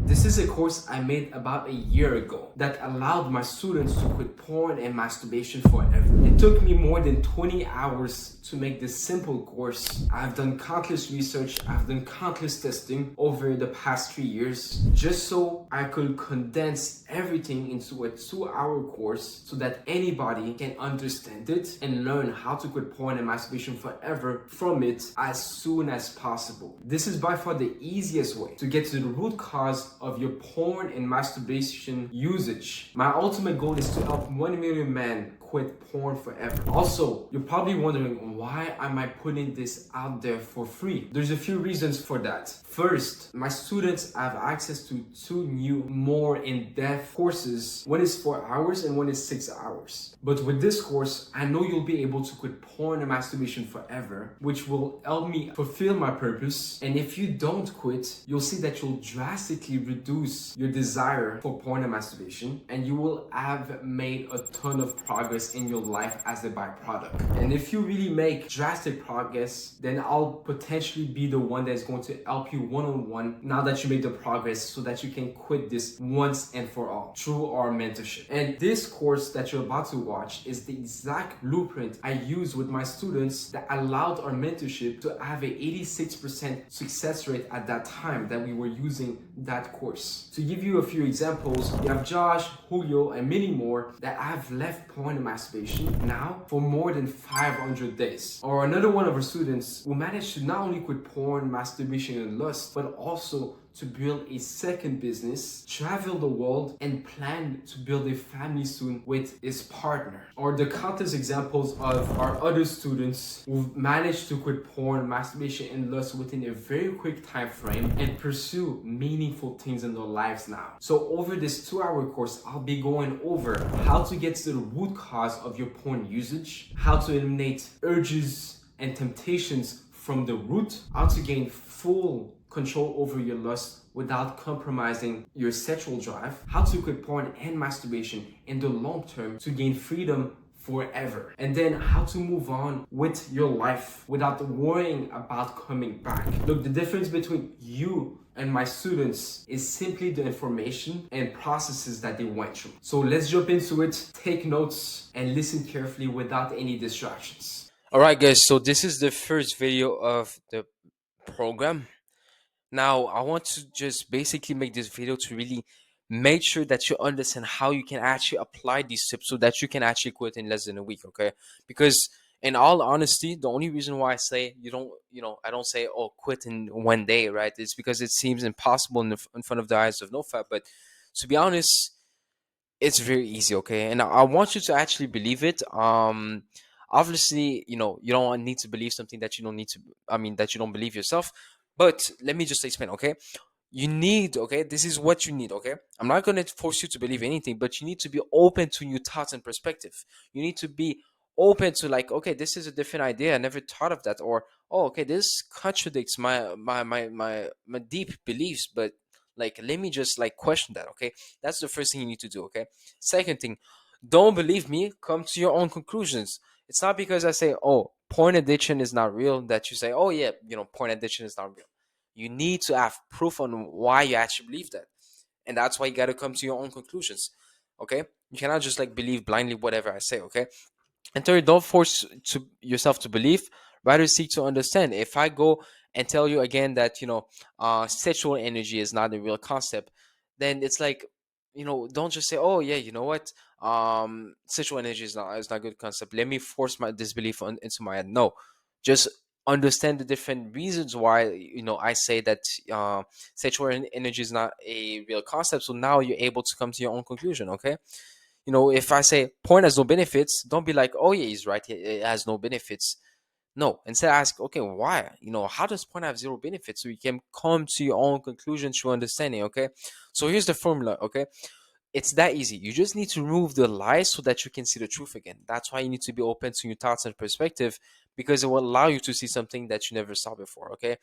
This is a course I made about a year ago that allowed my students to quit porn and masturbation forever. It took me more than 20 hours to make this simple course. I've done countless research, I've done countless testing over the past 3 years just so I could condense everything into a 2-hour course so that anybody can understand it and learn how to quit porn and masturbation forever from it as soon as possible. This is by far the easiest way to get to the root cause of your porn and masturbation usage. My ultimate goal is to help 1 million men quit porn forever. Also, you're probably wondering, why am I putting this out there for free? There's a few reasons for that. First, my students have access to 2 new, more in-depth courses. One is 4 hours and one is 6 hours. But with this course, I know you'll be able to quit porn and masturbation forever, which will help me fulfill my purpose. And if you don't quit, you'll see that you'll drastically reduce your desire for porn and masturbation, and you will have made a ton of progress in your life as a byproduct. And if you really make drastic progress, then I'll potentially be the one that's going to help you one-on-one now that you made the progress, so that you can quit this once and for all through our mentorship. And this course that you're about to watch is the exact blueprint I use with my students that allowed our mentorship to have a 86% success rate at that time that we were using that course. To give you a few examples, you have Josh, Julio, and many more that have left porn and masturbation now for more than 500 days. Or another one of our students who managed to not only quit porn, masturbation, and lust, but also to build a second business, travel the world, and plan to build a family soon with his partner. Or the countless examples of our other students who've managed to quit porn, masturbation, and lust within a very quick time frame and pursue meaningful things in their lives now. So over this 2-hour course, I'll be going over how to get to the root cause of your porn usage, how to eliminate urges and temptations from the root, how to gain full control over your lust without compromising your sexual drive, how to quit porn and masturbation in the long term to gain freedom forever, and then how to move on with your life without worrying about coming back. Look, the difference between you and my students is simply the information and processes that they went through. So let's jump into it, take notes, and listen carefully without any distractions. All right, guys. So this is the first video of the program. Now, I want to just basically make this video to really make sure that you understand how you can actually apply these tips so that you can actually quit in less than a week, okay? Because in all honesty, the only reason why I say I don't say, oh, quit in 1 day, right? It's because it seems impossible in front of the eyes of NoFap. But to be honest, it's very easy, okay? And I want you to actually believe it. Obviously, you don't need to believe something that you don't need to, that you don't believe yourself. But let me just explain, okay? You need, okay, this is what you need, okay? I'm not going to force you to believe anything, but you need to be open to new thoughts and perspective. You need to be open to, like, okay, this is a different idea, I never thought of that. Or, oh, okay, this contradicts my deep beliefs, but like, let me just like question that, okay? That's the first thing you need to do, okay? Second thing, don't believe me, come to your own conclusions. It's not because I say, oh, porn addiction is not real, that you say, oh yeah, porn addiction is not real. You need to have proof on why you actually believe that. And that's why you got to come to your own conclusions, okay? You cannot just like believe blindly whatever I say, okay? And third, don't force yourself to believe, rather seek to understand. If I go and tell you again that sexual energy is not a real concept, then it's like, don't just say, oh yeah, you know what, sexual energy is not a good concept, let me force my disbelief into my head. No, just understand the different reasons why I say that sexual energy is not a real concept, so now you're able to come to your own conclusion, okay? If I say porn has no benefits, don't be like, oh yeah, he's right, it has no benefits. No, instead ask, okay, why? How does porn have zero benefits? So you can come to your own conclusion through understanding, okay? So here's the formula, okay? It's that easy. You just need to remove the lies so that you can see the truth again. That's why you need to be open to new thoughts and perspective, because it will allow you to see something that you never saw before, okay?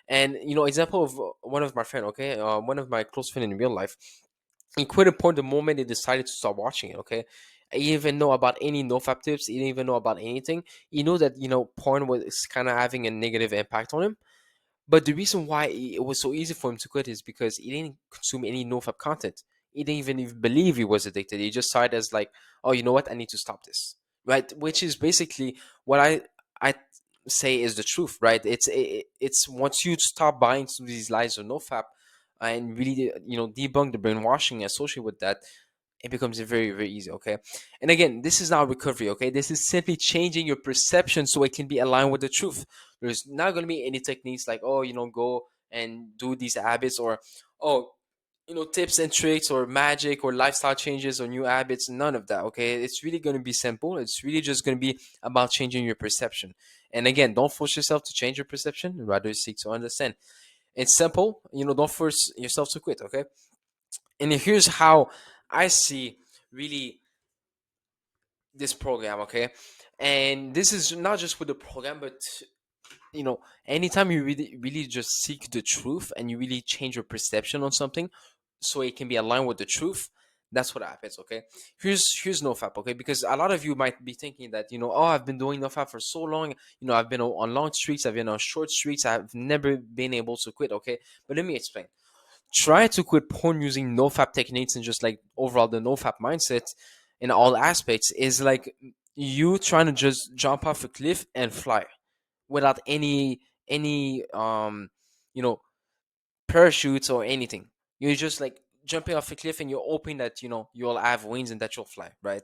And, example of one of my friend, okay? One of my close friend in real life, he quit porn the moment he decided to stop watching it, okay? He didn't even know about any nofap tips. He didn't even know about anything. He knew that, porn was kind of having a negative impact on him. But the reason why it was so easy for him to quit is because he didn't consume any NoFap content. He didn't even believe he was addicted. He just saw it as like, oh, you know what? I need to stop this, right? Which is basically what I say is the truth, right? It's once you stop buying into these lies of NoFap and really debunk the brainwashing associated with that, it becomes very very easy. Okay, and again, this is not recovery. Okay, this is simply changing your perception so it can be aligned with the truth. There's not going to be any techniques like, oh, go and do these habits, or oh, tips and tricks or magic or lifestyle changes or new habits. None of that. Okay, it's really going to be simple. It's really just going to be about changing your perception. And again, don't force yourself to change your perception, rather seek to understand. It's simple. Don't force yourself to quit. Okay, and here's how I see really this program. Okay, and this is not just with the program, but anytime you really just seek the truth and you really change your perception on something so it can be aligned with the truth, that's what happens. Okay, here's NoFap. Okay, because a lot of you might be thinking that, oh, I've been doing NoFap for so long, I've been on long streaks, I've been on short streaks, I've never been able to quit. Okay, but let me explain. Try to quit porn using NoFap techniques and just like overall the NoFap mindset in all aspects is like you trying to just jump off a cliff and fly without any you know parachutes or anything. You're just like jumping off a cliff and you're hoping that you'll have wings and that you'll fly, right?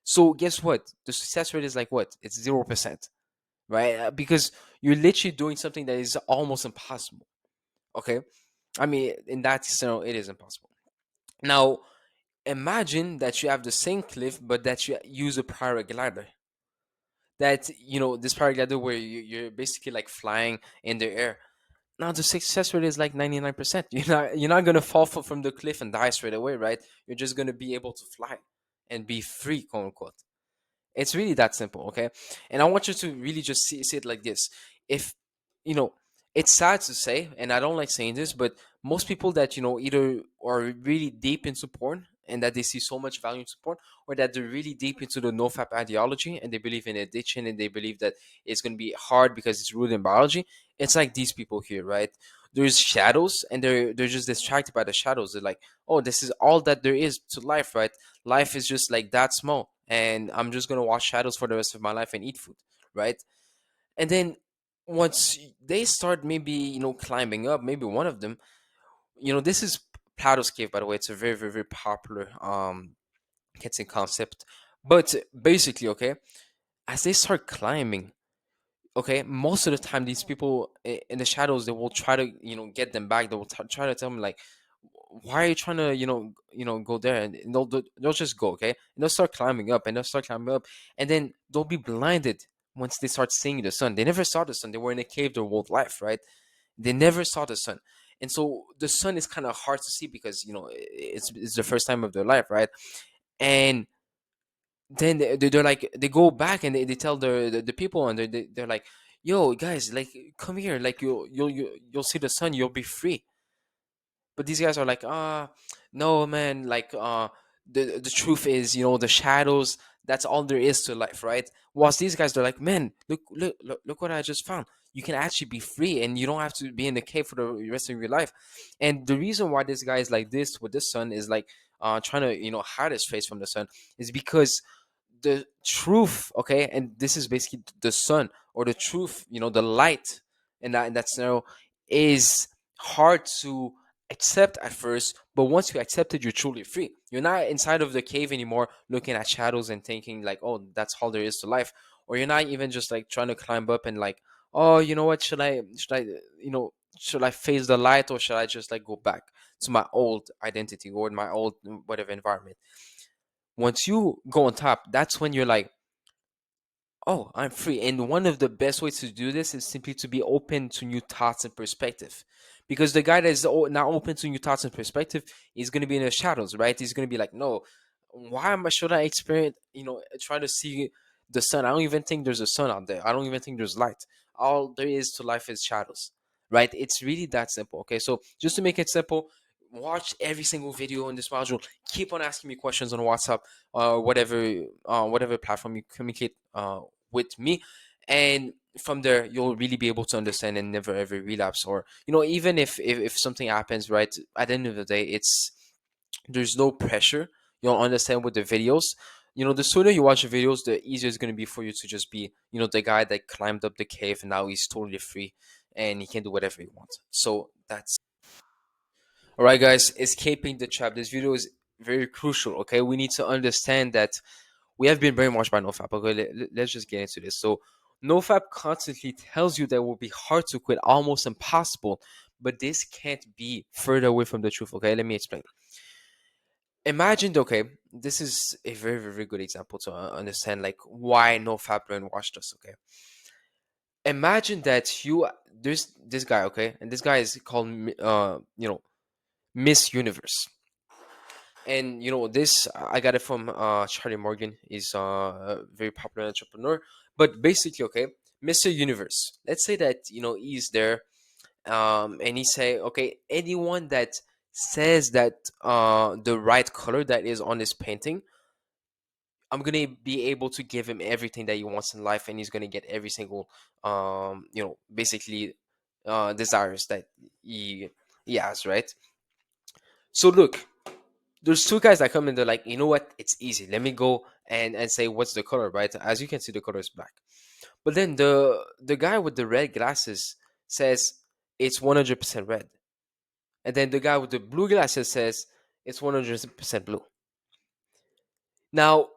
So guess what? The success rate is like what? It's 0%, right? Because you're literally doing something that is almost impossible. Okay, I mean, in that scenario, it is impossible. Now, imagine that you have the same cliff, but that you use a paraglider. That this paraglider where you're basically like flying in the air. Now the success rate is like 99%. You're not gonna fall from the cliff and die straight away, right? You're just gonna be able to fly and be free, quote unquote. It's really that simple, okay? And I want you to really just see it like this. If, you know, it's sad to say, and I don't like saying this, but most people that, either are really deep into porn and that they see so much value in porn, or that they're really deep into the NoFap ideology and they believe in addiction and they believe that it's going to be hard because it's rooted in biology, it's like these people here, right? There's shadows and they're just distracted by the shadows. They're like, oh, this is all that there is to life, right? Life is just like that small and I'm just gonna watch shadows for the rest of my life and eat food, right? And then once they start maybe climbing up, maybe one of them, this is Plato's cave, by the way. It's a very very very popular Ketzin concept. But basically, okay, as they start climbing, okay, most of the time these people in the shadows, they will try to get them back. They will try to tell them like, why are you trying to go there, and they'll just go, okay, and they'll start climbing up and they'll start climbing up, and then they'll be blinded once they start seeing the sun. They never saw the sun. They were in a cave their whole life, right? They never saw the sun. And so the sun is kind of hard to see because it's the first time of their life, right? And then they're like, they go back and they tell the people, and they're like, yo guys, like, come here, like you'll see the sun, you'll be free. But these guys are like, no man, like the truth is, the shadows, that's all there is to life, right? Whilst these guys, they're like, man, look what I just found. You can actually be free and you don't have to be in the cave for the rest of your life. And the reason why this guy is like this with the sun is like trying to hide his face from the sun is because the truth, okay, and this is basically the sun or the truth, the light in that scenario is hard to accept at first, but once you accept it, you're truly free. You're not inside of the cave anymore looking at shadows and thinking like, oh, that's all there is to life. Or you're not even just like trying to climb up and like, oh, you know what, should I face the light, or should I just like go back to my old identity or my old whatever environment? Once you go on top, that's when you're like, oh, I'm free. And one of the best ways to do this is simply to be open to new thoughts and perspective. Because the guy that is not open to new thoughts and perspective is going to be in the shadows, right? He's going to be like, no, why am I, should I experience, try to see the sun? I don't even think there's a sun out there. I don't even think there's light. All there is to life is shadows, right? It's really that simple. Okay. So just to make it simple, watch every single video in this module. Keep on asking me questions on WhatsApp, whatever platform you communicate with me. And from there you'll really be able to understand and never ever relapse. Or even if something happens, right, at the end of the day, there's no pressure. You'll understand with the videos. The sooner you watch the videos, the easier it's going to be for you to just be, the guy that climbed up the cave and now he's totally free and he can do whatever he wants. So that's all right, guys. Escaping the trap. This video is very crucial. Okay, we need to understand that we have been brainwashed by NoFap. Okay, let's just get into this. So, NoFap constantly tells you that it will be hard to quit, almost impossible. But this can't be further away from the truth. Okay, let me explain. Imagine, okay, this is a very, very good example to understand like why NoFap brainwashed us. Okay, imagine that there's this guy, okay, and this guy is called Miss Universe. And this, I got it from Charlie Morgan. He's a very popular entrepreneur. But basically, okay, Mr. Universe, let's say that he's there, and he say, okay, anyone that says that the right color that is on this painting, I'm gonna be able to give him everything that he wants in life, and he's gonna get every single basically desires that he has, right? So look, there's two guys that come in. They're like, you know what? It's easy. Let me go and say what's the color, right? As you can see, the color is black. But then the guy with the red glasses says it's 100% red, and then the guy with the blue glasses says it's 100% blue. Now,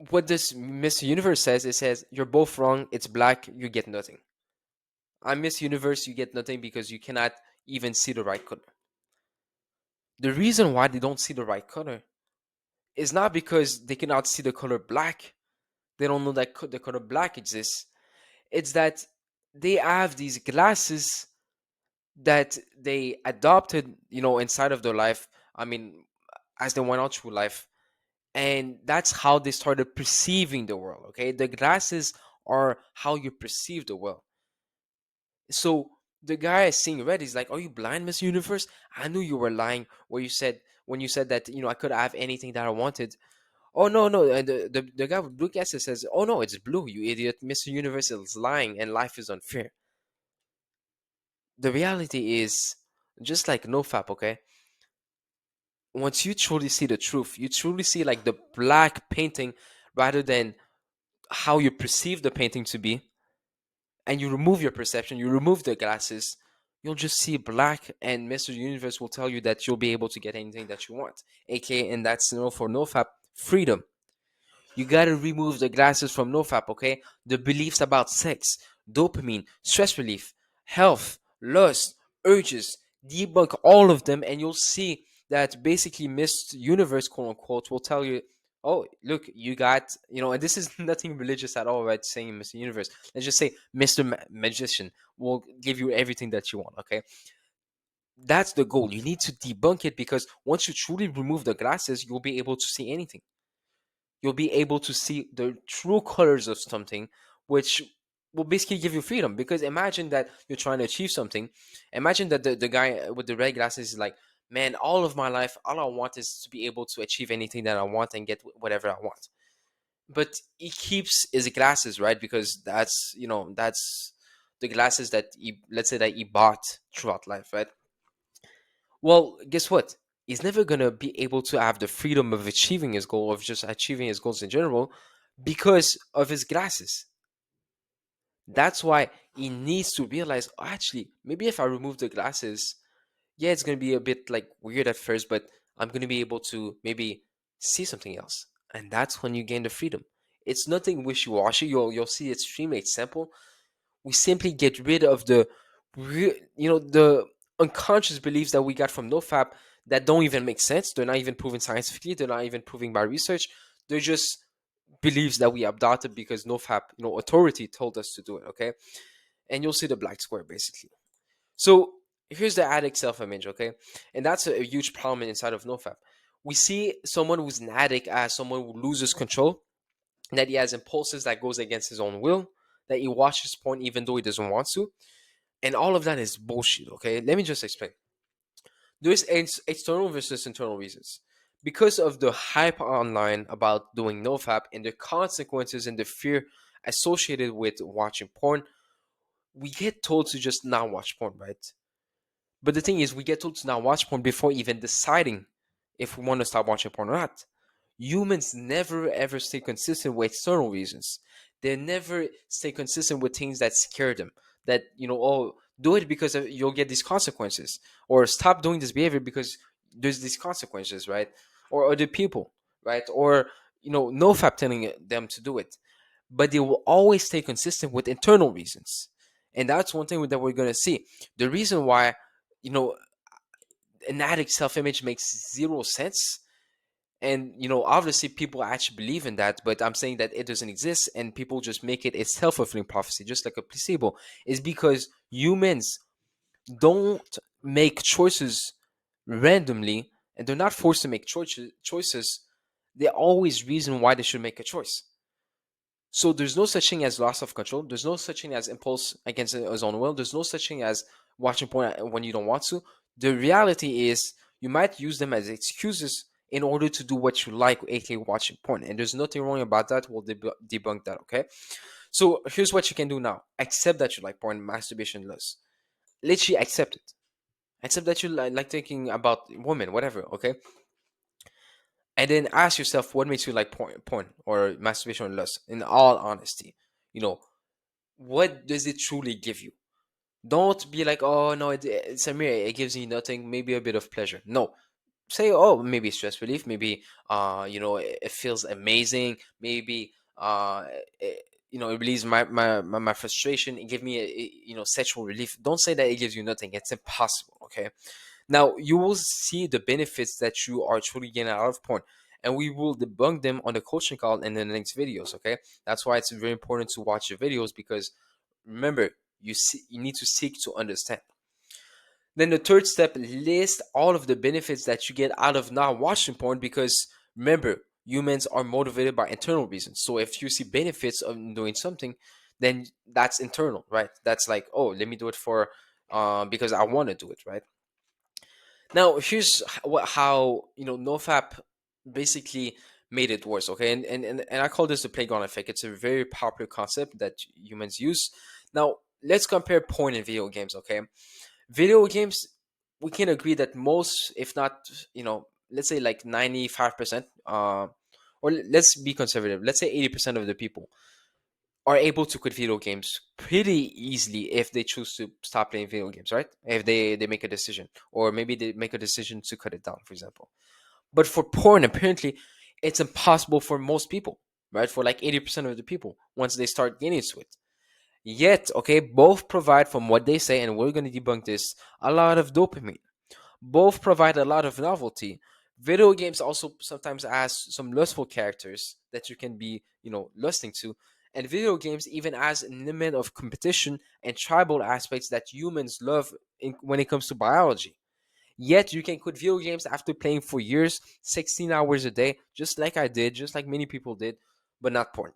what this Miss Universe says, it says you're both wrong. It's black. You get nothing. I'm Miss Universe. You get nothing because you cannot even see the right color. The reason why they don't see the right color is not because they cannot see the color black. They don't know that the color black exists. It's that they have these glasses that they adopted, inside of their life. I mean, as they went out through life. And that's how they started perceiving the world. Okay. The glasses are how you perceive the world. So the guy is seeing red. He's like, "Are you blind, Miss Universe? I knew you were lying where you said when you said that, I could have anything that I wanted." Oh no, no. And the guy with blue glasses says, "Oh no, it's blue, you idiot. Mr. Universe is lying and life is unfair." The reality is just like NoFap, okay? Once you truly see the truth, you truly see like the black painting rather than how you perceive the painting to be, and you remove your perception, you remove the glasses, you'll just see black, and Mr. Universe will tell you that you'll be able to get anything that you want. AKA, and that's for NoFap, freedom. You gotta remove the glasses from NoFap, okay? The beliefs about sex, dopamine, stress relief, health, lust, urges, debunk all of them, and you'll see that basically Miss Universe, quote unquote, will tell you, oh, look, you got, and this is nothing religious at all, right? Saying Mr. Universe. Let's just say Mr. Magician will give you everything that you want, okay? That's the goal. You need to debunk it because once you truly remove the glasses, you'll be able to see anything. You'll be able to see the true colors of something, which will basically give you freedom. Because imagine that you're trying to achieve something. Imagine that the guy with the red glasses is like, man, all of my life, all I want is to be able to achieve anything that I want and get whatever I want. But he keeps his glasses, right? Because that's the glasses that let's say that he bought throughout life, right? Well, guess what? He's never gonna be able to have the freedom of achieving his goal, of just achieving his goals in general, because of his glasses. That's why he needs to realize, oh, actually, maybe if I remove the glasses, yeah, it's gonna be a bit like weird at first, but I'm gonna be able to maybe see something else. And that's when you gain the freedom. It's nothing wishy-washy. You'll see it's extremely simple. We simply get rid of the unconscious beliefs that we got from NoFap that don't even make sense. They're not even proven scientifically. They're not even proven by research. They're just beliefs that we adopted because NoFap, authority told us to do it. Okay, and you'll see the black square basically. So here's the addict self-image. Okay, and that's a huge problem inside of NoFap. We see someone who's an addict as someone who loses control, that he has impulses that goes against his own will, that he watches porn even though he doesn't want to, and all of that is bullshit. Okay, let me just explain. There's external versus internal reasons. Because of the hype online about doing NoFap and the consequences and the fear associated with watching porn, we get told to just not watch porn, right? But the thing is, we get told to not watch porn before even deciding if we want to stop watching porn or not. Humans never ever stay consistent with external reasons. They never stay consistent with things that scare them. That, oh, do it because you'll get these consequences, or stop doing this behavior because there's these consequences, right? Or other people, right? Or NoFap telling them to do it. But they will always stay consistent with internal reasons, and that's one thing that we're gonna see. The reason why, you know, an addict self-image makes zero sense, and obviously people actually believe in that, but I'm saying that it doesn't exist and people just make it a self-fulfilling prophecy, just like a placebo, is because humans don't make choices randomly, and they're not forced to make choices. They always reason why they should make a choice. So there's no such thing as loss of control. There's no such thing as impulse against his own will. There's no such thing as watching porn when you don't want to. The reality is you might use them as excuses in order to do what you like, aka watching porn. And there's nothing wrong about that. We'll debunk that, okay? So here's what you can do now. Accept that you like porn, masturbation, lust. Literally accept it. Accept that you like thinking about women, whatever, okay? And then ask yourself what makes you like porn or masturbation or lust. In all honesty, you know, what does it truly give you? Don't be like, oh no, Samir, it gives me nothing, maybe a bit of pleasure. No, say, oh, maybe stress relief, maybe it feels amazing, maybe it, it relieves my frustration, it give me sexual relief. Don't say that it gives you nothing. It's impossible, okay? Now, you will see the benefits that you are truly getting out of porn, and we will debunk them on the coaching call in the next videos, okay? That's why it's very important to watch the videos, because remember, you need to seek to understand. Then the third step, list all of the benefits that you get out of not watching porn, because remember, humans are motivated by internal reasons. So if you see benefits of doing something, then that's internal, right? That's like, oh, let me do it for because I want to do it, right? Now, here's how NoFap basically made it worse. Okay, and I call this the playground effect. It's a very popular concept that humans use. Now, let's compare porn and video games. Okay, video games, we can agree that most, if not, let's say like 95%, or let's be conservative. Let's say 80% of the people are able to quit video games pretty easily if they choose to stop playing video games, right? If they make a decision, or maybe they make a decision to cut it down, for example. But for porn, apparently, it's impossible for most people, right? For like 80% of the people, once they start getting into it. Yet, okay, both provide, from what they say, and we're going to debunk this, a lot of dopamine. Both provide a lot of novelty. Video games also sometimes has some lustful characters that you can be, lusting to. And video games even has an element of competition and tribal aspects that humans love when it comes to biology. Yet you can quit video games after playing for years, 16 hours a day, just like I did, just like many people did, but not porn.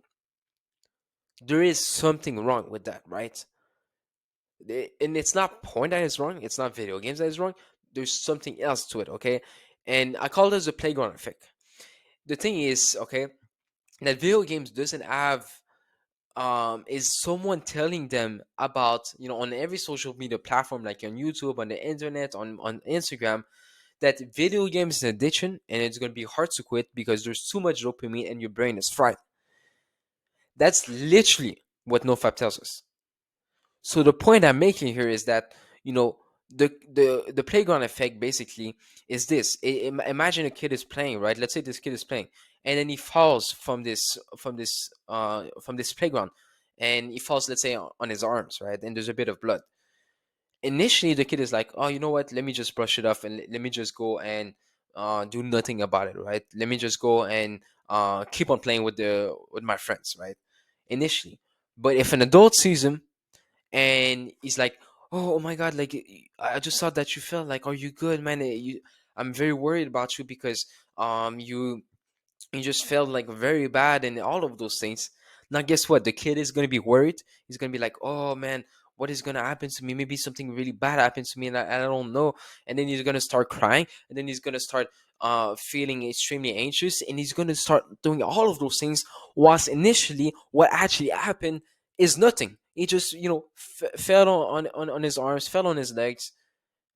There is something wrong with that, right? And it's not porn that is wrong, it's not video games that is wrong. There's something else to it, okay? And I call this the playground effect. The thing is, okay, that video games doesn't have is someone telling them about, on every social media platform, like on YouTube, on the internet, on Instagram, that video games is an addiction and it's going to be hard to quit because there's too much dopamine and your brain is fried. That's literally what NoFap tells us. So the point I'm making here is that, the playground effect basically is this. Imagine a kid is playing, right? Let's say this kid is playing, and then he falls from this playground, and he falls, let's say, on his arms, right? And there's a bit of blood. Initially, the kid is like, oh, you know what? Let me just brush it off, and let me just go and do nothing about it, right? Let me just go and keep on playing with my friends, right? Initially, but if an adult sees him and he's like, oh my god, like, I just saw that you fell, like, are you good, man? I'm very worried about you because you just felt like very bad and all of those things. Now guess what, the kid is going to be worried. He's going to be like, oh man, what is going to happen to me? Maybe something really bad happens to me and I don't know. And then he's going to start crying, and then he's going to start feeling extremely anxious, and he's going to start doing all of those things, whilst initially what actually happened is nothing. He just, fell on his arms, fell on his legs,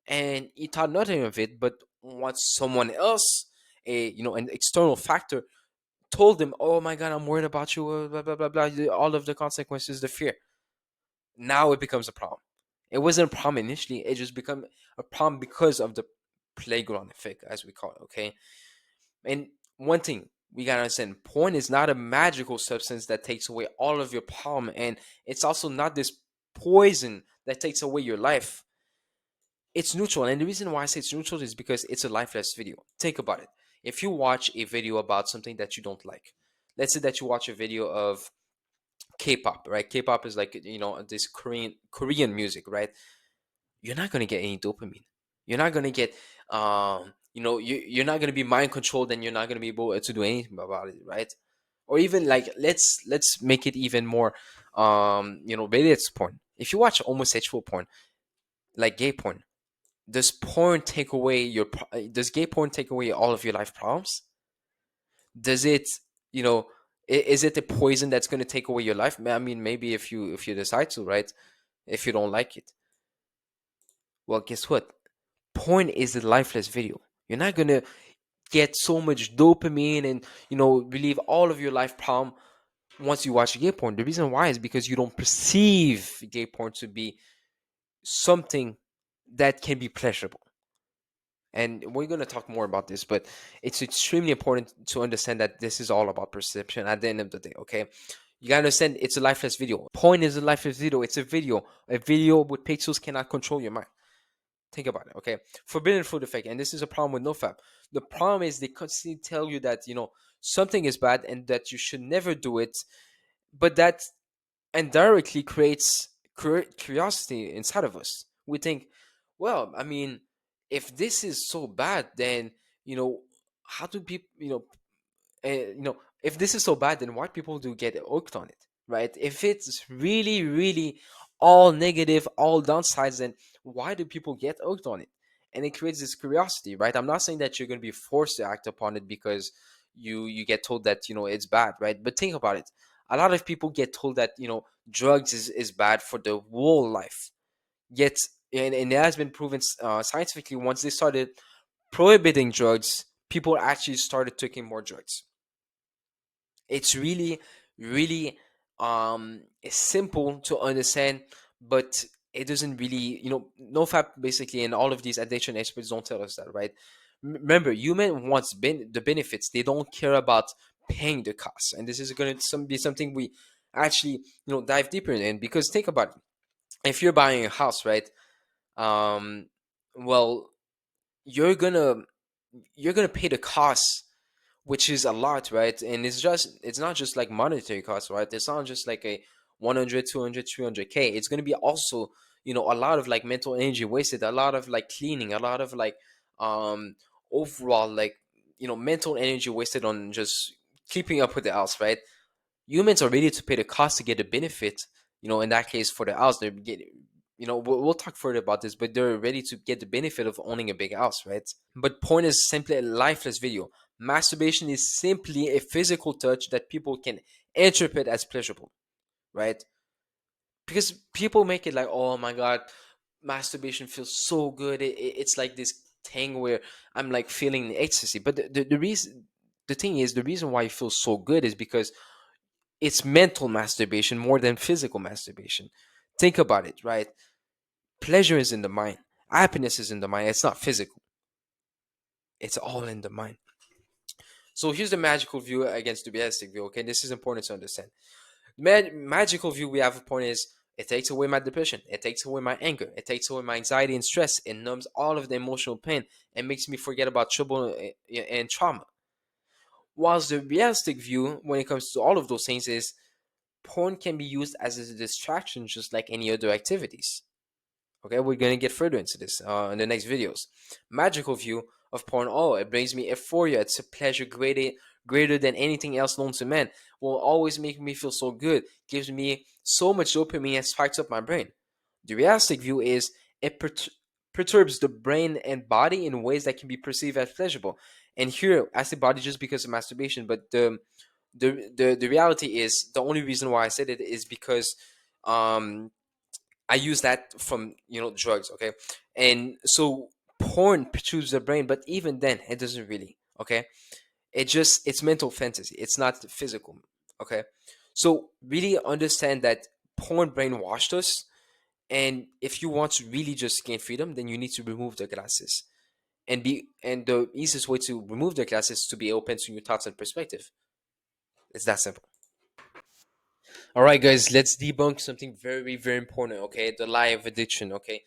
and he thought nothing of it. But once someone else, an external factor, told him, "Oh my God, I'm worried about you," blah blah blah blah, all of the consequences, the fear. Now it becomes a problem. It wasn't a problem initially. It just become a problem because of the playground effect, as we call it. Okay, and one thing we gotta understand: porn is not a magical substance that takes away all of your problem, and it's also not this poison that takes away your life. It's neutral, and the reason why I say it's neutral is because it's a lifeless video. Think about it. If you watch a video about something that you don't like, let's say that you watch a video of K-pop, right? K-pop is like, this Korean music, right? You're not gonna get any dopamine. You're not gonna get you're not gonna be mind controlled, and you're not gonna be able to do anything about it, right? Or even like, let's make it even more related to porn. If you watch homosexual porn, like gay porn, does gay porn take away all of your life problems? Does it, you know is it a poison that's going to take away your life? I mean, maybe if you decide to, right? If you don't like it, well, guess what? Porn is a lifeless video. You're not going to get so much dopamine and, relieve all of your life problem once you watch gay porn. The reason why is because you don't perceive gay porn to be something that can be pleasurable. And we're going to talk more about this, but it's extremely important to understand that this is all about perception at the end of the day. Okay, you gotta understand, it's a lifeless video. Porn is a lifeless video. It's a video. A video with pixels cannot control your mind. Think about it. Okay, forbidden fruit effect, and this is a problem with NoFap. The problem is they constantly tell you that, something is bad and that you should never do it, but that indirectly creates curiosity inside of us. We think, well, I mean, if this is so bad, then, how do people, if this is so bad, then why people do get hooked on it, right? If it's really, really all negative, all downsides, then why do people get hooked on it? And it creates this curiosity, right? I'm not saying that you're going to be forced to act upon it because you get told that, it's bad, right? But think about it. A lot of people get told that, drugs is bad for the whole life. Yet, and it has been proven scientifically, once they started prohibiting drugs, people actually started taking more drugs. It's really, really simple to understand, but it doesn't really, NoFap basically, and all of these addiction experts don't tell us that, right? Remember, human wants the benefits. They don't care about paying the costs, and this is going to be something we actually, dive deeper in. Because think about it. If you're buying a house, right? Um, well, you're gonna pay the costs, which is a lot, right? And it's not just like monetary costs, right? It's not just like a 100, 200, 300K. It's going to be also, a lot of like mental energy wasted, a lot of like cleaning, a lot of like um overall like, mental energy wasted on just keeping up with the house, right? Humans are ready to pay the cost to get a benefit. In that case, for the house, they're getting, we'll talk further about this, but they're ready to get the benefit of owning a big house, right? But porn is simply a lifeless video. Masturbation is simply a physical touch that people can interpret as pleasurable, right? Because people make it like, oh my God, masturbation feels so good. It's like this thing where I'm like feeling ecstasy. But the thing is, the reason why it feels so good is because it's mental masturbation more than physical masturbation. Think about it, right? Pleasure is in the mind. Happiness is in the mind. It's not physical. It's all in the mind. So here's the magical view against the realistic view. Okay, this is important to understand. Magical view we have a point is, it takes away my depression. It takes away my anger. It takes away my anxiety and stress. It numbs all of the emotional pain and makes me forget about trouble and trauma. Whilst the realistic view, when it comes to all of those things, is porn can be used as a distraction just like any other activities. Okay, we're going to get further into this in the next videos. Magical view of porn, oh, it brings me euphoria. It's a pleasure greater than anything else known to man. Will always make me feel so good. Gives me so much dopamine and spikes up my brain. The realistic view is it perturbs the brain and body in ways that can be perceived as pleasurable. And here I say body just because of masturbation, but the reality is the only reason why I said it is because um I use that from drugs, okay? And so porn perturbs the brain, but even then it doesn't really, okay? It's mental fantasy. It's not physical, okay? So really understand that porn brainwashed us, and if you want to really just gain freedom, then you need to remove the glasses. And the easiest way to remove the glasses is to be open to new thoughts and perspective. It's that simple. All right, guys, let's debunk something very, very important, okay? The lie of addiction, okay?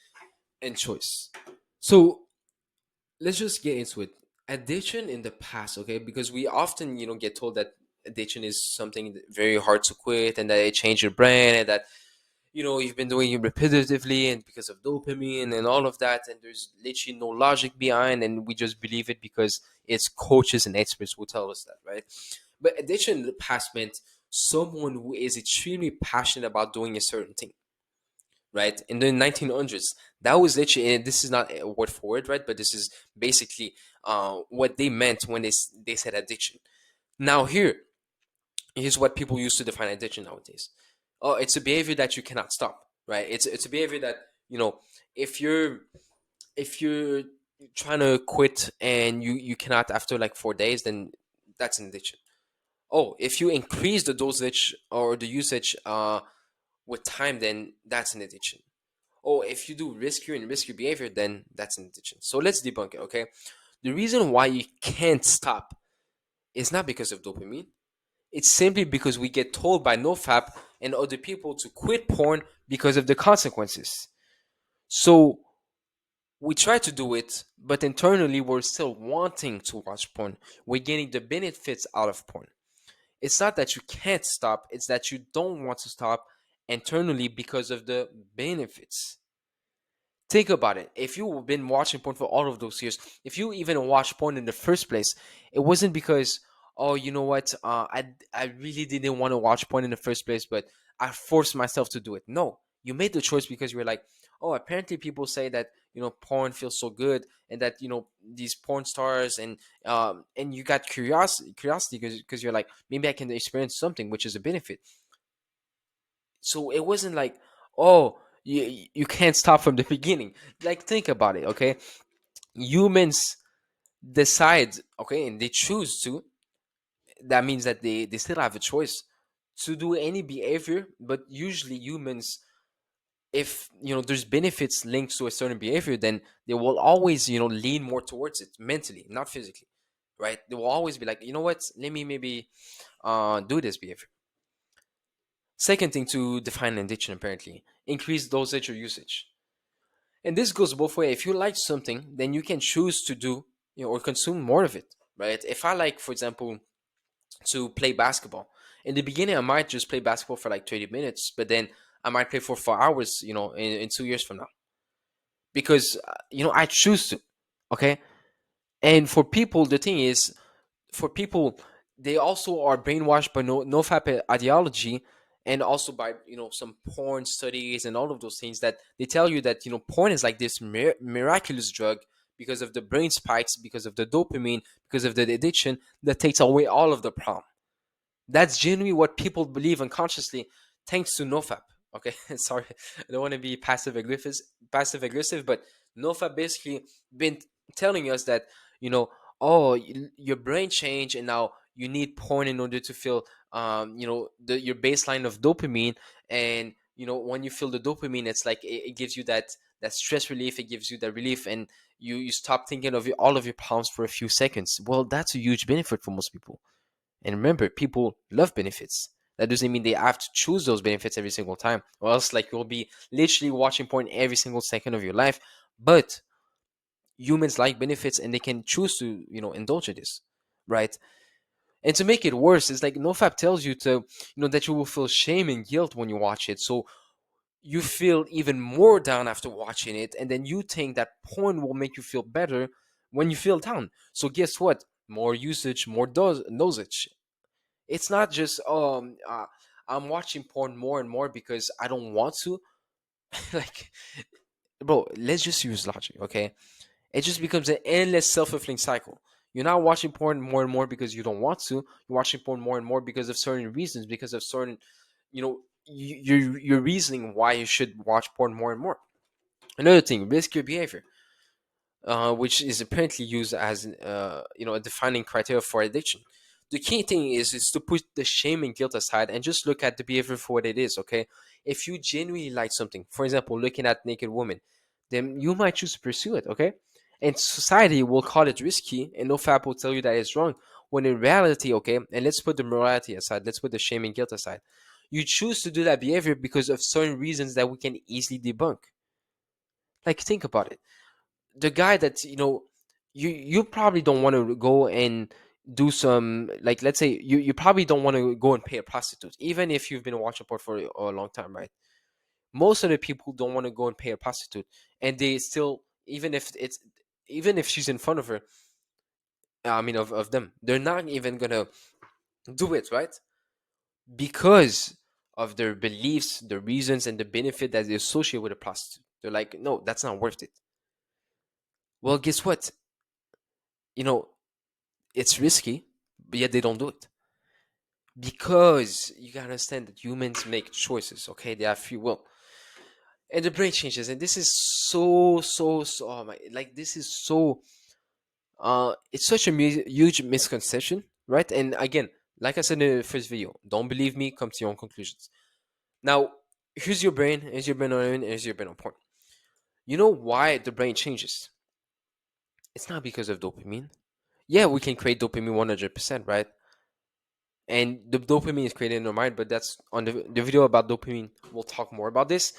And choice. So let's just get into it. Addiction in the past, okay? Because we often, get told that addiction is something very hard to quit and that it changed your brain and that, you've been doing it repetitively and because of dopamine and all of that. And there's literally no logic behind, and we just believe it because it's coaches and experts who tell us that, right? But addiction in the past meant someone who is extremely passionate about doing a certain thing, right? In the 1900s, that was literally, and this is not a word for word, right? But this is basically what they meant when they said addiction. Now here's what people use to define addiction nowadays. Oh, it's a behavior that you cannot stop, right? It's a behavior that if you're trying to quit and you cannot after like 4 days, then that's an addiction. Oh, if you increase the dosage or the usage with time, then that's an addiction. Oh, if you do riskier behavior, then that's an addiction. So let's debunk it, okay? The reason why you can't stop is not because of dopamine. It's simply because we get told by NoFap and other people to quit porn because of the consequences. So we try to do it, but internally we're still wanting to watch porn. We're getting the benefits out of porn. It's not that you can't stop, it's that you don't want to stop internally because of the benefits. Think about it. If you've been watching porn for all of those years, if you even watched porn in the first place, it wasn't because, oh, you know what, I really didn't want to watch porn in the first place, but I forced myself to do it. No, you made the choice because you were like, oh, apparently people say that porn feels so good, and that these porn stars and you got curiosity because you're like, maybe I can experience something, which is a benefit. So it wasn't like, oh, you can't stop from the beginning. Like, think about it, okay? Humans decide, okay, and they choose to. That means that they still have a choice to do any behavior, but usually humans, if there's benefits linked to a certain behavior, then they will always lean more towards it mentally, not physically, right? They will always be like, you know what, let me maybe do this behavior. Second thing to define an addiction, apparently, increase dosage or usage. And this goes both ways. If you like something, then you can choose to do or consume more of it, right? If I like, for example, to play basketball, in the beginning, I might just play basketball for like 30 minutes, but then I might play for 4 hours, in 2 years from now, because, I choose to, okay? And for people, the thing is, for people, they also are brainwashed by NoFap ideology, and also by some porn studies and all of those things that they tell you that porn is like this miraculous drug because of the brain spikes, because of the dopamine, because of the addiction that takes away all of the problem. That's genuinely what people believe unconsciously, thanks to NoFap. Okay, sorry, I don't want to be passive aggressive, but NoFap basically been telling us that oh, your brain changed, and now you need porn in order to feel your baseline of dopamine, and when you feel the dopamine, it's like it gives you that stress relief, it gives you that relief, and you stop thinking of all of your problems for a few seconds. Well, that's a huge benefit for most people. And remember, people love benefits. That doesn't mean they have to choose those benefits every single time, or else like you'll be literally watching porn every single second of your life. But humans like benefits, and they can choose to indulge in this, right? And to make it worse, it's like NoFap tells you to that you will feel shame and guilt when you watch it. So you feel even more down after watching it, and then you think that porn will make you feel better when you feel down. So guess what? More usage, more dosage. It's not just I'm watching porn more and more because I don't want to. Like, bro, let's just use logic, okay? It just becomes an endless self-fulfilling cycle. You're not watching porn more and more because you don't want to. You're watching porn more and more because of certain reasons, because of certain, your reasoning why you should watch porn more and more. Another thing, riskier behavior, which is apparently used as a defining criteria for addiction. The key thing is to put the shame and guilt aside and just look at the behavior for what it is. Okay, if you genuinely like something, for example, looking at naked women, then you might choose to pursue it. Okay, and society will call it risky, and NoFap will tell you that it's wrong. When in reality, okay, and let's put the morality aside, let's put the shame and guilt aside. You choose to do that behavior because of certain reasons that we can easily debunk. Like, think about it. The guy that you probably don't want to go and do some, like, let's say you probably don't want to go and pay a prostitute even if you've been watching porn for a long time, right? Most of the people don't want to go and pay a prostitute, and they still, even if she's in front of her, I mean of them, they're not even gonna do it, right? Because of their beliefs, the reasons, and the benefit that they associate with a prostitute. They're like, no, that's not worth it. Well, guess what? You know, it's risky, but yet they don't do it. Because you gotta understand that humans make choices, okay? They have free will. And the brain changes, and this is so oh my, like, this is so it's such a huge misconception, right? And again, like I said in the first video, don't believe me, come to your own conclusions. Now, here's your brain on women, here's your brain on porn. You know why the brain changes? It's not because of dopamine. Yeah, we can create dopamine 100%, right? And the dopamine is created in our mind, but that's on the video about dopamine. We'll talk more about this.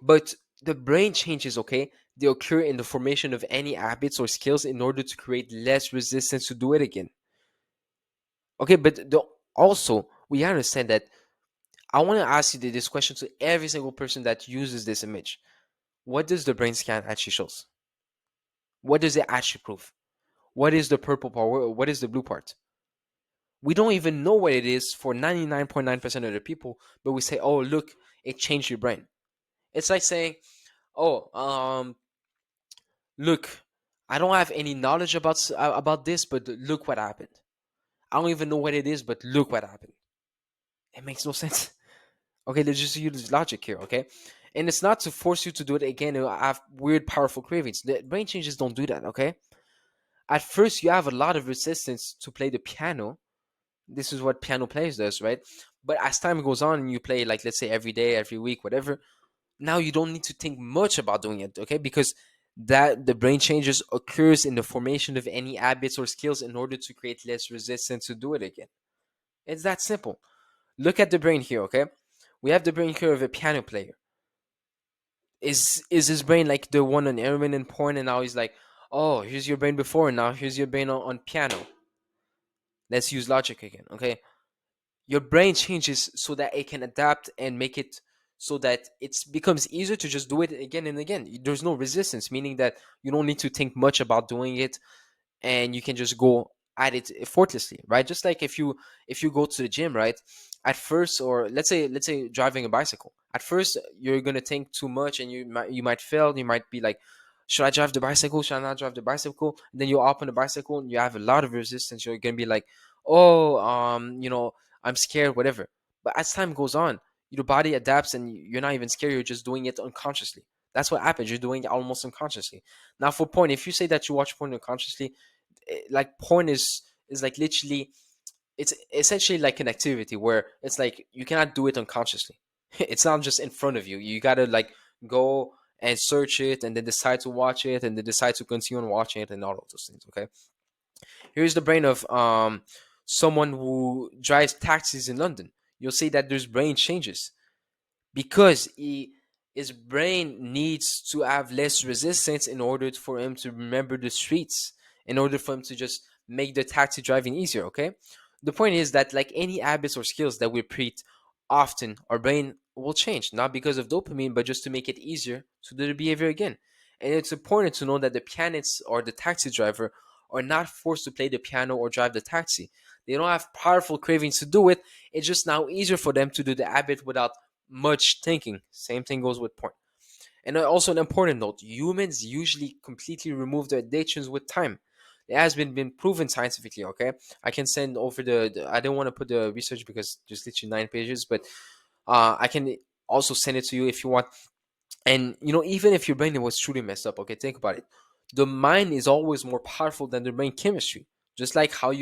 But the brain changes, okay, they occur in the formation of any habits or skills in order to create less resistance to do it again. Okay, but also we understand that. I want to ask you this question to every single person that uses this image. What does the brain scan actually shows? What does it actually prove? What is the purple part? What is the blue part? We don't even know what it is for 99.9% of the people, but we say, oh, look, it changed your brain. It's like saying, oh, look, I don't have any knowledge about this, but look what happened. I don't even know what it is, but look what happened. It makes no sense. Okay, let's just use logic here, okay? And it's not to force you to do it again or have weird, powerful cravings. The brain changes don't do that, okay? At first, you have a lot of resistance to play the piano. This is what piano players does, right? But as time goes on and you play, like, let's say every day, every week, whatever, now you don't need to think much about doing it, okay? Because that the brain changes occurs in the formation of any habits or skills in order to create less resistance to do it again. It's that simple. Look at the brain here, okay? We have the brain here of a piano player. Is his brain like the one on heroin and porn, and now he's like, oh, here's your brain before, and now here's your brain on piano. Let's use logic again, okay? Your brain changes so that it can adapt and make it so that it becomes easier to just do it again and again. There's no resistance, meaning that you don't need to think much about doing it, and you can just go at it effortlessly, right? Just like if you go to the gym, right? At first, or let's say driving a bicycle. At first, you're gonna think too much, and you might fail. You might be like, should I drive the bicycle? Should I not drive the bicycle? And then you hop on the bicycle, and you have a lot of resistance. You're gonna be like, oh, I'm scared, whatever. But as time goes on, your body adapts, and you're not even scared. You're just doing it unconsciously. That's what happens. You're doing it almost unconsciously. Now, for porn, if you say that you watch porn unconsciously, like, porn is like literally, it's essentially like an activity where it's like you cannot do it unconsciously. It's not just in front of you. You gotta, like, go and search it and then decide to watch it and then decide to continue on watching it and all of those things. Okay, here's the brain of someone who drives taxis in London. You'll see that there's brain changes because his brain needs to have less resistance in order for him to remember the streets, in order for him to just make the taxi driving easier. Okay, the point is that, like any habits or skills that we repeat often, our brain will change, not because of dopamine, but just to make it easier to do the behavior again. And it's important to know that the pianist or the taxi driver are not forced to play the piano or drive the taxi. They don't have powerful cravings to do it. It's just now easier for them to do the habit without much thinking. Same thing goes with porn. And also, an important note, humans usually completely remove their addictions with time. It has been proven scientifically. Okay, I can send over I don't want to put the research because there's literally 9 pages, but I can also send it to you if you want. And even if your brain was truly messed up, okay, think about it. The mind is always more powerful than the brain chemistry. Just like how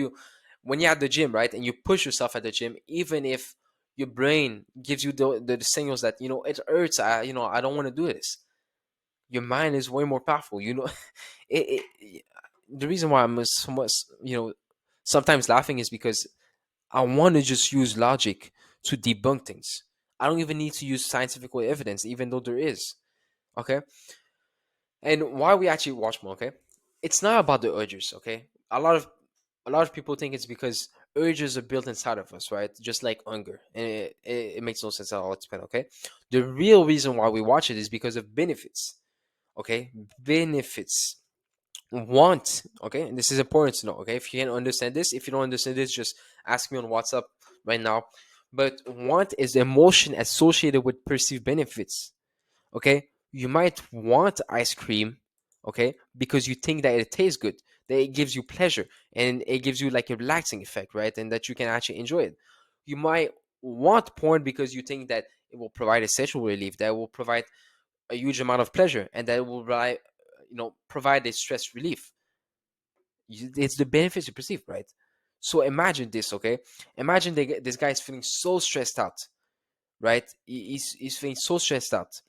when you're at the gym, right, and you push yourself at the gym, even if your brain gives you the signals that it hurts, I don't want to do this. Your mind is way more powerful. The reason why I'm somewhat, sometimes laughing is because I want to just use logic to debunk things. I don't even need to use scientific evidence, even though there is. Okay. And why we actually watch more, okay? It's not about the urges, okay? A lot of people think it's because urges are built inside of us, right? Just like hunger. And it makes no sense at all, explain, okay? The real reason why we watch it is because of benefits. Okay? Benefits. Want, okay? And this is important to know, okay? If you can understand this, if you don't understand this, just ask me on WhatsApp right now. But want is the emotion associated with perceived benefits. Okay, you might want ice cream, okay, because you think that it tastes good, that it gives you pleasure, and it gives you like a relaxing effect, right, and that you can actually enjoy it. You might want porn because you think that it will provide a sexual relief, that will provide a huge amount of pleasure, and that will provide a stress relief. It's the benefits you perceive, right? So imagine this, okay? Imagine this guy is feeling so stressed out, right? He's feeling so stressed out,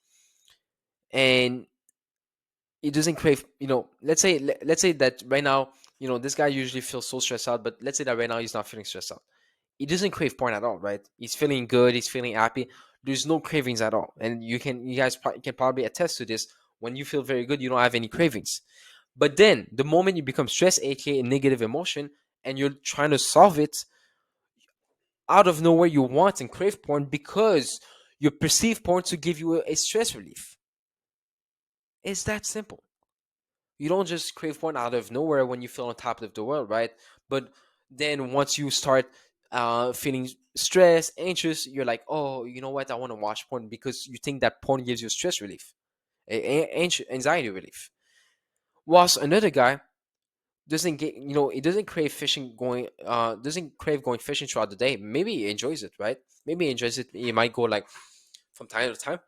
and it doesn't crave, let's say that right now, this guy usually feels so stressed out, but let's say that right now he's not feeling stressed out. He doesn't crave porn at all, right? He's feeling good, he's feeling happy. There's no cravings at all. And you guys can probably attest to this. When you feel very good, you don't have any cravings. But then the moment you become stressed, aka negative emotion, and you're trying to solve it, out of nowhere you want and crave porn because you perceive porn to give you a stress relief. It's that simple. You don't just crave porn out of nowhere when you feel on top of the world, right? But then once you start feeling stressed, anxious, you're like, oh, you know what? I want to watch porn because you think that porn gives you stress relief, anxiety relief. Whilst another guy doesn't get, he doesn't crave fishing going, doesn't crave going fishing throughout the day. Maybe he enjoys it, right? Maybe he enjoys it. He might go like from time to time.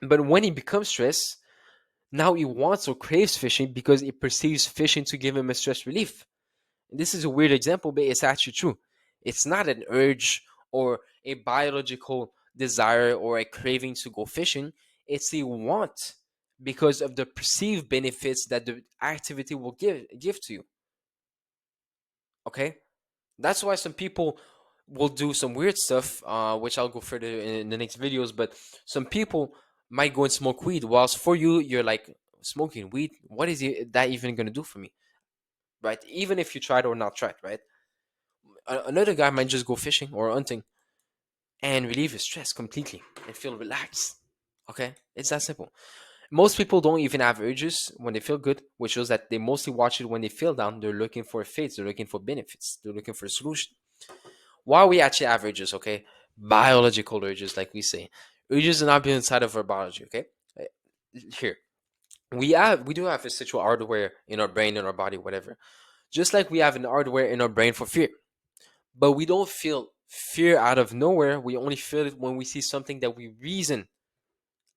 But when he becomes stressed, now he wants or craves fishing because he perceives fishing to give him a stress relief. And this is a weird example, but it's actually true. It's not an urge or a biological desire or a craving to go fishing. It's a want because of the perceived benefits that the activity will give to you. Okay? That's why some people will do some weird stuff, which I'll go further in the next videos. But some people might go and smoke weed, whilst for you, you're like, smoking weed? What is that even going to do for me? Right? Even if you tried or not tried, right? Another guy might just go fishing or hunting and relieve his stress completely and feel relaxed. Okay? It's that simple. Most people don't even have urges when they feel good, which shows that they mostly watch it when they feel down. They're looking for fates, they're looking for benefits, they're looking for a solution. Why we actually have urges, okay? Biological urges, like we say. Urges are not built inside of our biology, okay? Uh, Here. We do have a sexual hardware in our brain, in our body, whatever. Just like we have an hardware in our brain for fear. But we don't feel fear out of nowhere. We only feel it when we see something that we reason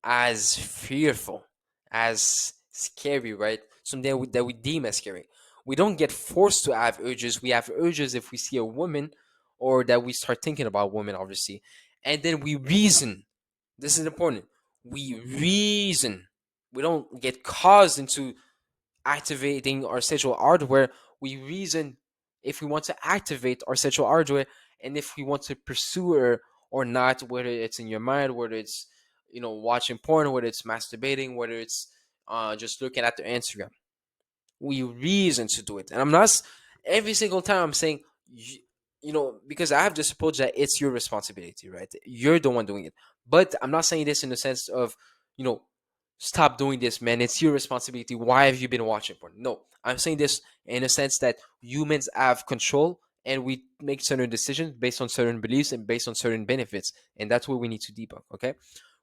as fearful, as scary, right? Something that we deem as scary. We don't get forced to have urges. We have urges if we see a woman or that we start thinking about women, obviously. And then we reason. This is important. We reason. We don't get caused into activating our sexual hardware. We reason if we want to activate our sexual hardware and if we want to pursue her or not, whether it's in your mind, whether it's watching porn, whether it's masturbating, whether it's just looking at the Instagram. We reason to do it, and I'm not every single time I'm saying because I have this approach that it's your responsibility, right? You're the one doing it, but I'm not saying this in the sense of you know stop doing this, man. It's your responsibility. Why have you been watching porn? No, I'm saying this in a sense that humans have control and we make certain decisions based on certain beliefs and based on certain benefits. And that's what we need to debunk, okay?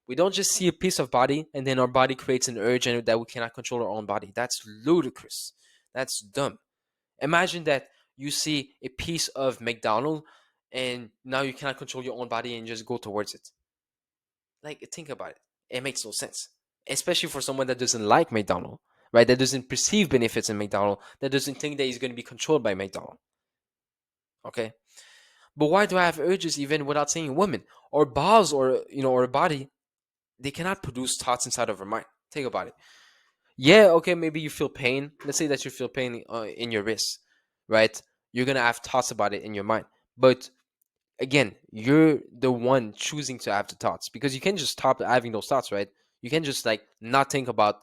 We don't just see a piece of body and then our body creates an urge and that we cannot control our own body. That's ludicrous. That's dumb. Imagine that you see a piece of McDonald's and now you cannot control your own body and just go towards it. Like, think about it. It makes no sense, especially for someone that doesn't like McDonald's, right? That doesn't perceive benefits in McDonald's, that doesn't think that he's going to be controlled by McDonald's. Okay, but why do I have urges even without saying women or balls or or a body? They cannot produce thoughts inside of our mind. Think about it. Yeah, okay, maybe you feel pain. Let's say that you feel pain in your wrist, right? You're gonna have thoughts about it in your mind, but again, you're the one choosing to have the thoughts because you can just stop having those thoughts, right? You can just like not think about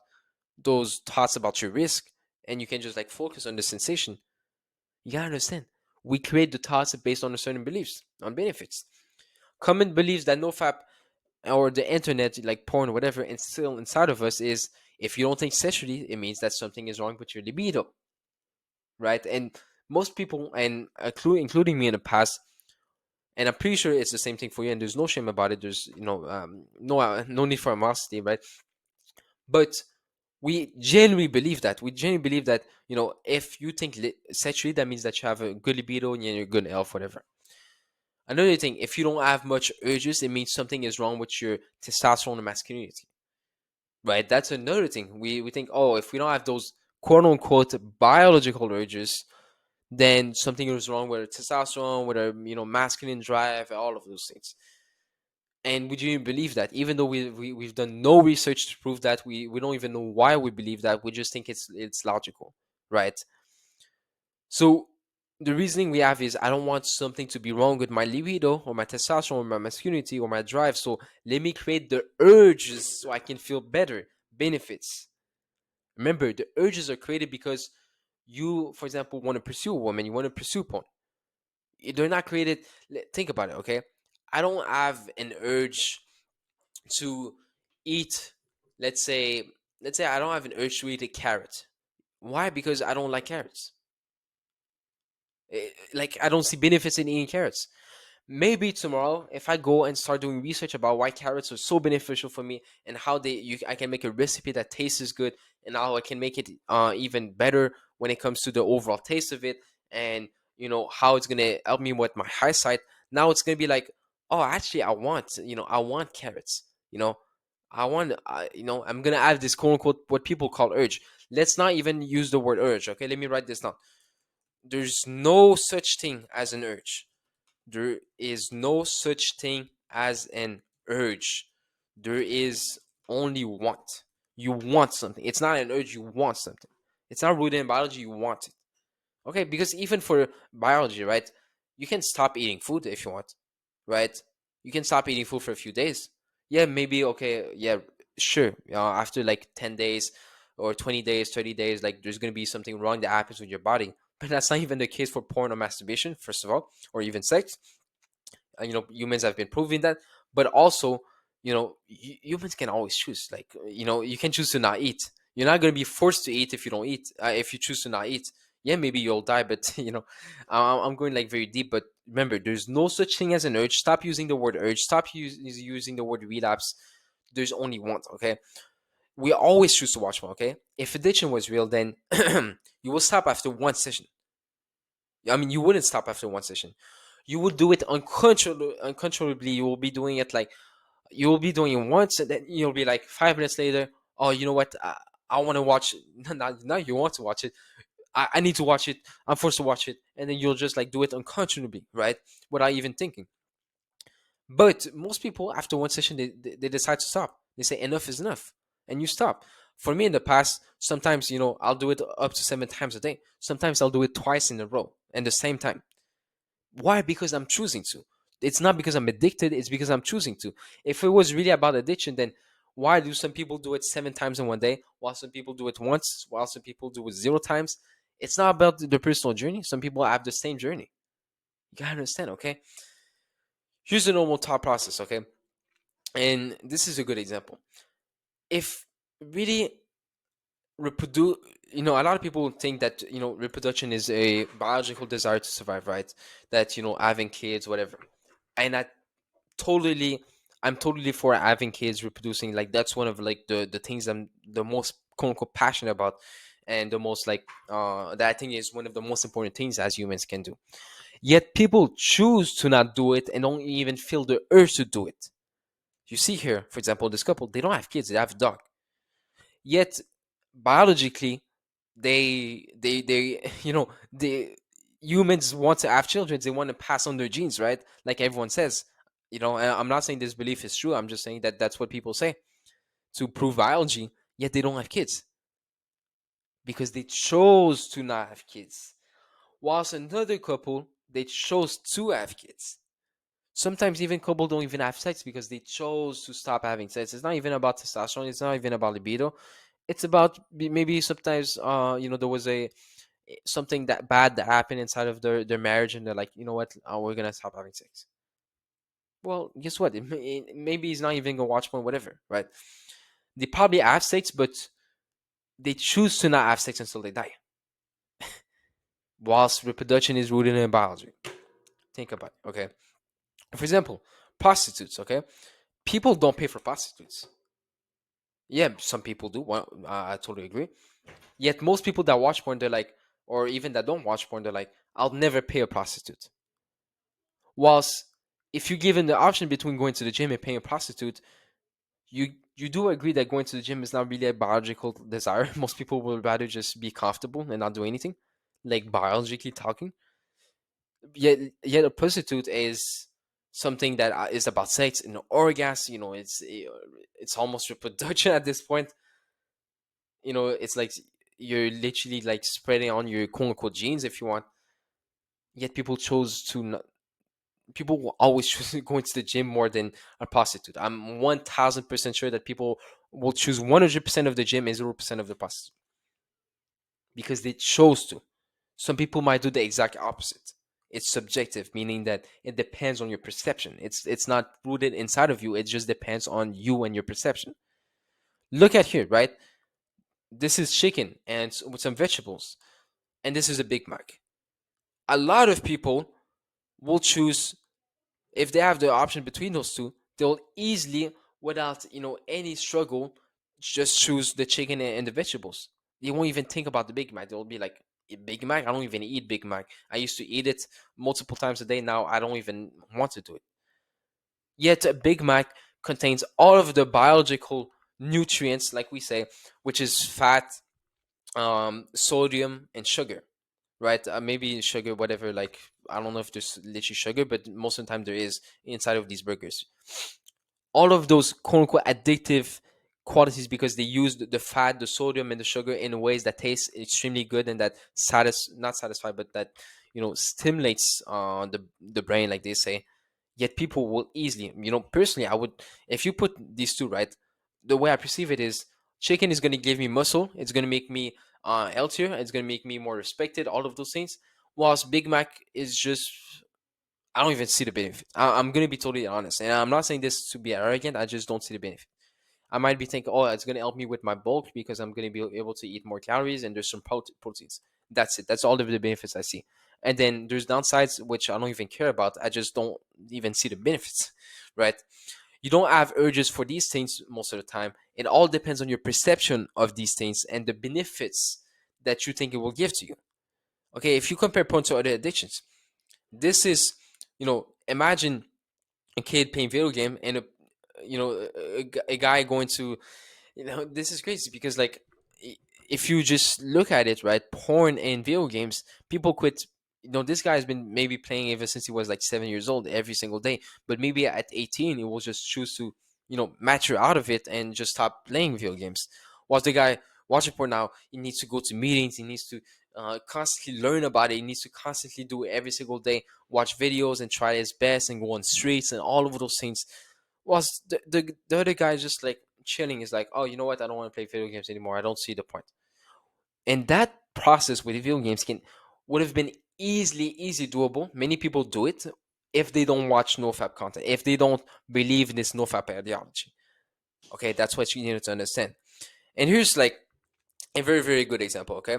those thoughts about your risk, and you can just like focus on the sensation. You gotta understand, we create the thoughts based on certain beliefs on benefits. Common beliefs that NoFap or the internet, like porn, whatever, instill inside of us is if you don't think sexually, it means that something is wrong with your libido, right? And most people, and including me in the past, and I'm pretty sure it's the same thing for you, and there's no shame about it. There's no need for animosity, right? But we genuinely believe that. We genuinely believe that if you think sexually, that means that you have a good libido and you're a good elf, whatever. Another thing, if you don't have much urges, it means something is wrong with your testosterone and masculinity, right? That's another thing. We think, oh, if we don't have those quote unquote biological urges, then something is wrong with our testosterone, with our masculine drive, all of those things. And we didn't believe that, even though we've done no research to prove that. We don't even know why we believe that. We just think it's logical, right? So the reasoning we have is I don't want something to be wrong with my libido or my testosterone or my masculinity or my drive. So let me create the urges so I can feel better, benefits. Remember, the urges are created because you, for example, want to pursue a woman, you want to pursue porn. They're not created. Think about it, okay? I don't have an urge to eat. Let's say, I don't have an urge to eat a carrot. Why? Because I don't like carrots. Like, I don't see benefits in eating carrots. Maybe tomorrow, if I go and start doing research about why carrots are so beneficial for me and how I can make a recipe that tastes good and how I can make it even better when it comes to the overall taste of it, and how it's gonna help me with my eyesight. Now it's gonna be like, oh, actually, I want carrots. I'm gonna add this quote unquote what people call urge. Let's not even use the word urge. Okay, let me write this down. There's no such thing as an urge. There is no such thing as an urge. There is only want. You want something. It's not an urge, you want something. It's not rooted in biology, you want it. Okay, because even for biology, right? You can stop eating food if you want, right? You can stop eating food for a few days. Yeah, maybe, okay, yeah, sure. After like 10 days or 20 days, 30 days, like there's going to be something wrong that happens with your body. But that's not even the case for porn or masturbation, first of all, or even sex. Humans have been proving that. But also, humans can always choose. Like, you can choose to not eat. You're not going to be forced to eat if you don't eat. If you choose to not eat, yeah, maybe you'll die. But I'm going like very deep. But remember, there's no such thing as an urge. Stop using the word urge. Stop using the word relapse. There's only want. Okay, we always choose to watch one. Okay, if addiction was real, then you will stop after one session. I mean, you wouldn't stop after one session. You would do it uncontrollably. You will be doing it like, you will be doing it once, and then you'll be like 5 minutes later. Oh, you know what? I want to watch it. Now you want to watch it. I need to watch it. I'm forced to watch it, and then you'll just like do it uncontrollably, right? Without even thinking. But most people, after one session, they decide to stop. They say enough is enough, and you stop. For me, in the past, sometimes I'll do it up to 7 times a day. Sometimes I'll do it twice in a row, and the same time. Why? Because I'm choosing to. It's not because I'm addicted, it's because I'm choosing to. If it was really about addiction, then why do some people do it 7 times in one day, while some people do it once, while some people do it 0 times? It's not about the personal journey. Some people have the same journey. You gotta understand, okay? Here's the normal thought process, okay? And this is a good example. If really reproduce, a lot of people think that reproduction is a biological desire to survive, right? That having kids, whatever. And I'm totally for having kids, reproducing. Like, that's one of like the things I'm the most quote unquote passionate about. and the most like that I think is one of the most important things as humans can do. Yet people choose to not do it and don't even feel the urge to do it. You see here, for example, this couple, they don't have kids, they have a dog. Yet biologically, they the humans want to have children, they want to pass on their genes, right? Like everyone says. And I'm not saying this belief is true, I'm just saying that that's what people say to prove biology, yet they don't have kids because they chose to not have kids. Whilst another couple, they chose to have kids. Sometimes even couples don't even have sex because they chose to stop having sex. It's not even about testosterone. It's not even about libido. It's about maybe sometimes, there was something that bad that happened inside of their marriage, and they're like, you know what, we're gonna stop having sex. Well, guess what? Maybe he's not even gonna watch porn, whatever, right? They probably have sex, but they choose to not have sex until they die. Whilst reproduction is rooted in biology. Think about it, okay? For example, prostitutes, okay? People don't pay for prostitutes. Yeah, some people do. Well, I totally agree. Yet most people that watch porn, they're like, or even that don't watch porn, they're like, I'll never pay a prostitute. Whilst if you're given the option between going to the gym and paying a prostitute, you do agree that going to the gym is not really a biological desire. Most people would rather just be comfortable and not do anything, like biologically talking. Yet a prostitute is something that is about sex and orgasm. It's almost reproduction at this point. It's like you're literally like spreading on your quote unquote genes if you want. Yet people chose to not. People will always choose going to the gym more than a prostitute. I'm 1000% sure that people will choose 100% of the gym and 0% of the prostitute because they chose to. Some people might do the exact opposite. It's subjective, meaning that it depends on your perception. It's not rooted inside of you. It just depends on you and your perception. Look at here, right? This is chicken and with some vegetables, and this is a Big Mac. A lot of people will choose, if they have the option between those two, they'll easily, without any struggle, just choose the chicken and the vegetables. They won't even think about the Big Mac. They'll be like, Big Mac? I don't even eat Big Mac. I used to eat it multiple times a day. Now I don't even want to do it. Yet a Big Mac contains all of the biological nutrients, like we say, which is fat, sodium, and sugar, right? Maybe sugar, whatever. Like, I don't know if there's literally sugar, but most of the time there is inside of these burgers. All of those quote unquote addictive qualities because they use the fat, the sodium, and the sugar in ways that taste extremely good and that not satisfy, but that stimulates the brain, like they say. Yet people will easily, personally, I would, if you put these two, right, the way I perceive it is chicken is going to give me muscle, it's going to make me healthier, it's going to make me more respected, all of those things. Whilst Big Mac is just, I don't even see the benefit. I'm going to be totally honest. And I'm not saying this to be arrogant. I just don't see the benefit. I might be thinking, oh, it's going to help me with my bulk because I'm going to be able to eat more calories and there's some proteins. That's it. That's all of the benefits I see. And then there's downsides, which I don't even care about. I just don't even see the benefits, right? You don't have urges for these things most of the time. It all depends on your perception of these things and the benefits that you think it will give to you. Okay, if you compare porn to other addictions, this is, imagine a kid playing video game and a guy going to, this is crazy because like if you just look at it, right, porn and video games, people quit. This guy has been maybe playing ever since he was like 7 years old every single day, but maybe at 18 he will just choose to mature out of it and just stop playing video games. Whilst the guy watching porn now, he needs to go to meetings, he needs to constantly learn about it, he needs to constantly do it every single day, watch videos and try his best and go on streets and all of those things. Whilst the other guy is just like chilling, is like, oh, you know what, I don't want to play video games anymore, I don't see the point. And that process with video games would have been easy doable. Many people do it if they don't watch NoFap content, if they don't believe in this NoFap ideology. Okay, that's what you need to understand. And here's like a very, very good example, okay?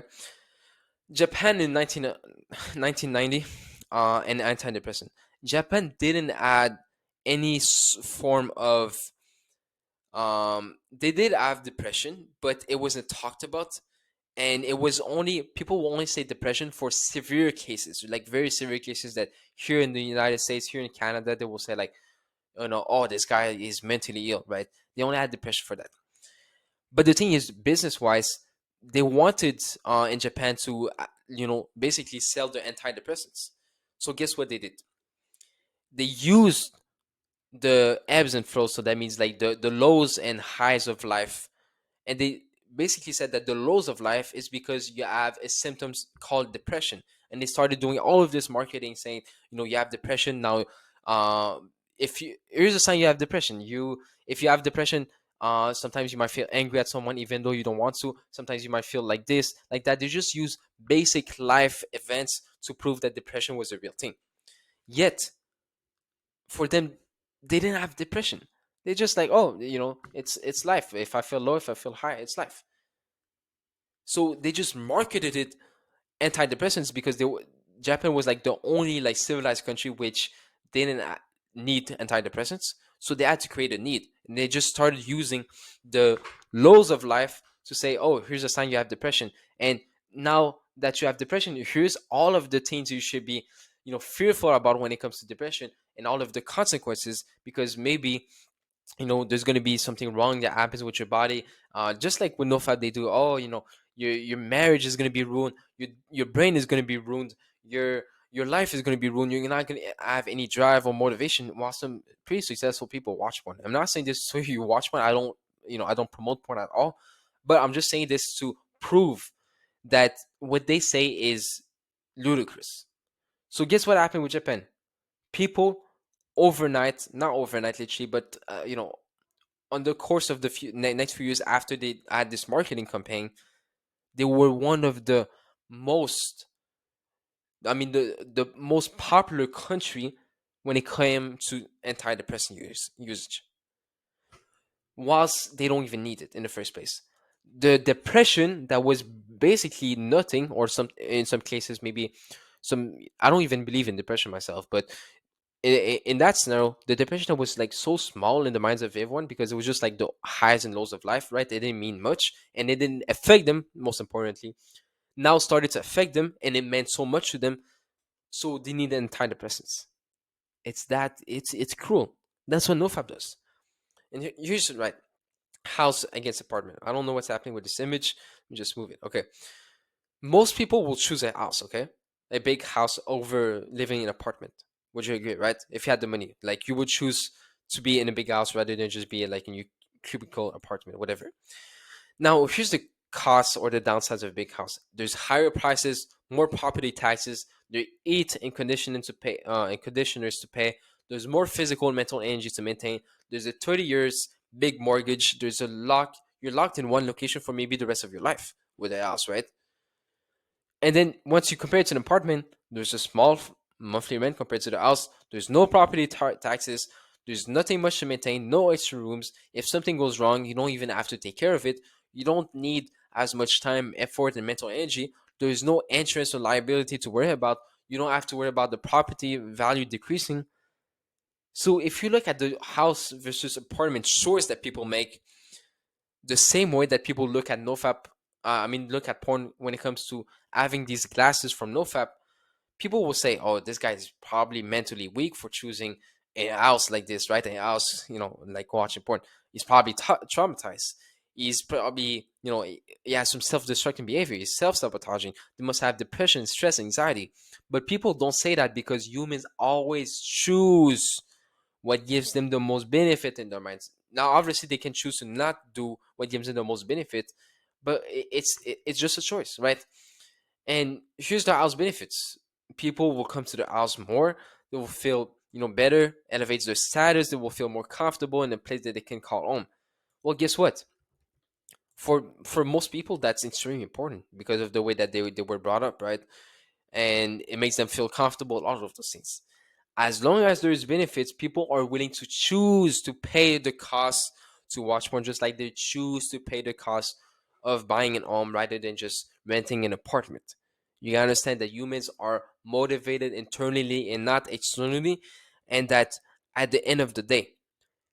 Japan in 1990, an antidepressant. Japan didn't add any form of, they did have depression, but it wasn't talked about. and it was only, people will only say depression for severe cases, like very severe cases that here in the United States, here in Canada, they will say like, oh, this guy is mentally ill, right? They only had depression for that. But the thing is, business wise, they wanted in Japan to basically sell the antidepressants. So guess what they did? They used the ebbs and flows. So that means like the lows and highs of life. And they basically said that the lows of life is because you have a symptoms called depression. And they started doing all of this marketing saying, you have depression now. Uh, if you Here's a sign you have depression. If you have depression, sometimes you might feel angry at someone even though you don't want to. Sometimes you might feel like this, like that. They just use basic life events to prove that depression was a real thing. Yet for them, they didn't have depression. They just like, oh, it's life. If I feel low, if I feel high, it's life. So they just marketed it antidepressants because Japan was like the only like civilized country which didn't need antidepressants. So they had to create a need, and they just started using the lows of life to say, oh, here's a sign you have depression, and now that you have depression, here's all of the things you should be fearful about when it comes to depression, and all of the consequences, because maybe there's going to be something wrong that happens with your body, just like with NoFap they do. Oh, your marriage is going to be ruined, your brain is going to be ruined, your life is going to be ruined, you're not going to have any drive or motivation. While some pretty successful people watch porn, I'm not saying this so you watch porn. I don't promote porn at all, but I'm just saying this to prove that what they say is ludicrous. So guess what happened with Japan? People overnight, not overnight literally, but on the course of the next few years after they had this marketing campaign, they were one of the most, the most popular country when it came to antidepressant usage, whilst they don't even need it in the first place. The depression that was basically nothing, or in some cases maybe some, I don't even believe in depression myself, but in that scenario, the depression was like so small in the minds of everyone because it was just like the highs and lows of life, right? It didn't mean much, and it didn't affect them. Most importantly, now started to affect them, and it meant so much to them, so they need antidepressants. It's cruel. That's what NoFap does. And here's right, house against apartment. I don't know what's happening with this image. Let me just move it. Okay, most people will choose a house, okay, a big house over living in an apartment. Would you agree, right? If you had the money, like you would choose to be in a big house rather than just be like in your cubicle apartment, whatever. Now, here's the costs or the downsides of a big house. There's higher prices, more property taxes. There heat and conditioning to pay, and conditioners to pay. There's more physical and mental energy to maintain. There's a 30 years big mortgage. There's a lock. You're locked in one location for maybe the rest of your life with a house, right? And then once you compare it to an apartment, there's a small monthly rent compared to the house. There's no property taxes. There's nothing much to maintain, no extra rooms. If something goes wrong, you don't even have to take care of it. You don't need as much time, effort, and mental energy. There's no insurance or liability to worry about. You don't have to worry about the property value decreasing. So if you look at the house versus apartment choice that people make, the same way that people look at NoFap, look at porn when it comes to having these glasses from NoFap, people will say, "Oh, this guy is probably mentally weak for choosing a house like this, right? A house, like watching porn. He's probably traumatized. He's probably, he has some self-destructing behavior. He's self-sabotaging. They must have depression, stress, anxiety." But people don't say that because humans always choose what gives them the most benefit in their minds. Now, obviously, they can choose to not do what gives them the most benefit, but it's just a choice, right? And here's the house benefits: people will come to the house more. They will feel better, elevates their status. They will feel more comfortable in a place that they can call home. Well, guess what? For most people, that's extremely important because of the way that they were brought up, right? And it makes them feel comfortable. All of those things. As long as there's benefits, people are willing to choose to pay the cost to watch porn, just like they choose to pay the cost of buying an home rather than just renting an apartment. You gotta understand that humans are motivated internally and not externally, and that at the end of the day,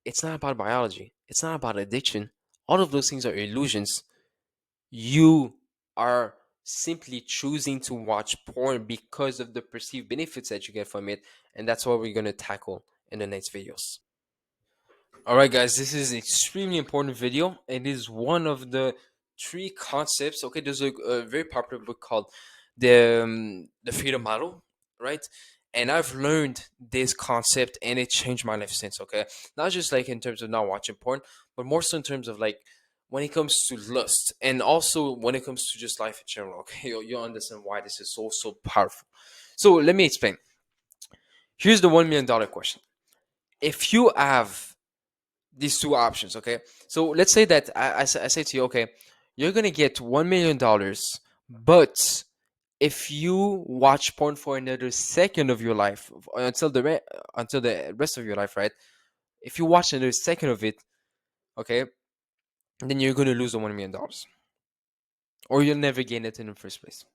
it's not about biology, it's not about addiction. All of those things are illusions. You are simply choosing to watch porn because of the perceived benefits that you get from it. And that's what we're going to tackle in the next videos. All right, guys, this is extremely important video. It is one of the three concepts. Okay, there's a very popular book called the Freedom Model, right? And I've learned this concept, and it changed my life since. Okay, not just like in terms of not watching porn, but more so in terms of like when it comes to lust, and also when it comes to just life in general. Okay, you'll understand why this is so powerful. So let me explain. Here's the $1 million question. If you have these two options, okay, so let's say that I say to you, okay, you're gonna get $1 million, but if you watch porn for another second of your life until the rest of your life, right? If you watch another second of it, okay, then you're gonna lose the $1 million, or you'll never gain it in the first place.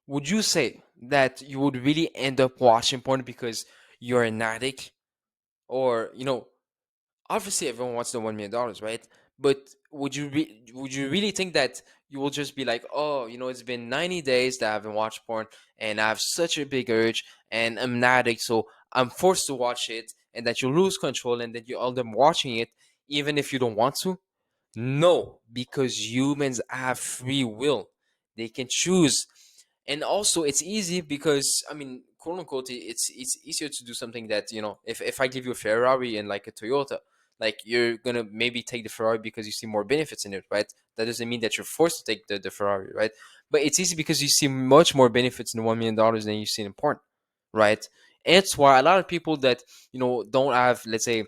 Would you say that you would really end up watching porn because you're an addict, or obviously everyone wants the $1 million, right? But would you really think that you will just be like, oh, it's been 90 days that I haven't watched porn, and I have such a big urge, and I'm an addict, so I'm forced to watch it, and that you lose control, and that you end up watching it even if you don't want to? No, because humans have free will. They can choose. And also it's easy because, I mean, quote unquote, it's easier to do something that, if I give you a Ferrari and like a Toyota, like you're gonna maybe take the Ferrari because you see more benefits in it, right? That doesn't mean that you're forced to take the Ferrari, right? But it's easy because you see much more benefits in the $1 million than you see in porn, right? And it's why a lot of people that don't have, let's say,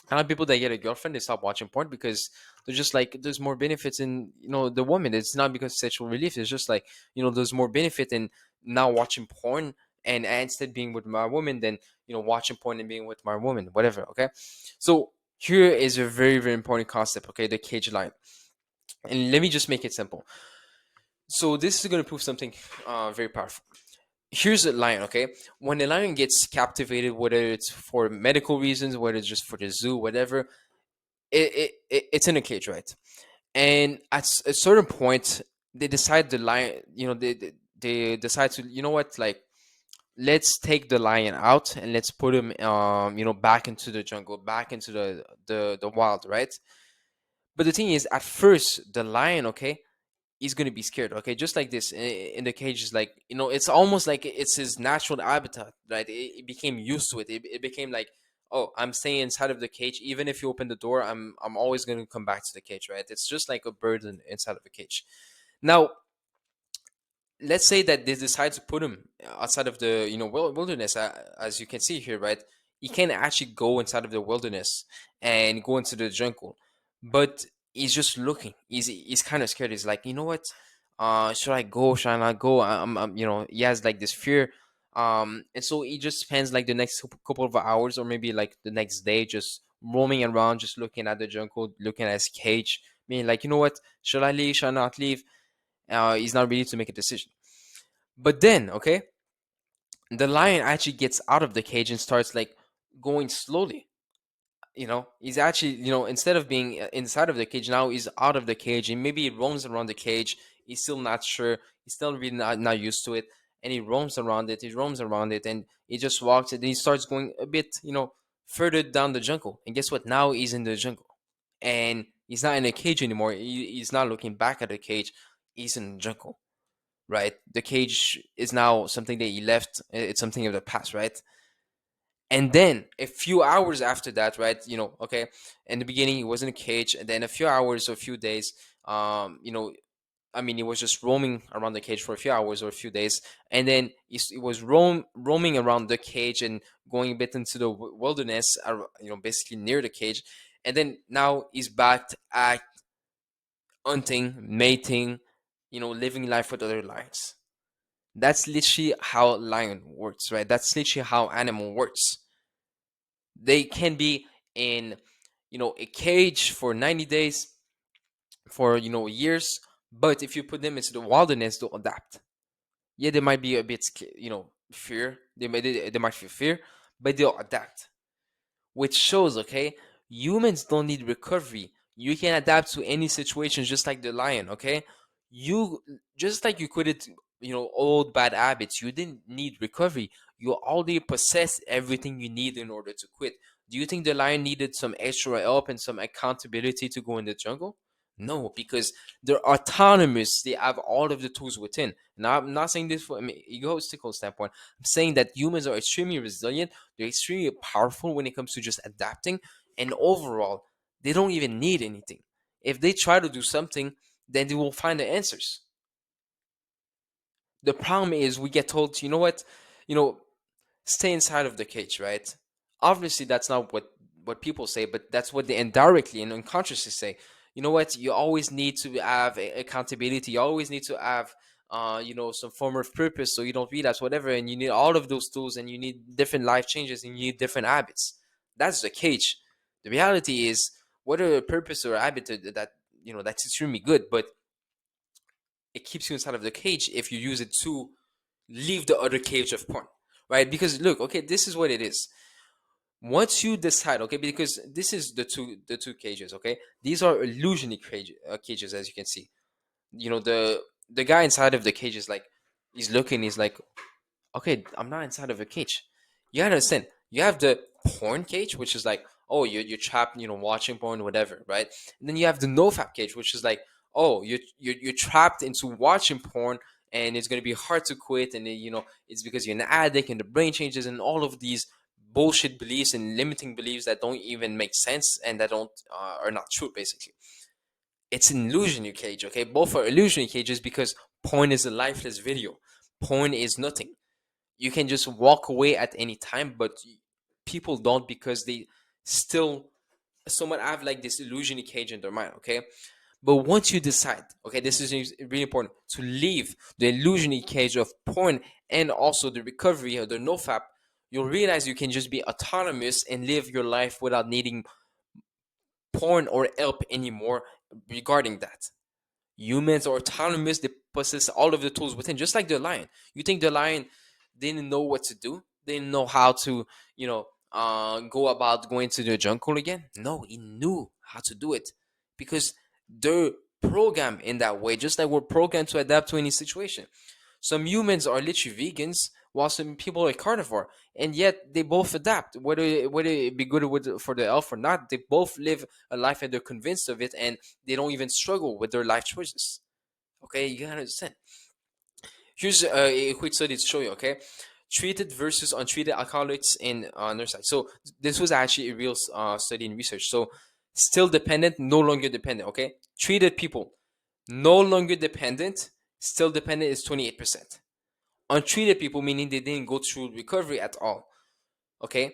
a lot of people that get a girlfriend, they stop watching porn because they're just like, there's more benefits in the woman. It's not because sexual relief. It's just like, there's more benefit in now watching porn, and instead being with my woman than watching porn and being with my woman, whatever. Okay, so here is a very very important concept. Okay, the cage line, and let me just make it simple. So this is going to prove something very powerful. Here's a lion, okay? When a lion gets captivated, whether it's for medical reasons, whether it's just for the zoo, whatever, it's in a cage, right? And at a certain point, they decide the lion, they decide to, what, like, let's take the lion out and let's put him, back into the jungle, back into the wild, right? But the thing is, at first, the lion, okay, he's gonna be scared. Okay, just like this in the cage is like, it's almost like it's his natural habitat, right? It became used to it. It became like, oh, I'm staying inside of the cage. Even if you open the door, I'm always gonna come back to the cage, right? It's just like a bird inside of a cage. Now, let's say that they decide to put him outside of the wilderness, as you can see here, right? He can actually go inside of the wilderness and go into the jungle, but he's just looking. He's kind of scared. He's like, what, should I go, should I not go? He has like this fear, and so he just spends like the next couple of hours, or maybe like the next day, just roaming around, just looking at the jungle, looking at his cage, being like, what, should I leave, should I not leave? He's not ready to make a decision. But then, okay, the lion actually gets out of the cage and starts like going slowly. He's actually, instead of being inside of the cage, now he's out of the cage, and maybe he roams around the cage. He's still not sure. He's still really not used to it. And he roams around it. He roams around it, and he just walks. And then he starts going a bit, further down the jungle. And guess what? Now he's in the jungle, and he's not in a cage anymore. He's not looking back at the cage. He's in the jungle, right? The cage is now something that he left. It's something of the past, right? And then a few hours after that, right? Okay, in the beginning he was in a cage, and then a few hours or a few days, I mean, he was just roaming around the cage for a few hours or a few days, and then he was roaming around the cage and going a bit into the wilderness, basically near the cage, and then now he's back at hunting, mating, living life with other lions. That's literally how lion works, right? That's literally how animal works. They can be in, a cage for 90 days, for, years, but if you put them into the wilderness, they'll adapt. Yeah, they might be a bit, fear. They might feel fear, but they'll adapt. Which shows, okay, humans don't need recovery. You can adapt to any situation just like the lion, okay? You just like you quitted, old bad habits, you didn't need recovery. You already possess everything you need in order to quit. Do you think the lion needed some extra help and some accountability to go in the jungle? No, because they're autonomous. They have all of the tools within. Now, I'm not saying this from an egotistical standpoint. I'm saying that humans are extremely resilient. They're extremely powerful when it comes to just adapting. And overall, they don't even need anything. If they try to do something, then they will find the answers. The problem is we get told, you know what, you know, stay inside of the cage, right? Obviously, that's not what people say, but that's what they indirectly and unconsciously say. You know what? You always need to have accountability. You always need to have, some form of purpose, so you don't relapse, whatever. And you need all of those tools, and you need different life changes, and you need different habits. That's the cage. The reality is, whether a purpose or a habit that that's extremely good, but it keeps you inside of the cage if you use it to leave the other cage of porn, right? Because look, okay, this is what it is. Once you decide, okay, because this is the two cages, okay, these are illusionary cages, as you can see. The guy inside of the cage is like, he's looking, he's like, okay, I'm not inside of a cage. You gotta understand. You have the porn cage, which is like, oh, you're trapped, watching porn, whatever, right? And then you have the NoFap cage, which is like, oh, you're trapped into watching porn, and it's gonna be hard to quit, and then, it's because you're an addict, and the brain changes, and all of these bullshit beliefs and limiting beliefs that don't even make sense and that don't are not true, basically. It's an illusionary cage, okay? Both are illusionary cages because porn is a lifeless video. Porn is nothing. You can just walk away at any time, but people don't, because they still somewhat have like this illusionary cage in their mind, okay? But once you decide, okay, this is really important, to leave the illusionary cage of porn and also the recovery or the nofap, you'll realize you can just be autonomous and live your life without needing porn or help anymore regarding that. Humans are autonomous. They possess all of the tools within, just like the lion. You think the lion didn't know what to do? They didn't know how to, go about going to the jungle again? No, he knew how to do it because they're programmed in that way, just like we're programmed to adapt to any situation. Some humans are literally vegans, while some people are carnivore, and yet they both adapt. Whether it be good for the health or not, they both live a life and they're convinced of it, and they don't even struggle with their life choices. Okay, you gotta understand. Here's a quick study to show you. Okay, treated versus untreated alcoholics in Nursing. So this was actually a real study and research. So still dependent, no longer dependent. Okay, treated people, no longer dependent, still dependent is 28%. Untreated people, meaning they didn't go through recovery at all. Okay,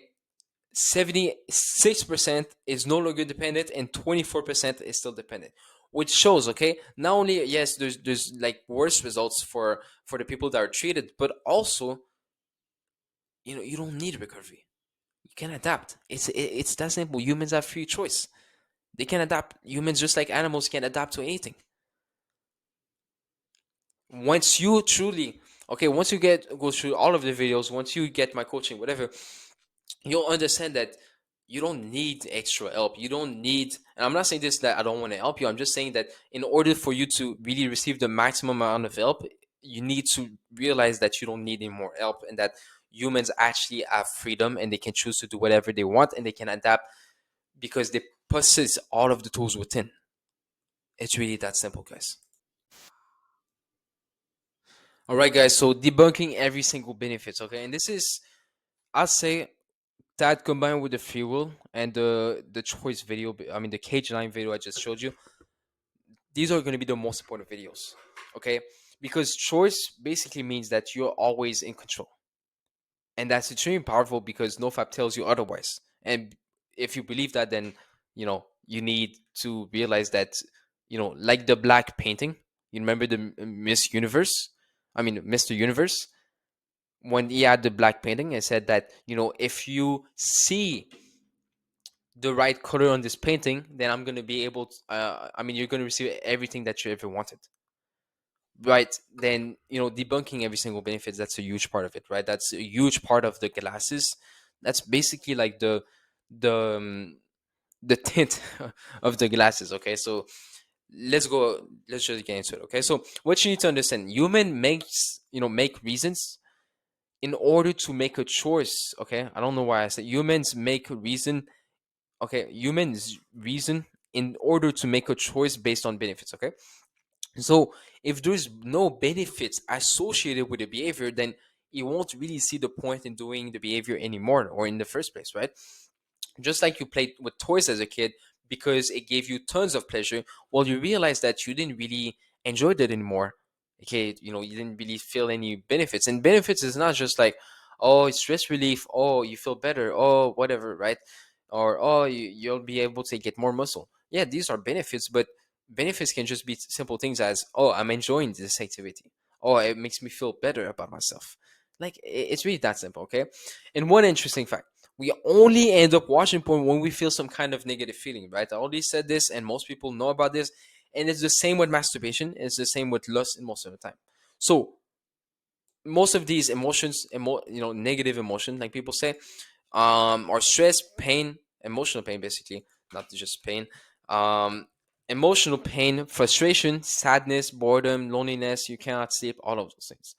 76% is no longer dependent, and 24% is still dependent, which shows, okay, not only, yes, there's like worse results for the people that are treated, but also, you don't need recovery. You can adapt. It's that simple. Humans have free choice. They can adapt. Humans, just like animals, can adapt to anything. Once you truly, okay, once you go through all of the videos, once you get my coaching, whatever, you'll understand that you don't need extra help. You don't need, and I'm not saying this that I don't want to help you. I'm just saying that in order for you to really receive the maximum amount of help, you need to realize that you don't need any more help, and that humans actually have freedom and they can choose to do whatever they want, and they can adapt because they possess all of the tools within. It's really that simple, guys. All right, guys. So debunking every single benefits, okay, and this is, I'll say, that combined with the fuel and the choice video, I mean the cage line video I just showed you, these are going to be the most important videos, okay? Because choice basically means that you're always in control, and that's extremely powerful because NoFap tells you otherwise. And if you believe that, then you need to realize that, like the black painting. You remember the Miss Universe? I mean, Mr. Universe, when he had the black painting, I said that, if you see the right color on this painting, then I'm gonna be able to. I mean, you're gonna receive everything that you ever wanted, right? Then debunking every single benefit. That's a huge part of it, right? That's a huge part of the glasses. That's basically like the the tint of the glasses. Okay, so let's just get into it. Okay, so what you need to understand, human makes, make reasons in order to make a choice. Okay, I don't know why I said humans make a reason. Okay, humans reason in order to make a choice based on benefits. Okay, so if there's no benefits associated with the behavior, then you won't really see the point in doing the behavior anymore, or in the first place, right? Just like you played with toys as a kid because it gave you tons of pleasure, well, you realize that you didn't really enjoy that anymore. Okay, you didn't really feel any benefits. And benefits is not just like, oh, it's stress relief, oh, you feel better, oh, whatever, right? Or, oh, you'll be able to get more muscle. Yeah, these are benefits, but benefits can just be simple things as, oh, I'm enjoying this activity, oh, it makes me feel better about myself. Like, it's really that simple. Okay, and one interesting fact, we only end up watching porn when we feel some kind of negative feeling, right? I already said this, and most people know about this. And it's the same with masturbation. It's the same with lust, and most of the time. So most of these emotions, negative emotion, like people say, are stress, pain, emotional pain, basically, not just pain. Um, Emotional pain, frustration, sadness, boredom, loneliness. You cannot sleep. All of those things.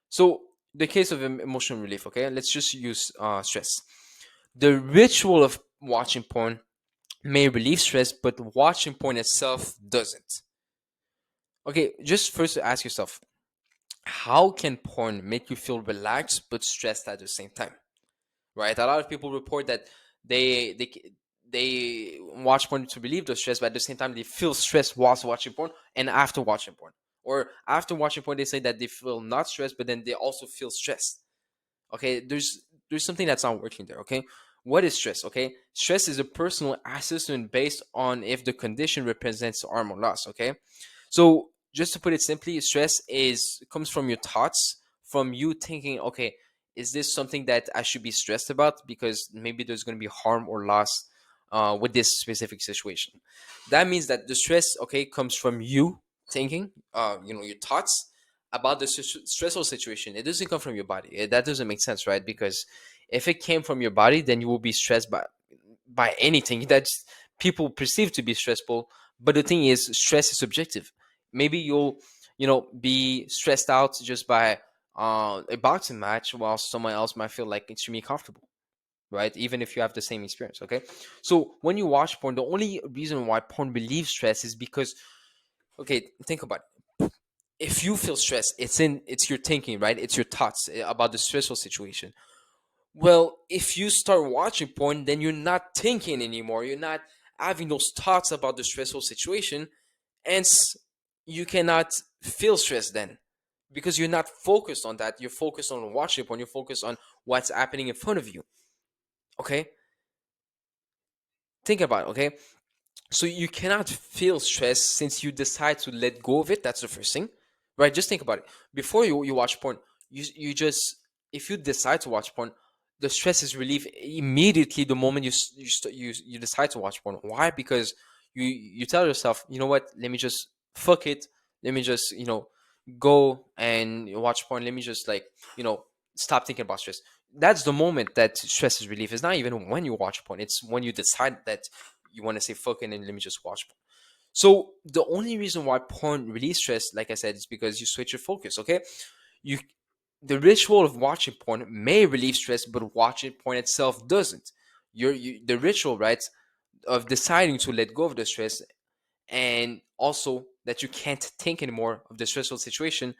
So the case of emotional relief. Okay, let's just use stress. The ritual of watching porn may relieve stress, but watching porn itself doesn't. Okay, just first ask yourself, how can porn make you feel relaxed but stressed at the same time? Right? A lot of people report that they they they watch porn to relieve the stress, but at the same time they feel stressed whilst watching porn and after watching porn. Or after watching porn, they say that they feel not stressed, but then they also feel stressed. Okay, there's something that's not working there. Okay, what is stress? Okay, stress is a personal assessment based on if the condition represents harm or loss. Okay, so just to put it simply, stress is comes from your thoughts, from you thinking, okay, is this something that I should be stressed about because maybe there's going to be harm or loss with this specific situation. That means that the stress, okay, comes from you thinking, your thoughts about the stressful situation. It doesn't come from your body. That doesn't make sense, right? Because if it came from your body, then you will be stressed by anything that people perceive to be stressful. But the thing is, stress is subjective. Maybe you'll, be stressed out just by a boxing match, while someone else might feel like extremely comfortable, right? Even if you have the same experience. Okay, so when you watch porn, the only reason why porn relieves stress is because, okay, think about it. If you feel stressed, it's your thinking, right? It's your thoughts about the stressful situation. Well, if you start watching porn, then you're not thinking anymore. You're not having those thoughts about the stressful situation. Hence, you cannot feel stressed then, because you're not focused on that. You're focused on watching porn. You're focused on what's happening in front of you. Okay? Think about it, okay? So you cannot feel stress since you decide to let go of it. That's the first thing, right? Just think about it. Before you watch porn, you just, if you decide to watch porn, the stress is relieved immediately the moment you decide to watch porn. Why? Because you tell yourself, you know what? Let me just fuck it. Let me just go and watch porn. Let me just you know stop thinking about stress. That's the moment that stress is relieved. It's not even when you watch porn. It's when you decide that you want to say fucking and let me just watch porn. So the only reason why porn relieves stress, like I said, is because you switch your focus. Okay, you the ritual of watching porn may relieve stress, but watching porn itself doesn't. The ritual, right, of deciding to let go of the stress, and also that you can't think anymore of the stressful situation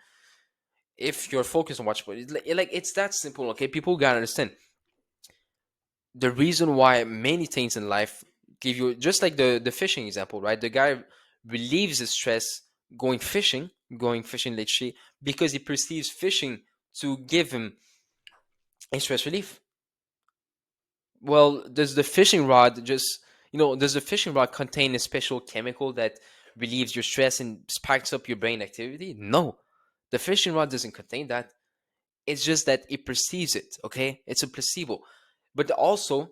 if you're focused on watching porn. It's that simple. Okay, people gotta understand the reason why many things in life give you, just like the fishing example, right? The guy relieves his stress going fishing literally, because he perceives fishing to give him a stress relief. Well, does the fishing rod contain a special chemical that relieves your stress and spikes up your brain activity? No, the fishing rod doesn't contain that. It's just that it perceives it. Okay, it's a placebo. But also,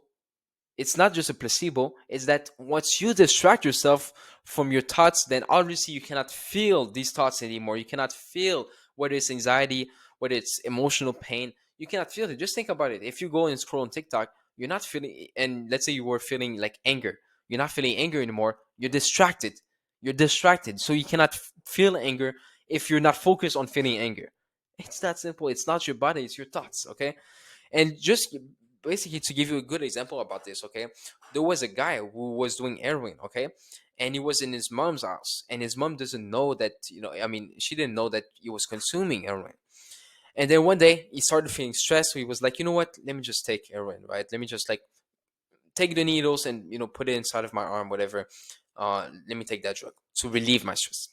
it's not just a placebo, it's that once you distract yourself from your thoughts, then obviously you cannot feel these thoughts anymore. You cannot feel whether it's anxiety, whether it's emotional pain. You cannot feel it. Just think about it. If you go and scroll on TikTok, you're not feeling, and let's say you were feeling like anger, you're not feeling anger anymore. You're distracted. You're distracted, so you cannot feel anger if you're not focused on feeling anger. It's that simple. It's not your body, it's your thoughts, okay? And just basically to give you a good example about this, okay? There was a guy who was doing heroin, okay? And he was in his mom's house, and his mom doesn't know that, I mean, she didn't know that he was consuming heroin. And then one day he started feeling stressed, so he was like, you know what? Let me just take heroin, right? Let me just like take the needles and put it inside of my arm, whatever. Let me take that drug to relieve my stress.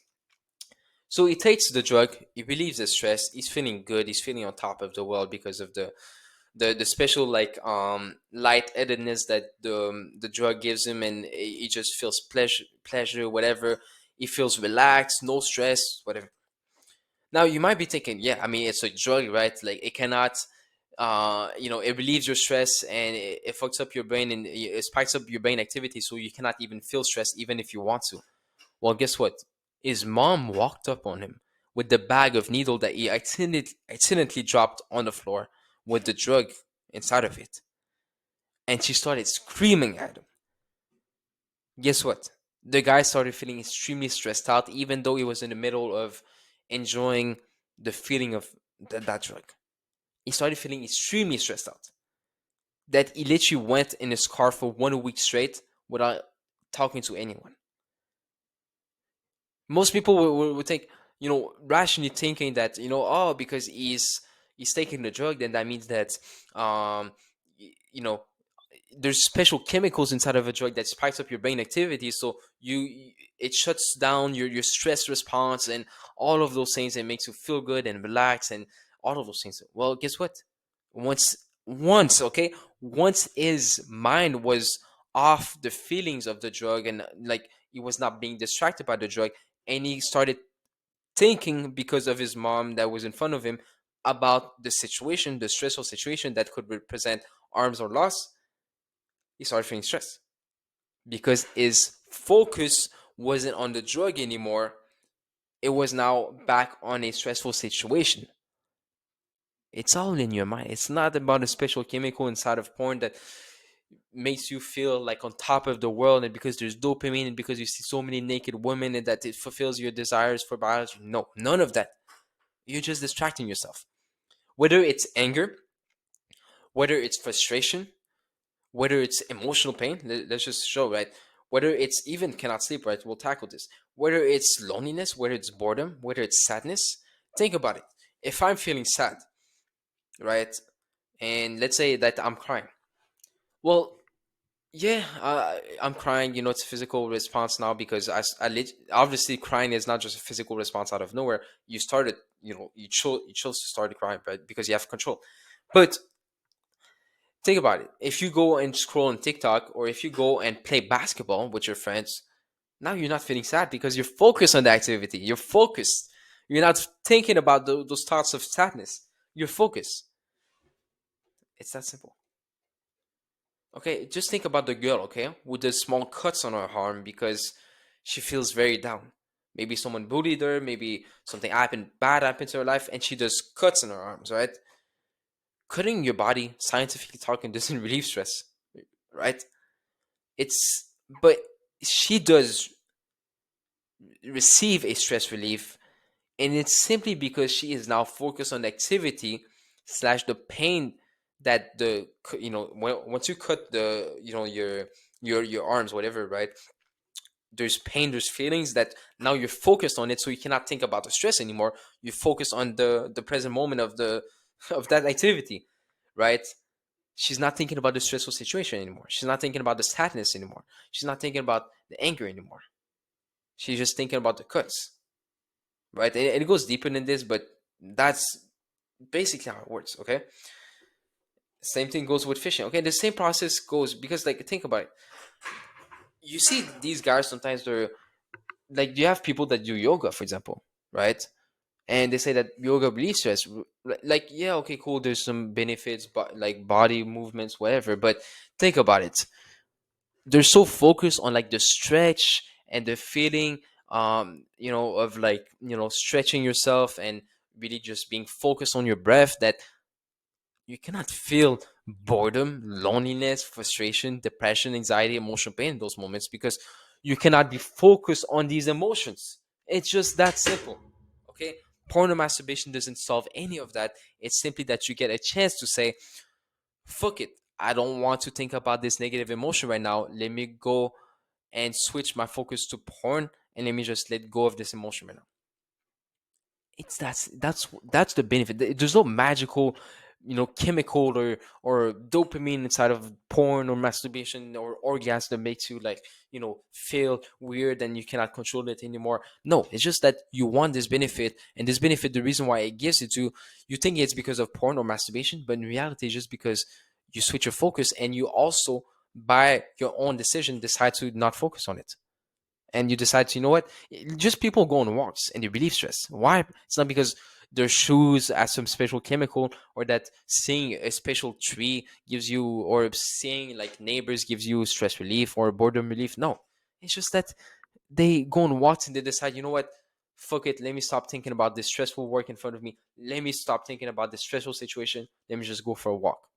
So he takes the drug, he relieves the stress, he's feeling good, he's feeling on top of the world because of the special like lightheadedness that the drug gives him, and he just feels pleasure, whatever. He feels relaxed, no stress, whatever. Now you might be thinking, yeah, I mean, it's a drug, right? Like it cannot it relieves your stress, and it fucks up your brain, and it spikes up your brain activity, so you cannot even feel stress even if you want to. Well, guess what? His mom walked up on him with the bag of needle that he accidentally dropped on the floor with the drug inside of it. And she started screaming at him. Guess what? The guy started feeling extremely stressed out, even though he was in the middle of enjoying the feeling of that drug. He started feeling extremely stressed out. That he literally went in his car for 1 week straight without talking to anyone. Most people would think, rationally thinking that, oh, because he's taking the drug, then that means that, um, you know, there's special chemicals inside of a drug that spikes up your brain activity, so it shuts down your stress response and all of those things, and makes you feel good and relax and all of those things. Well, guess what? Once his mind was off the feelings of the drug, and like he was not being distracted by the drug, and he started thinking, because of his mom that was in front of him, about the situation, the stressful situation that could represent arms or loss. He started feeling stressed because his focus wasn't on the drug anymore. It was now back on a stressful situation. It's all in your mind. It's not about a special chemical inside of porn that makes you feel like on top of the world, and because there's dopamine, and because you see so many naked women, and that it fulfills your desires for biology. No, none of that. You're just distracting yourself. Whether it's anger, whether it's frustration, whether it's emotional pain, let's just show, right? Whether it's even cannot sleep, right? We'll tackle this. Whether it's loneliness, whether it's boredom, whether it's sadness. Think about it. If I'm feeling sad, right? And let's say that I'm crying. Well, yeah, I'm crying. It's a physical response now, because obviously crying is not just a physical response out of nowhere. You started, you chose to start crying, right? Because you have control. But think about it. If you go and scroll on TikTok, or if you go and play basketball with your friends, now you're not feeling sad because you're focused on the activity. You're focused. You're not thinking about those thoughts of sadness. You're focused. It's that simple. Okay, just think about the girl, okay, with the small cuts on her arm because she feels very down. Maybe someone bullied her, maybe something bad happened to her life, and she does cuts on her arms, right? Cutting your body, scientifically talking, doesn't relieve stress, right? It's but she does receive a stress relief, and it's simply because she is now focused on the activity slash the pain that once you cut the your arms, whatever, right? There's pain, there's feelings that now you're focused on it, so you cannot think about the stress anymore. You focus on the present moment of the of that activity, right? She's not thinking about the stressful situation anymore. She's not thinking about the sadness anymore. She's not thinking about the anger anymore. She's just thinking about the cuts, right? And it goes deeper than this, but that's basically how it works, okay? Same thing goes with fishing, okay? The same process goes, because like think about it. You see these guys sometimes, they're like, you have people that do yoga, for example, right? And they say that yoga relieves stress. Like, yeah, okay, cool, there's some benefits, but like body movements, whatever. But think about it. They're so focused on like the stretch and the feeling, of like, stretching yourself and really just being focused on your breath, that you cannot feel boredom, loneliness, frustration, depression, anxiety, emotional pain in those moments, because You cannot be focused on these emotions. It's just that simple. Okay? Porn or masturbation doesn't solve any of that. It's simply that you get a chance to say, fuck it. I don't want to think about this negative emotion right now. Let me go and switch my focus to porn, and let me just let go of this emotion right now. It's that's the benefit. There's no magical, chemical or dopamine inside of porn or masturbation or orgasm that makes you like, feel weird and you cannot control it anymore. No, it's just that you want this benefit, and this benefit, the reason why it gives it to you think it's because of porn or masturbation, but in reality it's just because you switch your focus, and you also by your own decision decide to not focus on it, and you decide to, just people go on walks and they relieve stress. Why? It's not because their shoes have some special chemical, or that seeing a special tree gives you, or seeing like neighbors gives you stress relief or boredom relief. No, it's just that they go on walks and they decide, fuck it, let me stop thinking about this stressful work in front of me, let me stop thinking about this stressful situation, let me just go for a walk.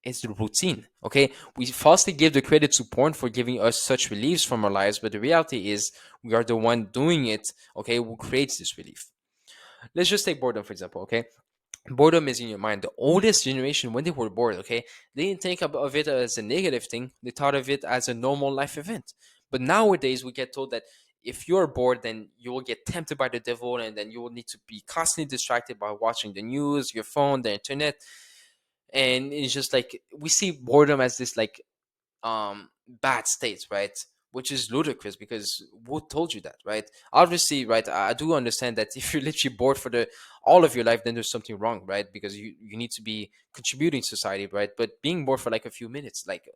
It's the routine. Okay, we falsely give the credit to porn for giving us such reliefs from our lives, but the reality is we are the one doing it. Okay, who creates this relief? Let's just take boredom for example. Okay, boredom is in your mind. The oldest generation, when they were bored, okay, they didn't think of it as a negative thing. They thought of it as a normal life event. But nowadays we get told that if you're bored, then you will get tempted by the devil, and then you will need to be constantly distracted by watching the news, your phone, the internet. And it's just like we see boredom as this like bad state, right? Which is ludicrous, because who told you that, right? Obviously, right, I do understand that if you're literally bored for the all of your life, then there's something wrong, right? Because you need to be contributing to society, right? But being bored for like a few minutes, like,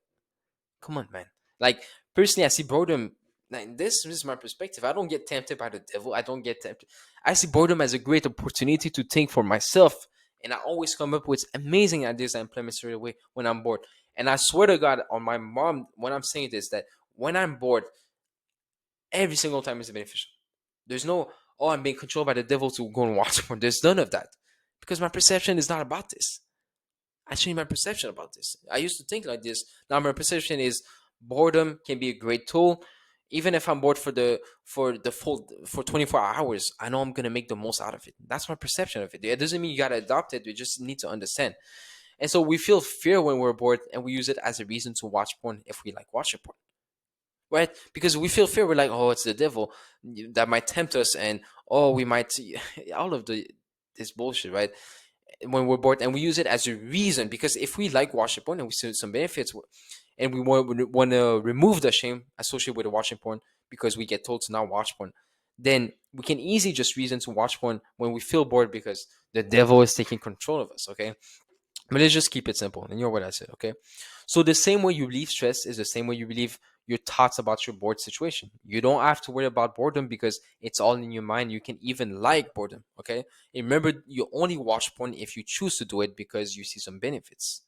come on, man. Like, personally, I see boredom. Like, this is my perspective. I don't get tempted by the devil. I don't get tempted. I see boredom as a great opportunity to think for myself. And I always come up with amazing ideas I implement straight away when I'm bored. And I swear to God, on my mom, when I'm saying this, that when I'm bored, every single time is beneficial. There's no, oh, I'm being controlled by the devil to go and watch porn. There's none of that. Because my perception is not about this. I changed my perception about this. I used to think like this. Now my perception is boredom can be a great tool. Even if I'm bored for 24 hours, I know I'm gonna make the most out of it. That's my perception of it. It doesn't mean you gotta adopt it. You just need to understand. And so we feel fear when we're bored, and we use it as a reason to watch porn if we like watching porn, right? Because we feel fear. We're like, oh, it's the devil that might tempt us, and oh, we might all of this bullshit, right? When we're bored, and we use it as a reason, because if we like watching porn and we see some benefits, and we want to remove the shame associated with the watching porn because we get told to not watch porn, then we can easily just reason to watch porn when we feel bored because the devil is taking control of us. Okay, but let's just keep it simple, and you know what I said. Okay, so the same way you relieve stress is the same way you relieve your thoughts about your bored situation. You don't have to worry about boredom because it's all in your mind. You can even like boredom. Okay, and remember, you only watch porn if you choose to do it because you see some benefits.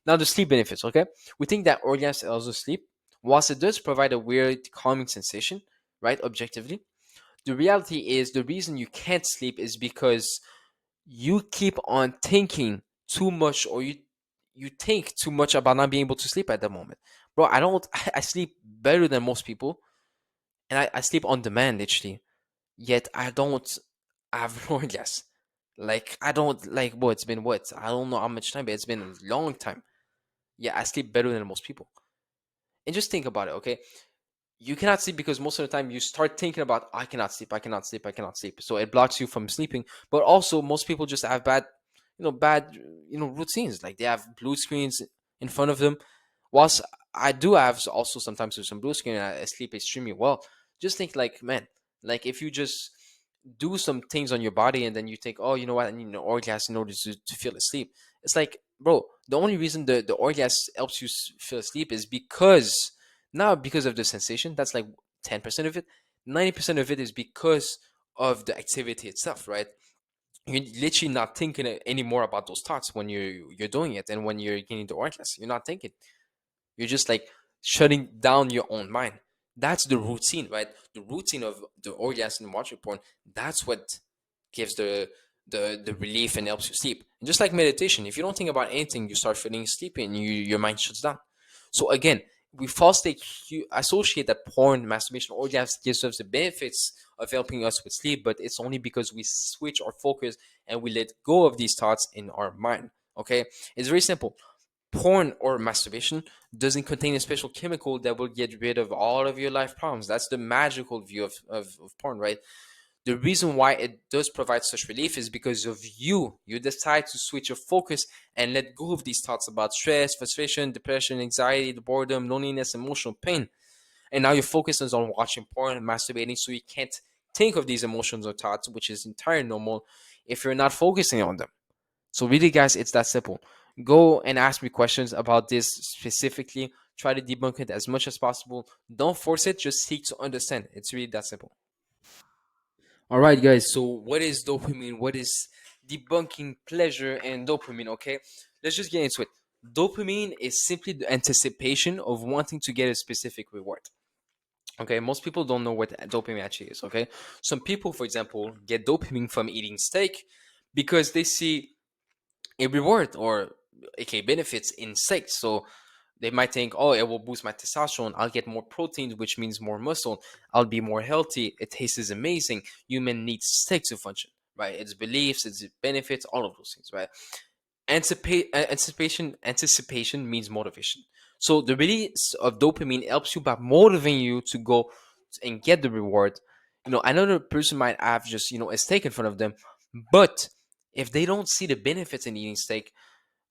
Now, the sleep benefits. Okay, we think that orgasm also sleep, whilst it does provide a weird calming sensation, right? Objectively, the reality is the reason you can't sleep is because you keep on thinking too much, or you think too much about not being able to sleep at the moment. Bro, I don't I sleep better than most people, and I sleep on demand literally, yet I don't have an orgasm. Like, I don't, like, what, it's been what, I don't know how much time, but it's been a long time. Yeah, I sleep better than most people. And just think about it, okay? You cannot sleep because most of the time you start thinking about, I cannot sleep, I cannot sleep, I cannot sleep. So it blocks you from sleeping. But also, most people just have bad routines. Like, they have blue screens in front of them. Whilst I do have also sometimes with some blue screen, and I sleep extremely well. Just think, like, man, like, if you just do some things on your body and then you think, oh, you know what, I need an orgasm in order to feel asleep. It's like, bro, the only reason the orgasm helps you feel asleep is because, not because of the sensation. That's like 10% of it. 90% of it is because of the activity itself, right? You're literally not thinking anymore about those thoughts when you're doing it, and when you're getting the orgasm, you're not thinking. You're just like shutting down your own mind. That's the routine, right? The routine of the orgasm and watching porn. That's what gives the relief and helps you sleep. And just like meditation, if you don't think about anything, you start feeling sleepy and your mind shuts down. So again, we falsely associate that porn, masturbation, orgasms gives us the benefits of helping us with sleep, but it's only because we switch our focus and we let go of these thoughts in our mind. Okay, it's very simple. Porn or masturbation doesn't contain a special chemical that will get rid of all of your life problems. That's the magical view of porn, right? The reason why it does provide such relief is because of you. You decide to switch your focus and let go of these thoughts about stress, frustration, depression, anxiety, the boredom, loneliness, emotional pain. And now your focus is on watching porn and masturbating, so you can't think of these emotions or thoughts, which is entirely normal if you're not focusing on them. So really, guys, it's that simple. Go and ask me questions about this specifically. Try to debunk it as much as possible. Don't force it. Just seek to understand. It's really that simple. All right, guys. So what is dopamine? What is debunking pleasure and dopamine? Okay, let's just get into it. Dopamine is simply the anticipation of wanting to get a specific reward. Okay, most people don't know what dopamine actually is. Okay, some people, for example, get dopamine from eating steak because they see a reward or aka benefits in steak. So they might think, oh, it will boost my testosterone. I'll get more protein, which means more muscle. I'll be more healthy. It tastes amazing. Human needs steak to function, right? Its beliefs, its benefits, all of those things, right? Anticipation means motivation. So the release of dopamine helps you by motivating you to go and get the reward. Another person might have just a steak in front of them, but if they don't see the benefits in eating steak,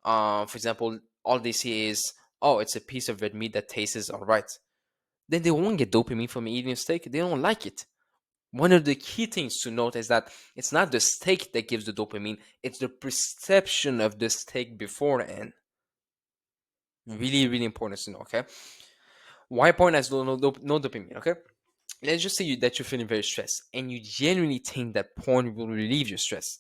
for example, all they see is, oh, it's a piece of red meat that tastes all right, then they won't get dopamine from eating a steak. They don't like it. One of the key things to note is that it's not the steak that gives the dopamine, it's the perception of the steak beforehand. Really, really important to know, okay? Why porn has no dopamine, okay? Let's just say that you're feeling very stressed and you genuinely think that porn will relieve your stress.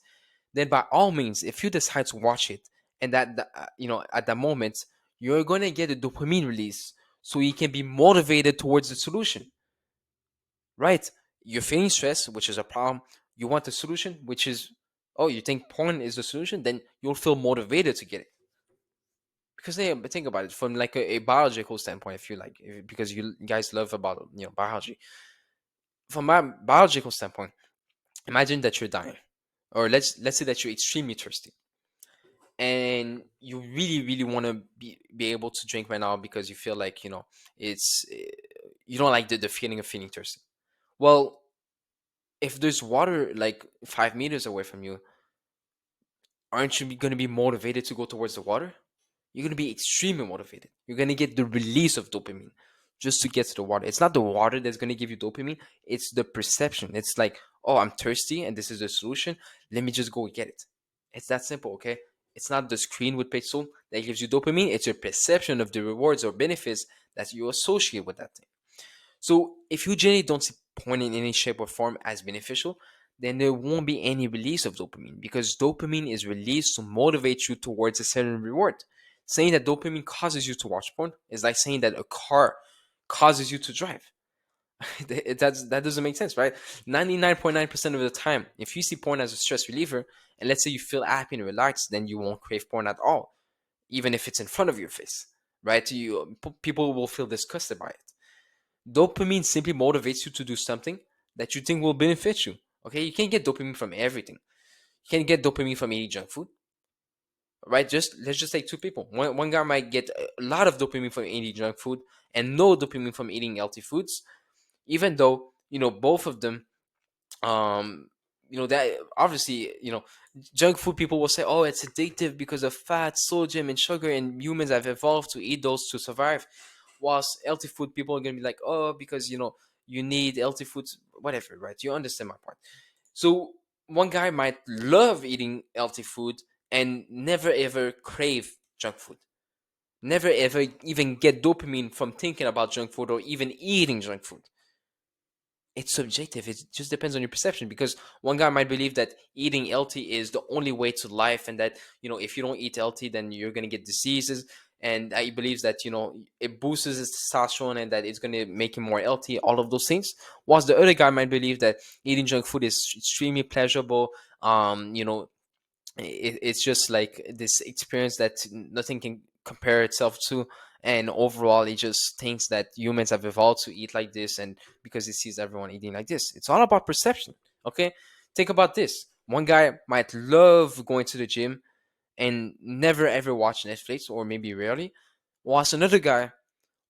Then by all means, if you decide to watch it and at that moment, you're going to get a dopamine release so you can be motivated towards the solution, right? You're feeling stress, which is a problem. You want the solution, which is, oh, you think porn is the solution, then you'll feel motivated to get it. Because think about it from like a biological standpoint, if you like, because you guys love about biology. From my biological standpoint, imagine that you're dying, or let's say that you're extremely thirsty, and you really really want to be able to drink right now because you feel like it's you don't like the feeling of feeling thirsty. Well, if there's water like 5 meters away from you, aren't you going to be motivated to go towards the water? You're going to be extremely motivated. You're going to get the release of dopamine just to get to the water. It's not the water that's going to give you dopamine, it's the perception. It's like, oh, I'm thirsty and this is the solution. Let me just go get it. It's that simple, okay? It's not the screen with pixel that gives you dopamine, it's your perception of the rewards or benefits that you associate with that thing. So if you generally don't see porn in any shape or form as beneficial, then there won't be any release of dopamine because dopamine is released to motivate you towards a certain reward. Saying that dopamine causes you to watch porn is like saying that a car causes you to drive. That doesn't make sense, right? 99.9% of the time, if you see porn as a stress reliever, and let's say you feel happy and relaxed, then you won't crave porn at all, even if it's in front of your face, right? People will feel disgusted by it. Dopamine simply motivates you to do something that you think will benefit you. Okay, you can't get dopamine from everything. You can't get dopamine from eating junk food, right? Let's just take two people. One guy might get a lot of dopamine from eating junk food and no dopamine from eating healthy foods, even though both of them that obviously junk food, people will say, oh, it's addictive because of fat, sodium and sugar, and humans have evolved to eat those to survive, whilst healthy food, people are going to be like, oh, because you need healthy foods, whatever, right? You understand my point. So one guy might love eating healthy food and never ever crave junk food, never ever even get dopamine from thinking about junk food or even eating junk food. It's subjective. It just depends on your perception, because one guy might believe that eating healthy is the only way to life, and that if you don't eat healthy, then you're going to get diseases, and he believes that it boosts his testosterone and that it's going to make him more healthy, all of those things. Whilst the other guy might believe that eating junk food is extremely pleasurable. It's just like this experience that nothing can compare itself to. And overall, it just thinks that humans have evolved to eat like this, and because it sees everyone eating like this. It's all about perception. Okay, think about this. One guy might love going to the gym and never ever watch Netflix, or maybe rarely, whilst another guy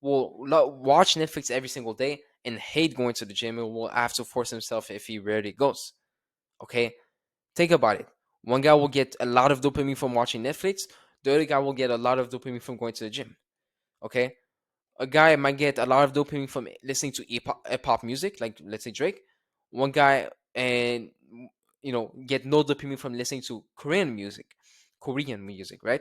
will watch Netflix every single day and hate going to the gym and will have to force himself if he rarely goes. Okay, think about it. One guy will get a lot of dopamine from watching Netflix. The other guy will get a lot of dopamine from going to the gym. Okay, a guy might get a lot of dopamine from listening to hip hop music, like let's say Drake. One guy and get no dopamine from listening to Korean music, right?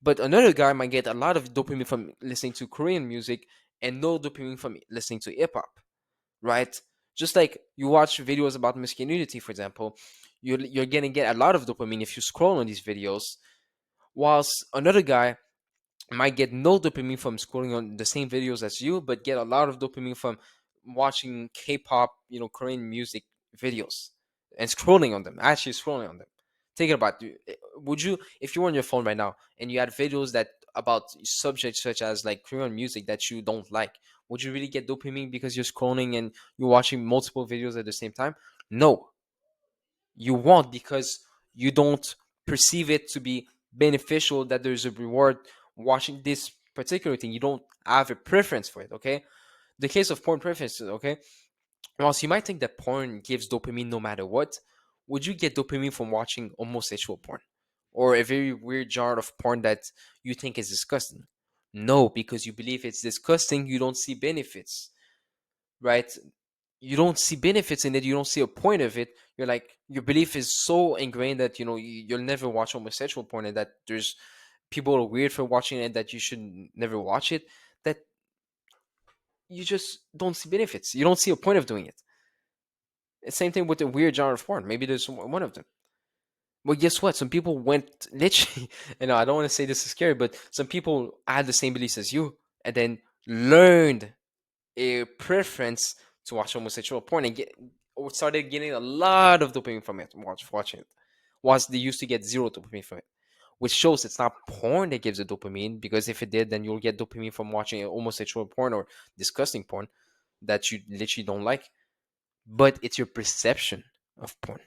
But another guy might get a lot of dopamine from listening to Korean music and no dopamine from listening to hip hop, right? Just like you watch videos about masculinity, for example, you're gonna get a lot of dopamine if you scroll on these videos, whilst another guy might get no dopamine from scrolling on the same videos as you, but get a lot of dopamine from watching K-pop, Korean music videos and scrolling on them, actually scrolling on them. Think about it. Would you, if you were on your phone right now and you had videos that about subjects such as like Korean music that you don't like, would you really get dopamine because you're scrolling and you're watching multiple videos at the same time? No, you won't, because you don't perceive it to be beneficial, that there's a reward watching this particular thing. You don't have a preference for it. Okay, the case of porn preferences. Okay, whilst you might think that porn gives dopamine no matter what, would you get dopamine from watching homosexual porn or a very weird genre of porn that you think is disgusting? No, because you believe it's disgusting, you don't see benefits, right? You don't see benefits in it, you don't see a point of it. You're like, your belief is so ingrained that you'll never watch homosexual porn, and that there's people are weird for watching it, that you should never watch it, that you just don't see benefits, you don't see a point of doing it. Same thing with the weird genre of porn. Maybe there's one of them. Well, guess what? Some people went literally, I don't want to say this is scary, but some people had the same beliefs as you and then learned a preference to watch homosexual porn and or started getting a lot of dopamine from it, watching it. Whilst they used to get zero dopamine from it. Which shows it's not porn that gives the dopamine, because if it did, then you'll get dopamine from watching homosexual porn or disgusting porn that you literally don't like. But it's your perception of porn.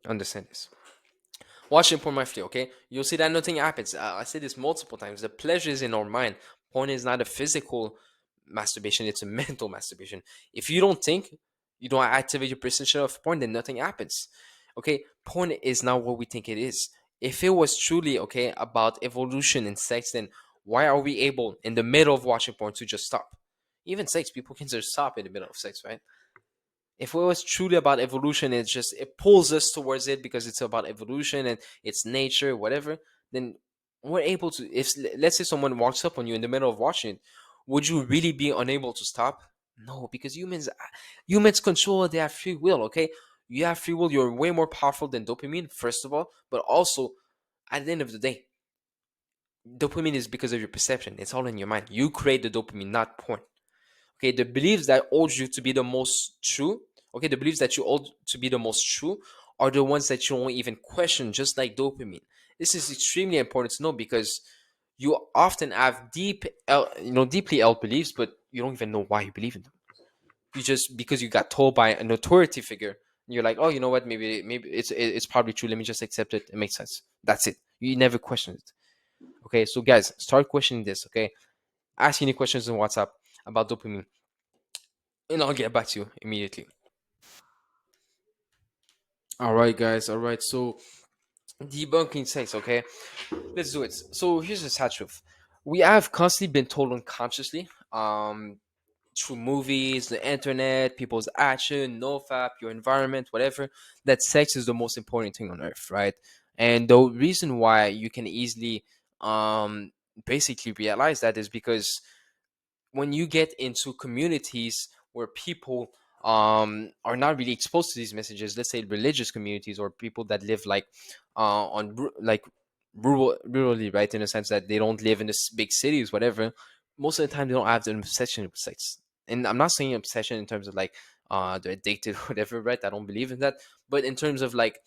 Understand this. Watching porn mindfully, okay? You'll see that nothing happens. I said this multiple times. The pleasure is in our mind. Porn is not a physical masturbation, it's a mental masturbation. If you don't think, you don't activate your perception of porn, then nothing happens. Okay? Porn is not what we think it is. If it was truly, okay, about evolution and sex, then why are we able, in the middle of watching porn, to just stop? Even sex, people can just stop in the middle of sex, right? If it was truly about evolution, it pulls us towards it because it's about evolution and it's nature, whatever, then we're able to. If, let's say, someone walks up on you in the middle of watching it, would you really be unable to stop? No, because humans control, they have free will. Okay, you have free will, you're way more powerful than dopamine, first of all, but also at the end of the day, dopamine is because of your perception. It's all in your mind. You create the dopamine, not porn. Okay, the beliefs that hold you to be the most true, okay, the beliefs that you hold to be the most true are the ones that you don't even question, just like dopamine. This is extremely important to know, because you often have deeply held beliefs, but you don't even know why you believe in them. You just, because you got told by an authority figure, you're like, oh, you know what, maybe it's probably true, let me just accept it, it makes sense, that's it. You never question it. Okay, so guys, start questioning this. Okay, ask any questions on WhatsApp about dopamine, and I'll get back to you immediately. All right, guys. All right. So, debunking sex. Okay, let's do it. So here's the sad truth: we have constantly been told unconsciously, through movies, the internet, people's action, NoFap, your environment, whatever, that sex is the most important thing on earth, right? And the reason why you can easily, basically realize that is because when you get into communities where people are not really exposed to these messages, let's say religious communities or people that live like like rurally, right, in a sense that they don't live in the big cities, whatever, most of the time they don't have the obsession with sex. And I'm not saying obsession in terms of like they're addicted or whatever, right? I don't believe in that. But in terms of like,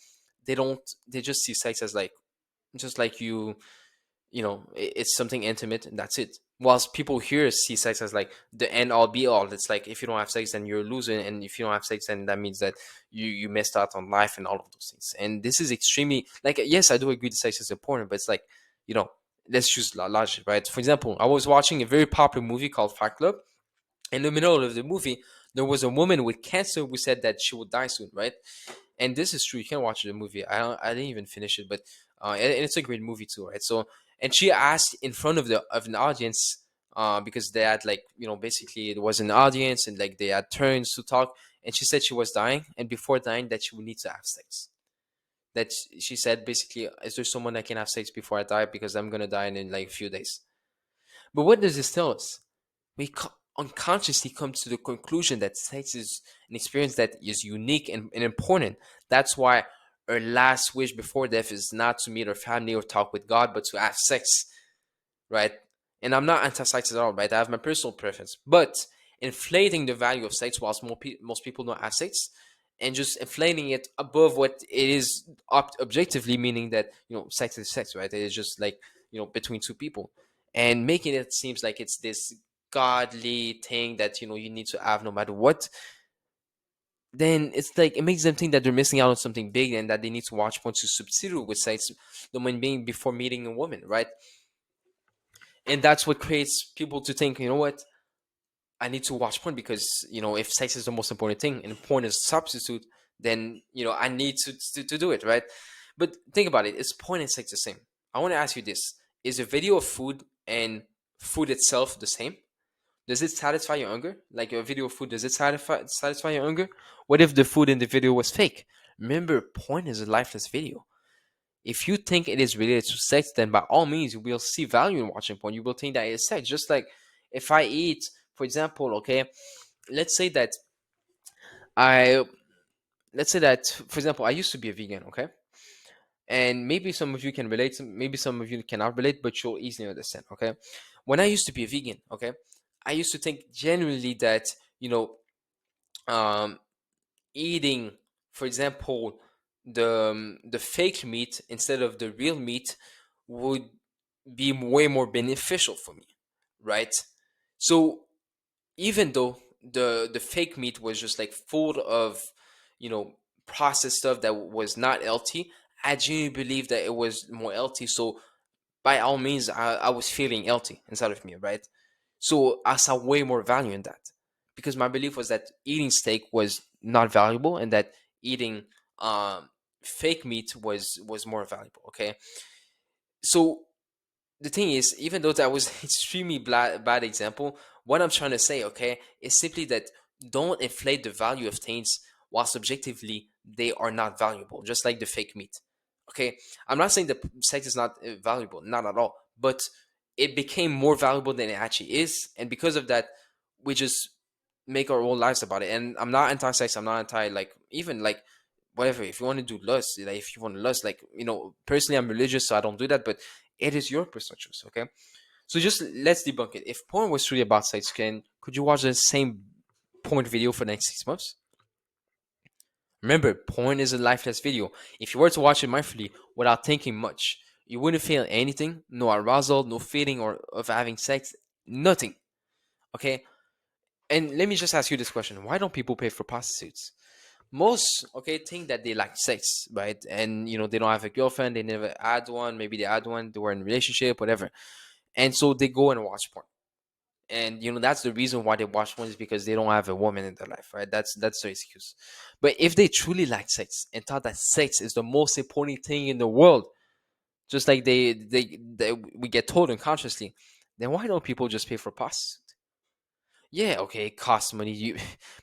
they just see sex as like just like you know, it's something intimate and that's it. Whilst people here see sex as like the end all be all. It's like if you don't have sex then you're losing, and if you don't have sex then that means that you missed out on life and all of those things. And this is extremely, like, yes, I do agree that sex is important, but it's like, you know, let's use logic, right? For example, I was watching a very popular movie called Fight Club. In the middle of the movie, there was a woman with cancer who said that she would die soon, right? And this is true. You can watch the movie. I didn't even finish it, but and it's a great movie too, right? So, and she asked in front of the of an audience, because they had, like, you know, basically it was an audience and like they had turns to talk, and she said she was dying, and before dying that she would need to have sex. That she said basically, is there someone that can have sex before I die, because I'm gonna die in like a few days. But what does this tell us? We unconsciously come to the conclusion that sex is an experience that is unique and important. That's why our last wish before death is not to meet our family or talk with God, but to have sex, right? And I'm not anti-sex at all, right? I have my personal preference, but inflating the value of sex whilst most people don't have sex, and just inflating it above what it is objectively, meaning that, you know, sex is sex, right? It is just like, you know, between two people, and making it seems like it's this godly thing that, you know, you need to have no matter what. Then it's like it makes them think that they're missing out on something big and that they need to watch porn to substitute with sex the when being before meeting a woman, right? And that's what creates people to think, you know what, I need to watch porn because, you know, if sex is the most important thing and porn is a substitute, then, you know, I need to do it, right? But think about it, is porn and sex the same? I want to ask you this: is a video of food and food itself the same? Does it satisfy your hunger? Like a video of food, does it satisfy your hunger? What if the food in the video was fake? Remember, porn is a lifeless video. If you think it is related to sex, then by all means, you will see value in watching porn. You will think that it's sex. Just like if I eat, for example, okay, let's say that I, let's say that, for example, I used to be a vegan, okay? And maybe some of you can relate, maybe some of you cannot relate, but you'll easily understand, okay? When I used to be a vegan, okay, I used to think genuinely that, you know, um, eating, for example, the fake meat instead of the real meat would be way more beneficial for me, right? So even though the fake meat was just like full of, you know, processed stuff that was not healthy, I genuinely believe that it was more healthy. So by all means, I was feeling healthy inside of me, right? So I saw way more value in that, because my belief was that eating steak was not valuable and that eating um, fake meat was more valuable. Okay, so the thing is, even though that was extremely bad example, what I'm trying to say, okay, is simply that don't inflate the value of things while subjectively they are not valuable, just like the fake meat. Okay, I'm not saying that sex is not valuable, not at all, but it became more valuable than it actually is, and because of that, we just make our own lives about it. And I'm not anti-sex. I'm not anti, like, even like whatever. If you want to do lust, like if you want to lust, like, you know, personally I'm religious, so I don't do that, but it is your personal choice, okay? So just let's debunk it. If porn was truly about sex, could you watch the same porn video for the next 6 months? Remember, porn is a lifeless video. If you were to watch it mindfully without thinking much, you wouldn't feel anything, no arousal, no feeling or of having sex, nothing. Okay? And let me just ask you this question. Why don't people pay for prostitutes? Most, okay, think that they like sex, right? And, you know, they don't have a girlfriend, they never had one, maybe they had one, they were in a relationship, whatever. And so they go and watch porn. And, you know, that's the reason why they watch porn, is because they don't have a woman in their life, right? That's their excuse. But if they truly like sex and thought that sex is the most important thing in the world, just like they we get told unconsciously, then why don't people just pay for prostitutes? Yeah, okay, it costs money. You,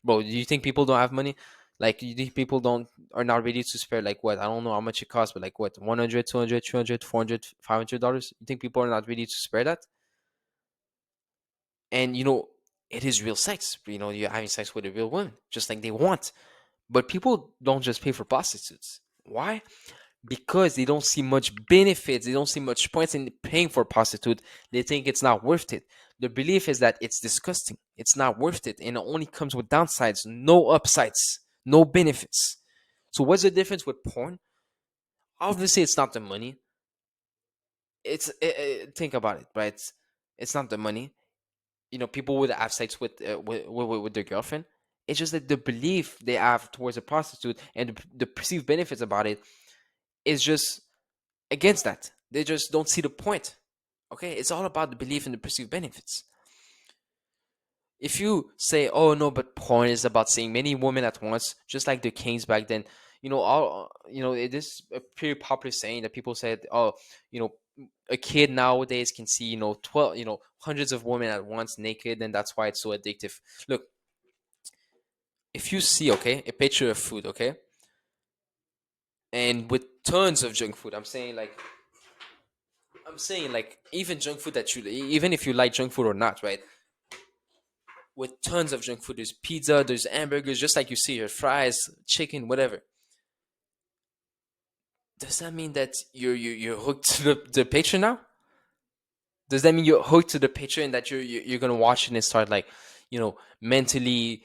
bro, do you think people don't have money? Like, you think people don't are not ready to spare, like, what? I don't know how much it costs, but like what, 100, 200, 300, 400, $500? You think people are not ready to spare that? And, you know, it is real sex. You know, you're having sex with a real woman, just like they want. But people don't just pay for prostitutes. Why? Because they don't see much benefits, they don't see much points in paying for a prostitute. They think it's not worth it. The belief is that it's disgusting, it's not worth it, and it only comes with downsides, no upsides, no benefits. So what's the difference with porn? Obviously it's not the money, think about it, right? It's not the money. People would have sex with their girlfriend. It's just that the belief they have towards a prostitute and the perceived benefits about it is just against that. They just don't see the point. Okay, it's all about the belief and the perceived benefits. If you say, "Oh no, but porn is about seeing many women at once," just like the kings back then, it is a pretty popular saying that people said, "Oh, you know, a kid nowadays can see 12, hundreds of women at once naked, and that's why it's so addictive." Look, if you see, okay, a picture of food, okay, and with tons of junk food, I'm saying like even junk food that even if you like junk food or not, right? With tons of junk food, there's pizza, there's hamburgers, just like you see here, fries, chicken, whatever. Does that mean that you're hooked to the picture now? Does that mean you're hooked to the picture and that you're gonna watch it and start like, mentally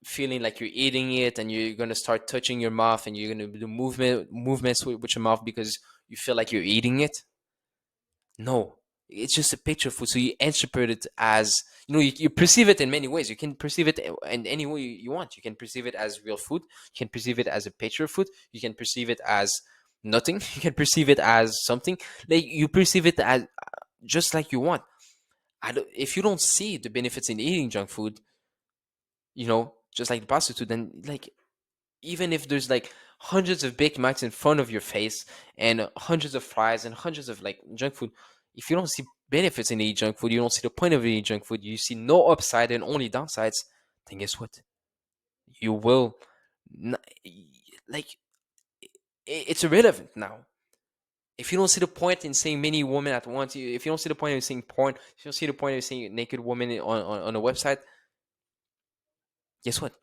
feeling like you're eating it, and you're gonna start touching your mouth, and you're gonna do movements with your mouth because you feel like you're eating it? No, it's just a picture of food. So you interpret it as, you perceive it in many ways. You can perceive it in any way you want. You can perceive it as real food. You can perceive it as a picture of food. You can perceive it as nothing. You can perceive it as something. Like you perceive it as just like you want. If you don't see the benefits in eating junk food, just like the prostitute, then like even if there's like hundreds of Big Macs in front of your face and hundreds of fries and hundreds of like junk food, if you don't see benefits in eating junk food, you don't see the point of eating junk food, you see no upside and only downsides, then guess what? You will, like, it's irrelevant now. If you don't see the point in seeing many women at once, if you don't see the point of seeing porn, if you don't see the point of seeing a naked woman on a website, guess what?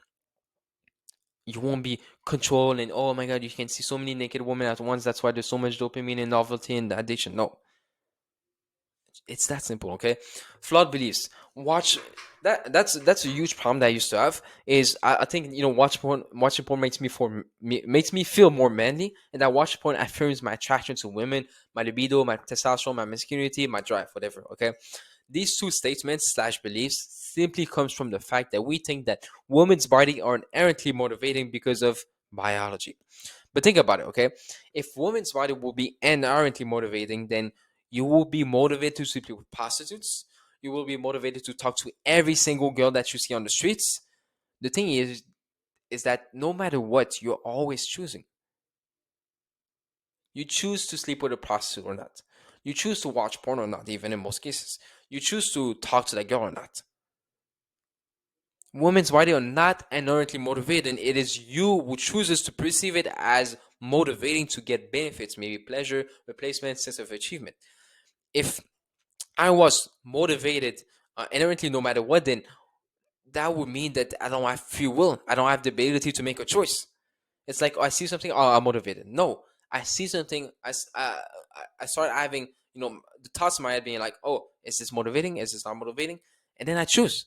You won't be controlled and, oh my god, you can see so many naked women at once. That's why there's so much dopamine and novelty and addiction. No, it's that simple. Okay, flawed beliefs. Watch that's a huge problem that I used to have. Is I think watching porn makes me feel more manly, and that watching porn affirms my attraction to women, my libido, my testosterone, my masculinity, my drive, whatever. Okay, these two statements slash beliefs simply comes from the fact that we think that women's body are inherently motivating because of biology. But think about it, okay? If women's body will be inherently motivating, then you will be motivated to sleep with prostitutes. You will be motivated to talk to every single girl that you see on the streets. The thing is that no matter what, you're always choosing. You choose to sleep with a prostitute or not. You choose to watch porn or not, even in most cases. You choose to talk to that girl or not. Women's body are not inherently motivated. It is you who chooses to perceive it as motivating to get benefits, maybe pleasure, replacement, sense of achievement. If I was motivated inherently no matter what, then that would mean that I don't have free will. I don't have the ability to make a choice. It's like, oh, I see something, oh, I'm motivated. No, I see something, I start having, the thoughts in my head being like, oh, is this motivating? Is this not motivating? And then I choose.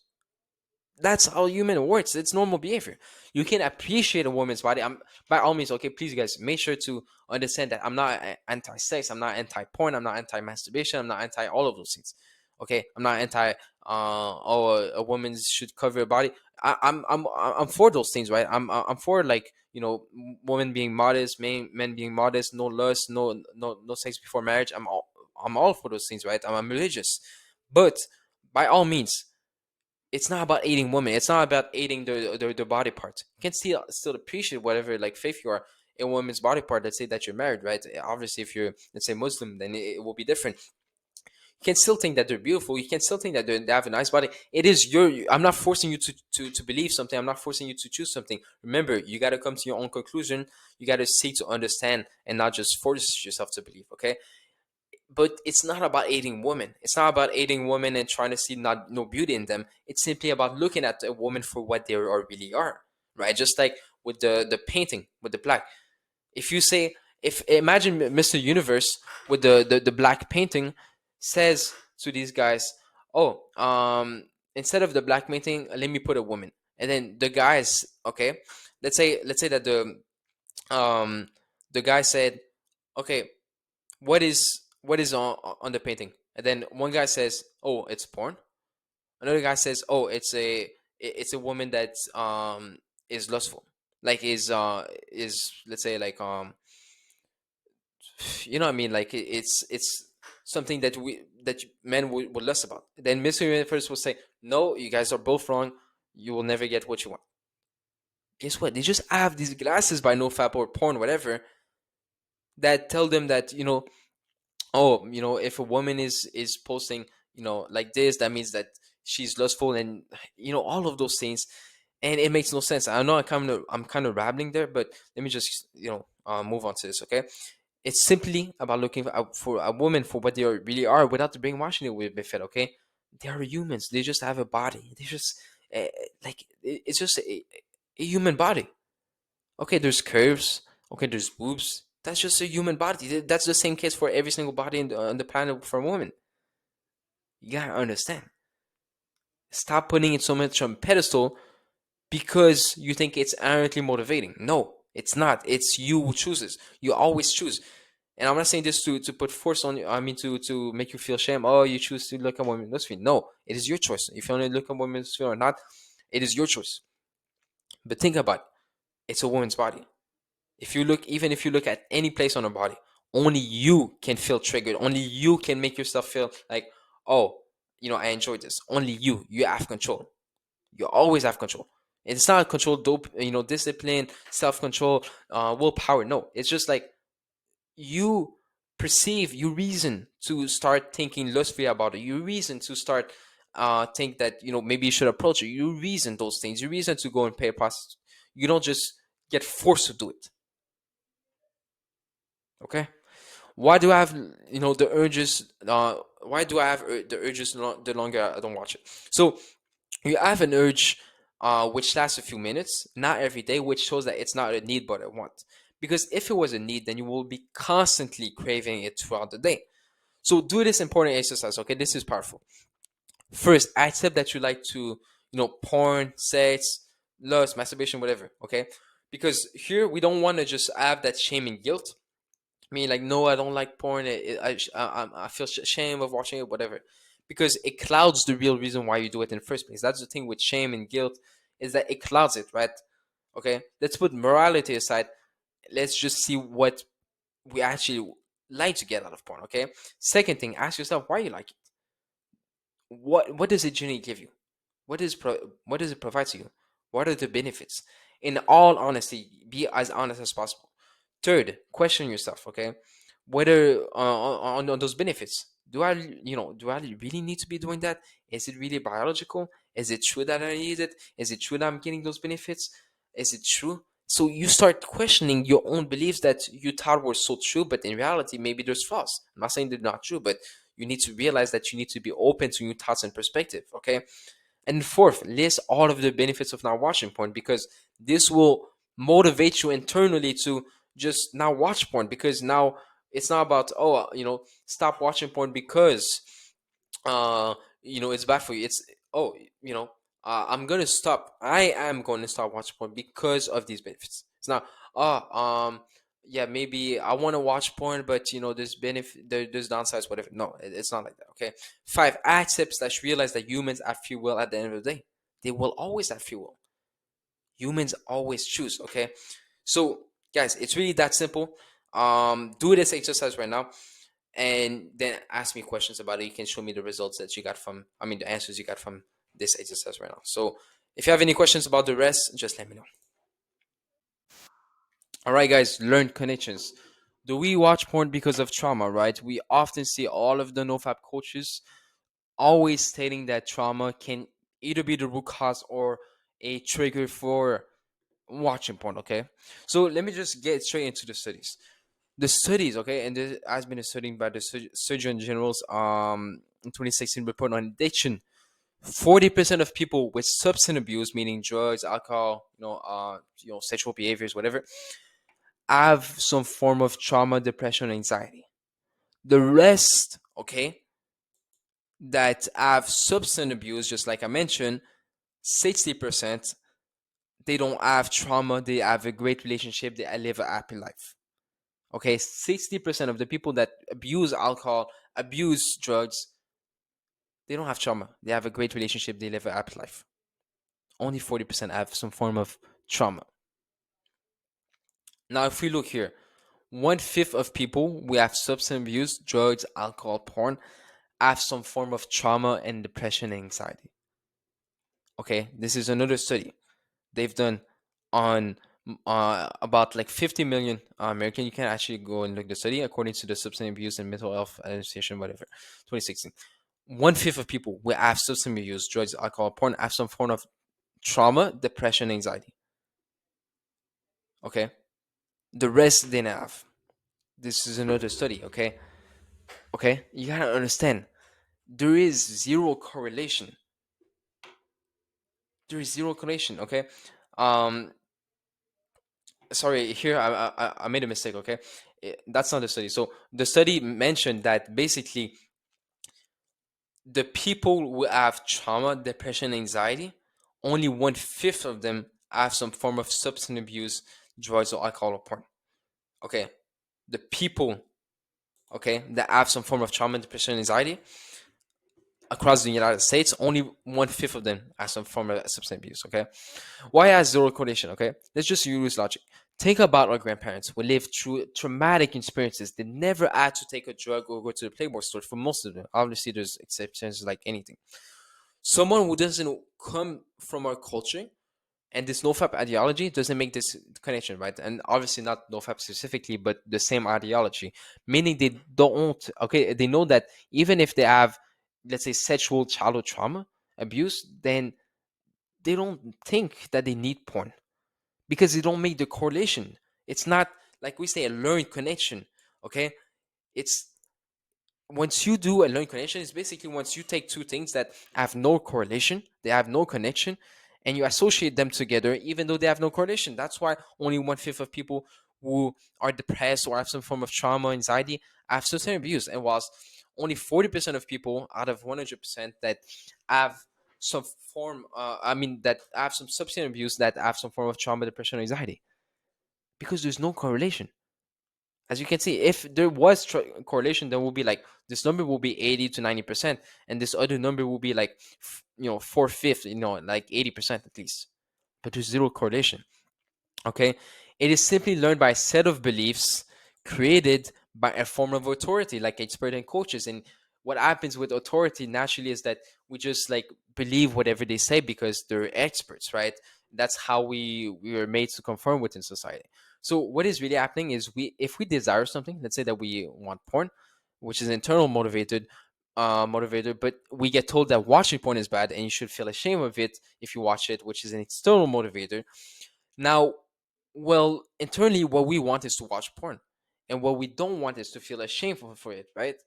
That's how human works. It's normal behavior. You can appreciate a woman's body. I'm by all means, okay, please guys, make sure to understand that I'm not anti-sex, I'm not anti-porn, I'm not anti-masturbation, I'm not anti all of those things. Okay, I'm not anti oh, a woman should cover her body. I'm for those things, right? I'm for, like, women being modest, men being modest, no lust, no sex before marriage. I'm all for those things, right? I'm religious. But by all means, it's not about aiding women. It's not about aiding the body parts. You can still appreciate whatever like faith you are, a woman's body part. Let's say that you're married, right? Obviously, if you're, let's say, Muslim, then it will be different. You can still think that they're beautiful. You can still think that they have a nice body. It is your. I'm not forcing you to believe something. I'm not forcing you to choose something. Remember, you got to come to your own conclusion. You got to seek to understand and not just force yourself to believe. Okay, but it's not about aiding women. It's not about aiding women and trying to see not no beauty in them. It's simply about looking at a woman for what they are really are, right? Just like with the painting with the black. If you say, if imagine Mr. Universe with the black painting says to these guys, oh, instead of the black painting, let me put a woman, and then the guys, okay, let's say that um the guy said, okay, what is what is on the painting? And then one guy says, oh, it's porn. Another guy says, oh, it's a woman that is lustful, like is, let's say, like you know what I mean, like it's something that men would lust about. Then Mr. Universe will say, no, you guys are both wrong, you will never get what you want. Guess what? They just have these glasses by NoFap or porn, whatever, that tell them that, oh, if a woman is posting, like this, that means that she's lustful, and all of those things. And it makes no sense. I know I'm kind of rambling there, but let me just move on to this. Okay, it's simply about looking for a woman for what they really are, without the brainwashing it with Buffett. Okay, they are humans. They just have a body. They just like it's just a human body. Okay, there's curves. Okay, there's boobs. That's just a human body. That's the same case for every single body on the planet for a woman. You gotta understand. Stop putting it so much on pedestal because you think it's inherently motivating. No, it's not. It's you who chooses. You always choose. And I'm not saying this to put force on you. I mean to make you feel shame. Oh, you choose to look at women's philosophy. No, it is your choice. If you want to look at women's philosophy or not, it is your choice. But think about it. It's a woman's body. Even if you look at any place on her body, only you can feel triggered. Only you can make yourself feel like, oh, I enjoyed this. Only you have control. You always have control. It's not control, discipline, self-control, willpower. No, it's just like you you reason to start thinking lustfully about it. You reason to start think that maybe you should approach it. You reason those things. You reason to go and pay a prostitute. You don't just get forced to do it. Okay. Why do I have the urges? Why do I have the urges the longer I don't watch it? So you have an urge, which lasts a few minutes, not every day, which shows that it's not a need but a want. Because if it was a need, then you will be constantly craving it throughout the day. So do this important exercise. Okay, this is powerful. First, accept that you like to, porn, sex, lust, masturbation, whatever. Okay, because here we don't want to just have that shame and guilt. I mean, like, no, I don't like porn. I feel shame of watching it, whatever, because it clouds the real reason why you do it in the first place. That's the thing with shame and guilt, is that it clouds it, right? Okay, let's put morality aside. Let's just see what we actually like to get out of porn. Okay. Second thing, ask yourself why you like it. What does it genuinely give you? What does it provide to you? What are the benefits? In all honesty, be as honest as possible. Third, question yourself, okay? Whether on those benefits, do I really need to be doing that? Is it really biological? Is it true that I need it? Is it true that I'm getting those benefits? Is it true? So you start questioning your own beliefs that you thought were so true, but in reality, maybe there's flaws. I'm not saying they're not true, but you need to realize that you need to be open to new thoughts and perspective, okay? And fourth, list all of the benefits of not watching porn, because this will motivate you internally to just now watch porn, because now it's not about, oh, stop watching porn because it's bad for you. It's, oh, I am going to stop watching porn because of these benefits. It's not, oh, yeah, maybe I want to watch porn, but there's there's downsides, whatever. No, it's not like that. Okay. 5, accept / realize that humans have free will at the end of the day. They will always have free will. Humans always choose. Okay. So guys, it's really that simple. Do this exercise right now, and then ask me questions about it. You can show me the results that you got the answers you got from this exercise right now. So if you have any questions about the rest, just let me know. All right, guys, learn connections. Do we watch porn because of trauma, right? We often see all of the NoFap coaches always stating that trauma can either be the root cause or a trigger for watching porn, okay? So let me just get straight into the studies. The studies, okay, and this has been a study by the Surgeon General's in 2016 report on addiction. 40% of people with substance abuse, meaning drugs, alcohol, sexual behaviors, whatever, have some form of trauma, depression, anxiety. The rest, okay, that have substance abuse, just like I mentioned, 60%, they don't have trauma. They have a great relationship. They live a happy life. Okay, 60% of the people that abuse alcohol, abuse drugs, they don't have trauma. They have a great relationship. They live a happy life. Only 40% have some form of trauma. Now, if we look here, 1/5 of people we have substance abuse, drugs, alcohol, porn, have some form of trauma and depression and anxiety. Okay, this is another study they've done on about like 50 million American. You can actually go and look at the study according to the Substance Abuse and Mental Health Administration, whatever, 2016. 1/5 of people will have substance abuse, drugs, alcohol, porn, have some form of trauma, depression, anxiety. Okay, the rest didn't have. This is another study. Okay, you gotta understand there is zero correlation. There is zero correlation. Okay, um, sorry, here I made a mistake. Okay, that's not the study. So the study mentioned that basically the people who have trauma, depression, anxiety, only 1/5 of them have some form of substance abuse, drugs, or alcohol or porn. Okay, the people, okay, that have some form of trauma, depression, anxiety across the United States, only 1/5 of them have some form of substance abuse. Okay, why has zero correlation? Okay, let's just use logic. Think about our grandparents who lived through traumatic experiences. They never had to take a drug or go to the Playboy store for most of them. Obviously, there's exceptions like anything. Someone who doesn't come from our culture and this NoFap ideology doesn't make this connection, right? And obviously not NoFap specifically, but the same ideology, meaning they don't, okay, they know that even if they have, let's say, sexual childhood trauma, abuse, then they don't think that they need porn because they don't make the correlation. It's not like we say a learned connection, okay? It's once you do a learned connection, it's basically once you take two things that have no correlation, they have no connection, and you associate them together, even though they have no correlation. That's why only 1/5 of people who are depressed or have some form of trauma, anxiety, have substance abuse, and whilst only 40% of people out of 100% that have some form, that have some substance abuse, that have some form of trauma, depression, anxiety, because there's no correlation. As you can see, if there was correlation, then will be like this number will be 80 to 90%, and this other number will be like 4/5, like 80% at least. But there's zero correlation. Okay, it is simply learned by a set of beliefs created by a form of authority, like expert and coaches. And what happens with authority naturally is that we just like believe whatever they say because they're experts, right? That's how we were made to conform within society. So what is really happening is if we desire something, let's say that we want porn, which is internal motivator, but we get told that watching porn is bad and you should feel ashamed of it if you watch it, which is an external motivator. Now, well, internally, what we want is to watch porn, and what we don't want is to feel ashamed for it, right?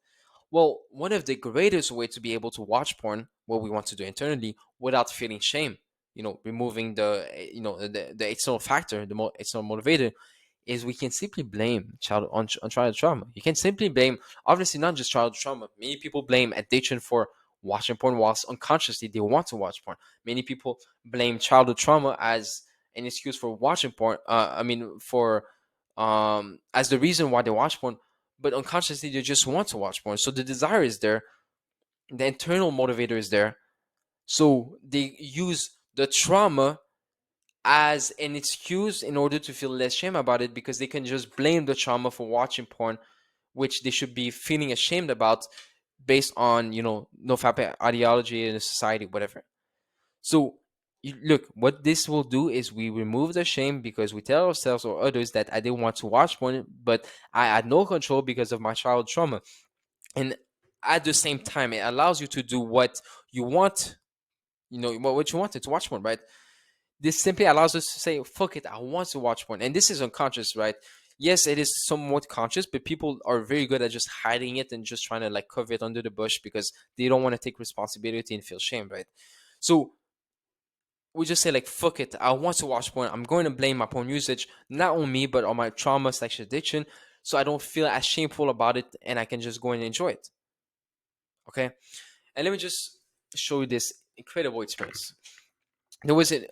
Well, one of the greatest way to be able to watch porn, what we want to do internally, without feeling shame, removing the external factor, the external motivator, is we can simply blame on childhood trauma. You can simply blame, obviously not just childhood trauma. Many people blame addiction for watching porn whilst unconsciously they want to watch porn. Many people blame childhood trauma as an excuse for watching porn. For as the reason why they watch porn, but unconsciously they just want to watch porn. So the desire is there, the internal motivator is there. So they use the trauma as an excuse in order to feel less shame about it because they can just blame the trauma for watching porn, which they should be feeling ashamed about based on, NoFap ideology in the society, whatever. So look, what this will do is we remove the shame because we tell ourselves or others that I didn't want to watch porn, but I had no control because of my childhood trauma. And at the same time, it allows you to do what you want, what you wanted to watch porn, right? This simply allows us to say, fuck it, I want to watch porn. And this is unconscious, right? Yes, it is somewhat conscious, but people are very good at just hiding it and just trying to like cover it under the bush because they don't want to take responsibility and feel shame, right? So we just say like, fuck it, I want to watch porn. I'm going to blame my porn usage, not on me, but on my trauma / addiction. So I don't feel as shameful about it and I can just go and enjoy it. Okay. And let me just show you this incredible experience. There was in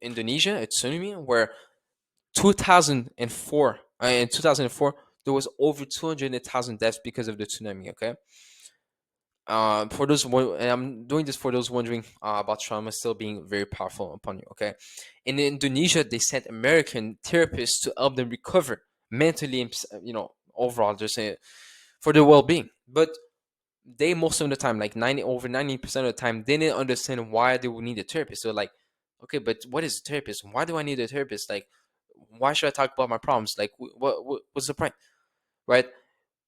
Indonesia, a tsunami where 2004 In 2004, there was over 200,000 deaths because of the tsunami. Okay, for those, and I'm doing this for those wondering about trauma still being very powerful upon you. Okay, in Indonesia, they sent American therapists to help them recover mentally and overall, just for their well-being. But they most of the time, like 90% of the time, they didn't understand why they would need a therapist. So like, okay, but what is a therapist? Why do I need a therapist? Like, why should I talk about my problems? Like, what's the point, right?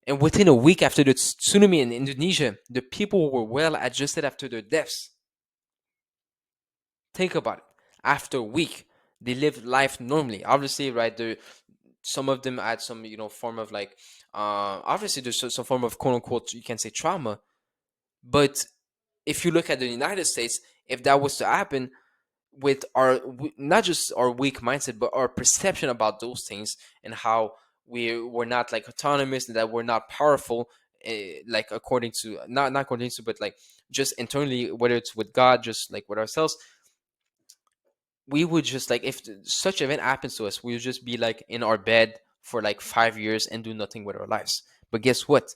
And within a week after the tsunami in Indonesia, the people were well adjusted after their deaths. Think about it. After a week, they lived life normally. Obviously, right? Some of them had some, form of like, obviously there's some form of quote unquote, you can say trauma. But if you look at the United States, if that was to happen, with our not just our weak mindset but our perception about those things, and how we're not like autonomous and that we're not powerful, like according to not according to, but like just internally, whether it's with God, just like with ourselves, we would just like, if such event happens to us, we would just be like in our bed for like 5 years and do nothing with our lives. But guess what?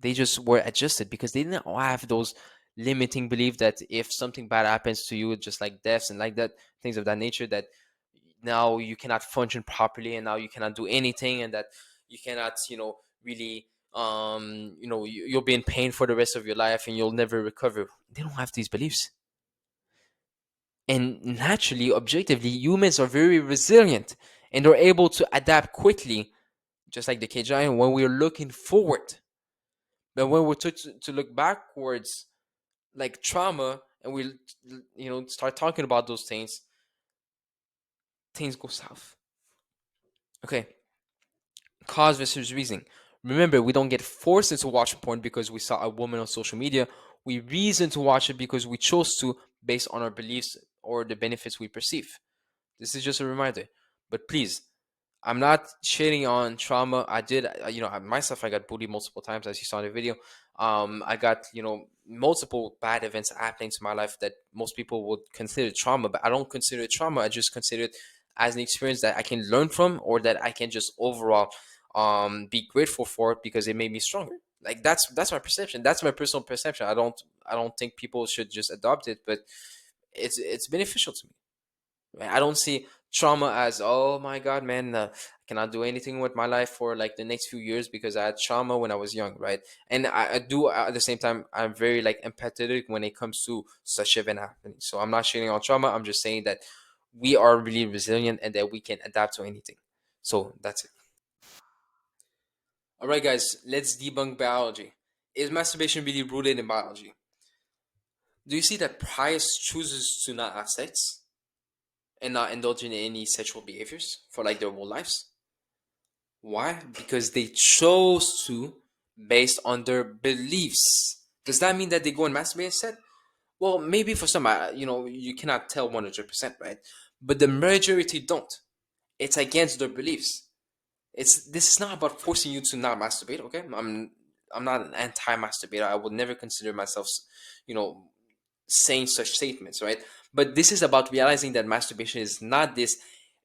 They just were adjusted because they didn't have those limiting belief that if something bad happens to you, just like deaths and like that, things of that nature, that now you cannot function properly and now you cannot do anything, and that you cannot, really, you'll be in pain for the rest of your life and you'll never recover. They don't have these beliefs. And naturally, objectively, humans are very resilient and they're able to adapt quickly, just like the cage giant, when we're looking forward. But when we're to look backwards, like trauma, and we start talking about those things, things go south. Okay, cause versus reason. Remember, we don't get forced into watching porn because we saw a woman on social media. We reason to watch it because we chose to, based on our beliefs or the benefits we perceive. This is just a reminder. But please, I'm not shitting on trauma. I did, myself, I got bullied multiple times, as you saw in the video. I got, multiple bad events happening to my life that most people would consider trauma, but I don't consider it trauma. I just consider it as an experience that I can learn from, or that I can just overall be grateful for, because it made me stronger. Like that's my perception. That's my personal perception. I don't think people should just adopt it, but it's beneficial to me. Right? I don't see trauma as, oh my god, man, I cannot do anything with my life for like the next few years because I had trauma when I was young, right? And I do, at the same time, I'm very like empathetic when it comes to such event happening. So I'm not shitting on trauma. I'm just saying that we are really resilient and that we can adapt to anything. So that's it. All right, guys, let's debunk biology. Is masturbation really rooted in biology? Do you see that Prius chooses to not have sex and not indulge in any sexual behaviors for like their whole lives? Why? Because they chose to, based on their beliefs. Does that mean that they go and masturbate instead? Well, maybe for some, you cannot tell 100%, right? But the majority don't. It's against their beliefs. This is not about forcing you to not masturbate. Okay, I'm not an anti-masturbator. I would never consider myself, you know, saying such statements, right? But this is about realizing that masturbation is not this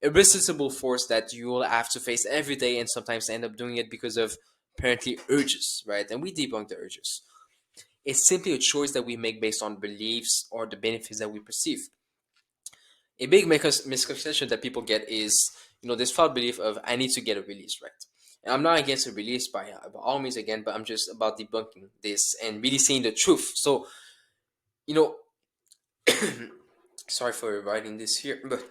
irresistible force that you will have to face every day, and sometimes end up doing it because of apparently urges, right? And we debunk the urges. It's simply a choice that we make based on beliefs or the benefits that we perceive. A big misconception that people get is, this false belief of I need to get a release, right? And I'm not against a release by all means again, but I'm just about debunking this and really seeing the truth. So, you know, sorry for writing this here, but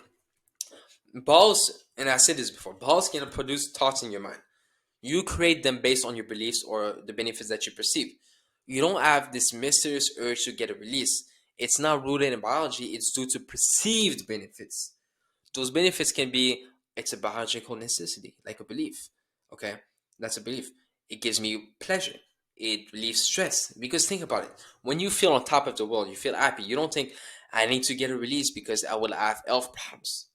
balls, and I said this before, balls can produce thoughts in your mind. You create them based on your beliefs or the benefits that you perceive. You don't have this mysterious urge to get a release. It's not rooted in biology, it's due to perceived benefits. Those benefits can be, it's a biological necessity, like a belief. Okay, that's a belief. It gives me pleasure. It relieves stress. Because think about it. When you feel on top of the world, you feel happy. You don't think, I need to get a release because I will have health problems.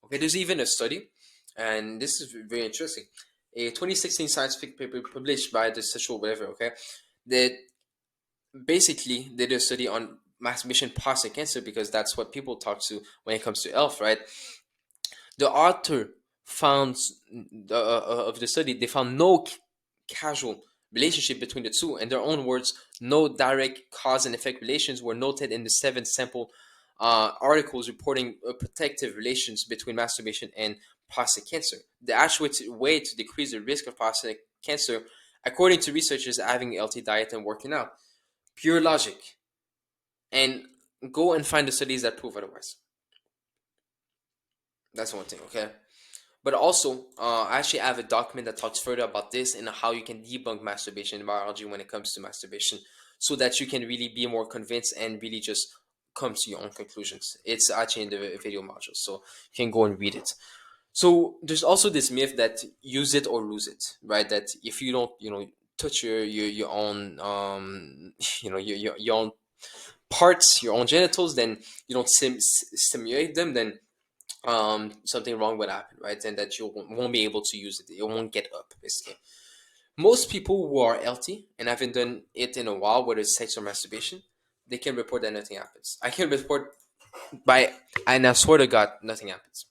Okay, there's even a study, and this is very interesting. A 2016 scientific paper published by the sexual whatever, okay, that basically did a study on masturbation prostate cancer, because that's what people talk to when it comes to health, right? The author found of the study, they found no causal relationship between the two. In their own words, no direct cause and effect relations were noted in the 7 sample articles reporting protective relations between masturbation and prostate cancer. The actual way to decrease the risk of prostate cancer, according to researchers, having a healthy diet and working out. Pure logic. And go and find the studies that prove otherwise. That's one thing, okay? But also, I actually have a document that talks further about this and how you can debunk masturbation in biology when it comes to masturbation, so that you can really be more convinced and really just come to your own conclusions. It's actually in the video module, so you can go and read it. So there's also this myth that use it or lose it, right? That if you don't, touch your own, your own parts, your own genitals, then you don't stimulate them, then something wrong would happen, right? And that you won't be able to use it. It won't get up, basically. Most people who are healthy and haven't done it in a while, whether it's sex or masturbation, they can report that nothing happens. I can report and I swear to God, nothing happens.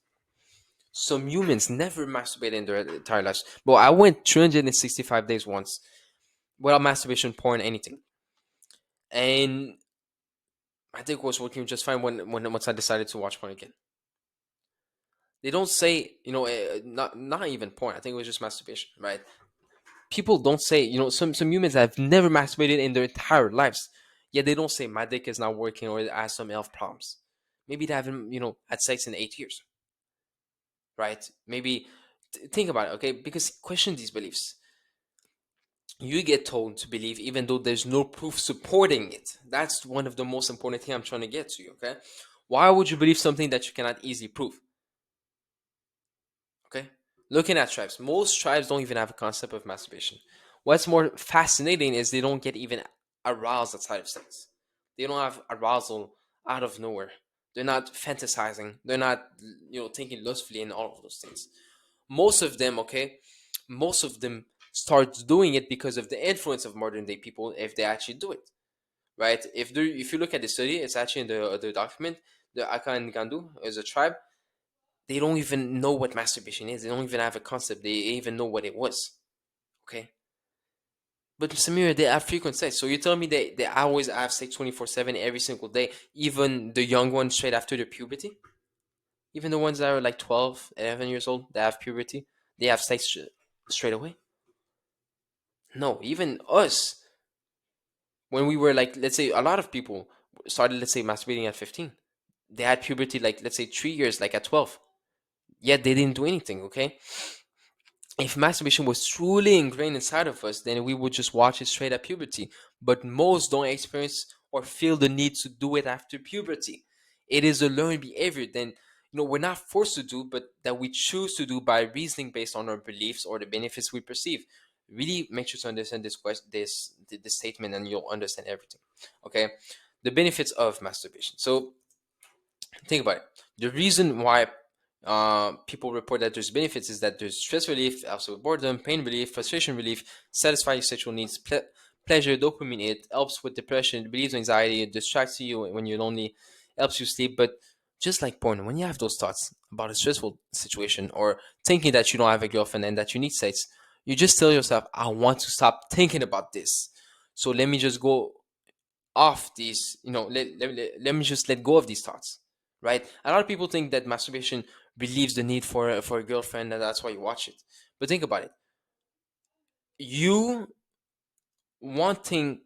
Some humans never masturbate in their entire lives. But I went 365 days once without masturbation, porn, anything. And I think it was working just fine once I decided to watch porn again. They don't say, not even porn. I think it was just masturbation, right? People don't say, some humans have never masturbated in their entire lives. Yet they don't say my dick is not working or it has some health problems. Maybe they haven't, had sex in 8 years, right? Maybe think about it, okay? Because question these beliefs. You get told to believe even though there's no proof supporting it. That's one of the most important thing I'm trying to get to you, okay? Why would you believe something that you cannot easily prove? Okay? Looking at tribes, most tribes don't even have a concept of masturbation. What's more fascinating is they don't get even aroused outside of sex. They don't have arousal out of nowhere. They're not fantasizing. They're not, thinking lustfully and all of those things. Most of them, okay, most of them start doing it because of the influence of modern day people if they actually do it, right? If you look at the study, it's actually in the document. The Akan Gandu is a tribe. They don't even know what masturbation is. They don't even have a concept. They even know what it was. Okay. But Samira, they have frequent sex. So you tell me they always have sex 24/7 every single day, even the young ones straight after their puberty? Even the ones that are like 12, 11 years old, they have puberty, they have sex straight away? No, even us, when we were like, let's say a lot of people started, let's say, masturbating at 15. They had puberty like, let's say, 3 years, like at 12. Yet they didn't do anything, okay? If masturbation was truly ingrained inside of us, then we would just watch it straight at puberty. But most don't experience or feel the need to do it after puberty. It is a learned behavior. Then, we're not forced to do, but that we choose to do by reasoning based on our beliefs or the benefits we perceive. Really make sure to understand this statement, and you'll understand everything. Okay, the benefits of masturbation. So think about it. The reason why people report that there's benefits is that there's stress relief, also boredom, pain relief, frustration relief, satisfying sexual needs, pleasure, dopamine. It helps with depression, relieves anxiety, it distracts you when you're lonely, helps you sleep. But just like porn, when you have those thoughts about a stressful situation or thinking that you don't have a girlfriend and that you need sex, you just tell yourself, I want to stop thinking about this. So let me just go off these, let me just let go of these thoughts, right? A lot of people think that masturbation relieves the need for a girlfriend and that's why you watch it. But think about it. You wanting,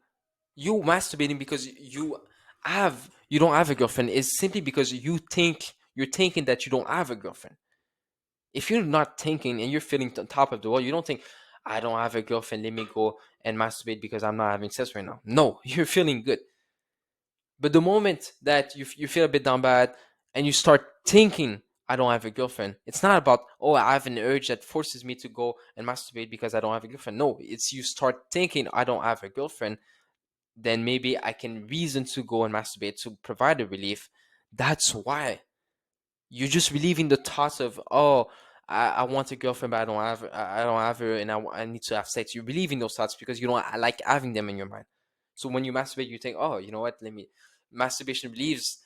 you masturbating because you don't have a girlfriend is simply because you're thinking that you don't have a girlfriend. If you're not thinking and you're feeling on top of the world, you don't think, I don't have a girlfriend, let me go and masturbate because I'm not having sex right now. No, you're feeling good. But the moment that you feel a bit down bad and you start thinking, I don't have a girlfriend, it's not about, oh, I have an urge that forces me to go and masturbate because I don't have a girlfriend. No, it's you start thinking, I don't have a girlfriend, then maybe I can reason to go and masturbate to provide a relief. That's why. You're just relieving the thoughts of, oh, I want a girlfriend, but I don't have her, and I need to have sex. You're relieving those thoughts because you don't like having them in your mind. So when you masturbate, you think, oh, you know what? Let me. Masturbation relieves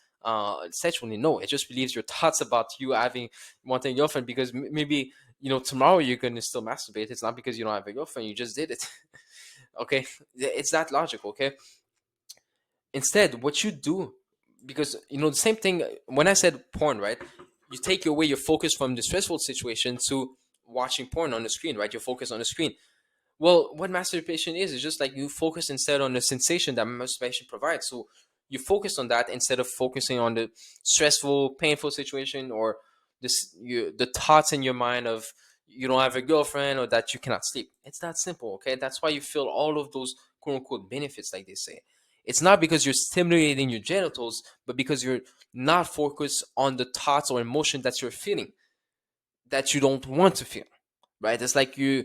sexually. No, it just relieves your thoughts about you having wanting a girlfriend, because maybe tomorrow you're gonna still masturbate. It's not because you don't have a girlfriend, you just did it. Okay, it's that logical. Okay, instead what you do, because the same thing when I said porn, right? You take away your focus from the stressful situation to watching porn on the screen, right? You focus on the screen. Well, what masturbation is just like you focus instead on the sensation that masturbation provides. So you focus on that instead of focusing on the stressful, painful situation, or the thoughts in your mind of you don't have a girlfriend or that you cannot sleep. It's that simple, okay? That's why you feel all of those quote unquote benefits, like they say. It's not because you're stimulating your genitals, but because you're not focused on the thoughts or emotion that you're feeling that you don't want to feel, right? It's like you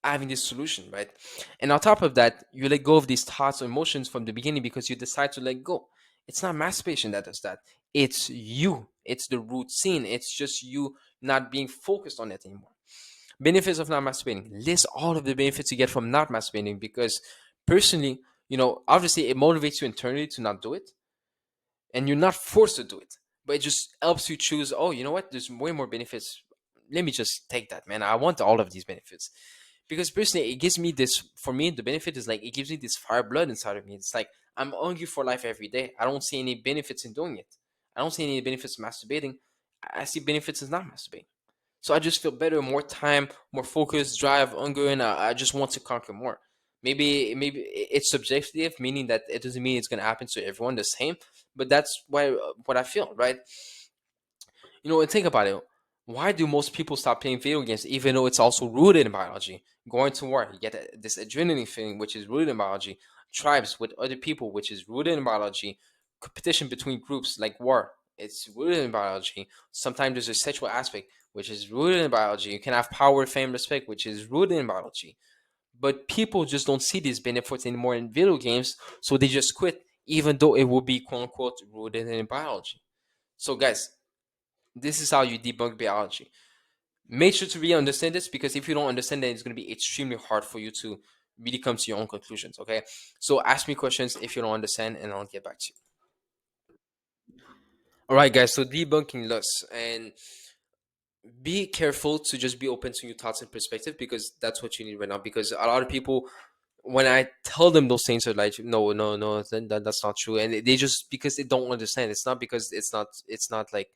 having this solution, right? And on top of that, you let go of these thoughts or emotions from the beginning because you decide to let go. It's not masturbation that does that. It's you. It's the routine. It's just you not being focused on it anymore. Benefits of not masturbating. List all of the benefits you get from not masturbating, because personally, obviously it motivates you internally to not do it, and you're not forced to do it, but it just helps you choose, oh, you know what, there's way more benefits. Let me just take that, man. I want all of these benefits. Because personally, it gives me this, for me, the benefit is like it gives me this fire blood inside of me. It's like I'm hungry for life every day. I don't see any benefits in doing it. I don't see any benefits masturbating. I see benefits in not masturbating. So I just feel better, more time, more focus, drive, hunger, and I just want to conquer more. Maybe it's subjective, meaning that it doesn't mean it's gonna happen to everyone the same, but that's what I feel, right? And think about it. Why do most people stop playing video games, even though it's also rooted in biology? Going to war, you get this adrenaline feeling, which is rooted in biology. Tribes with other people, which is rooted in biology. Competition between groups, like war, it's rooted in biology. Sometimes there's a sexual aspect, which is rooted in biology. You can have power, fame, respect, which is rooted in biology. But people just don't see these benefits anymore in video games, so they just quit, even though it will be quote unquote rooted in biology. So, guys, this is how you debunk biology. Make sure to really understand this, because if you don't understand it, it's going to be extremely hard for you to really come to your own conclusions. Okay, so ask me questions if you don't understand, and I'll get back to you. All right, guys. So debunking lust, and be careful to just be open to new thoughts and perspective, because that's what you need right now. Because a lot of people, when I tell them those things, are like, no, no, no, that's not true, and they just, because they don't understand. It's not because it's not like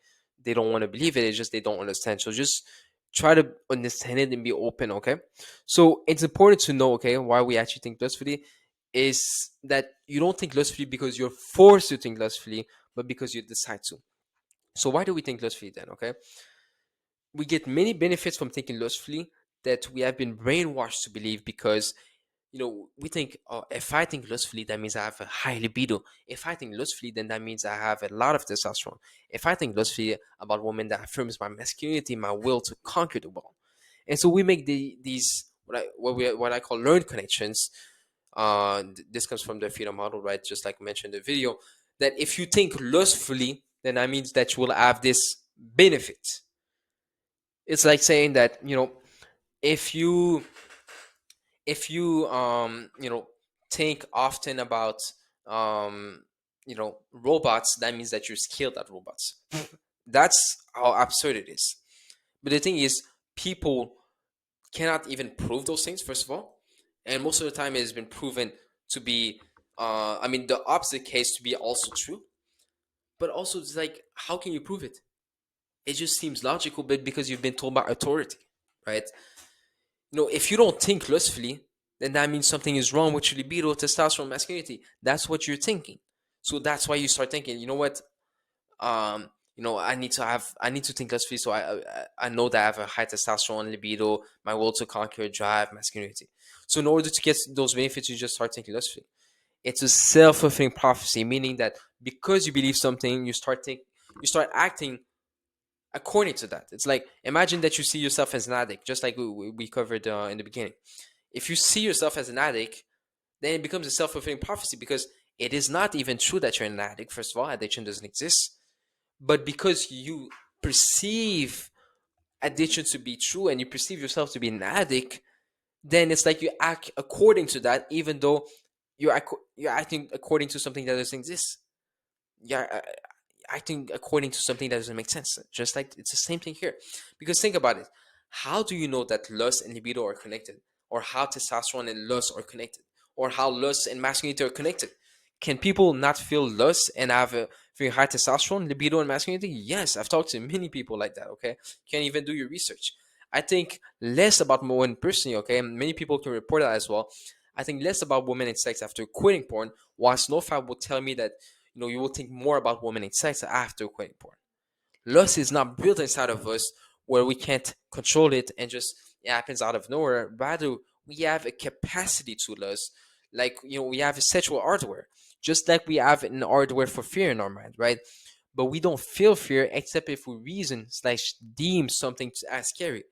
they don't want to believe it. It's just they don't understand. So just try to understand it and be open. Okay, so it's important to know, okay, why we actually think lustfully is that you don't think lustfully because you're forced to think lustfully, but because you decide to. So why do we think lustfully then? Okay, we get many benefits from thinking lustfully that we have been brainwashed to believe, because we think, oh, if I think lustfully, that means I have a high libido. If I think lustfully, then that means I have a lot of testosterone. If I think lustfully about women, that affirms my masculinity, my will to conquer the world. And so we make these what I call learned connections. This comes from the freedom model, right? Just like I mentioned in the video, that if you think lustfully, then that means that you will have this benefit. It's like saying that, if you think often about robots, that means that you're skilled at robots. That's how absurd it is. But the thing is, people cannot even prove those things, first of all, and most of the time it has been proven to be the opposite case to be also true. But also, it's like, how can you prove it? It just seems logical, but because you've been told by authority, right? If you don't think lustfully, then that means something is wrong with your libido, testosterone, masculinity. That's what you're thinking. So that's why you start thinking, you know what? I need to think lustfully, so I know that I have a high testosterone, libido, my will to conquer, drive, masculinity. So in order to get those benefits, you just start thinking lustfully. It's a self-fulfilling prophecy, meaning that because you believe something, you start acting according to that. It's like, imagine that you see yourself as an addict, just like we covered in the beginning. If you see yourself as an addict, then it becomes a self-fulfilling prophecy, because it is not even true that you're an addict. First of all, addiction doesn't exist. But because you perceive addiction to be true and you perceive yourself to be an addict, then it's like you act according to that, even though you're acting according to something that doesn't exist. Yeah, acting according to something that doesn't make sense. Just like it's the same thing here. Because think about it. How do you know that lust and libido are connected? Or how testosterone and lust are connected? Or how lust and masculinity are connected? Can people not feel lust and have a very high testosterone, libido, and masculinity? Yes, I've talked to many people like that, okay? You can even do your research. I think less about women personally, okay? Many people can report that as well. I think less about women and sex after quitting porn, whilst NoFap will tell me that you will think more about women and sex after quitting porn. Lust is not built inside of us where we can't control it and just it happens out of nowhere. Rather, we have a capacity to lust. Like, we have a sexual hardware, just like we have an hardware for fear in our mind, right? But we don't feel fear except if we reason slash deem something as scary.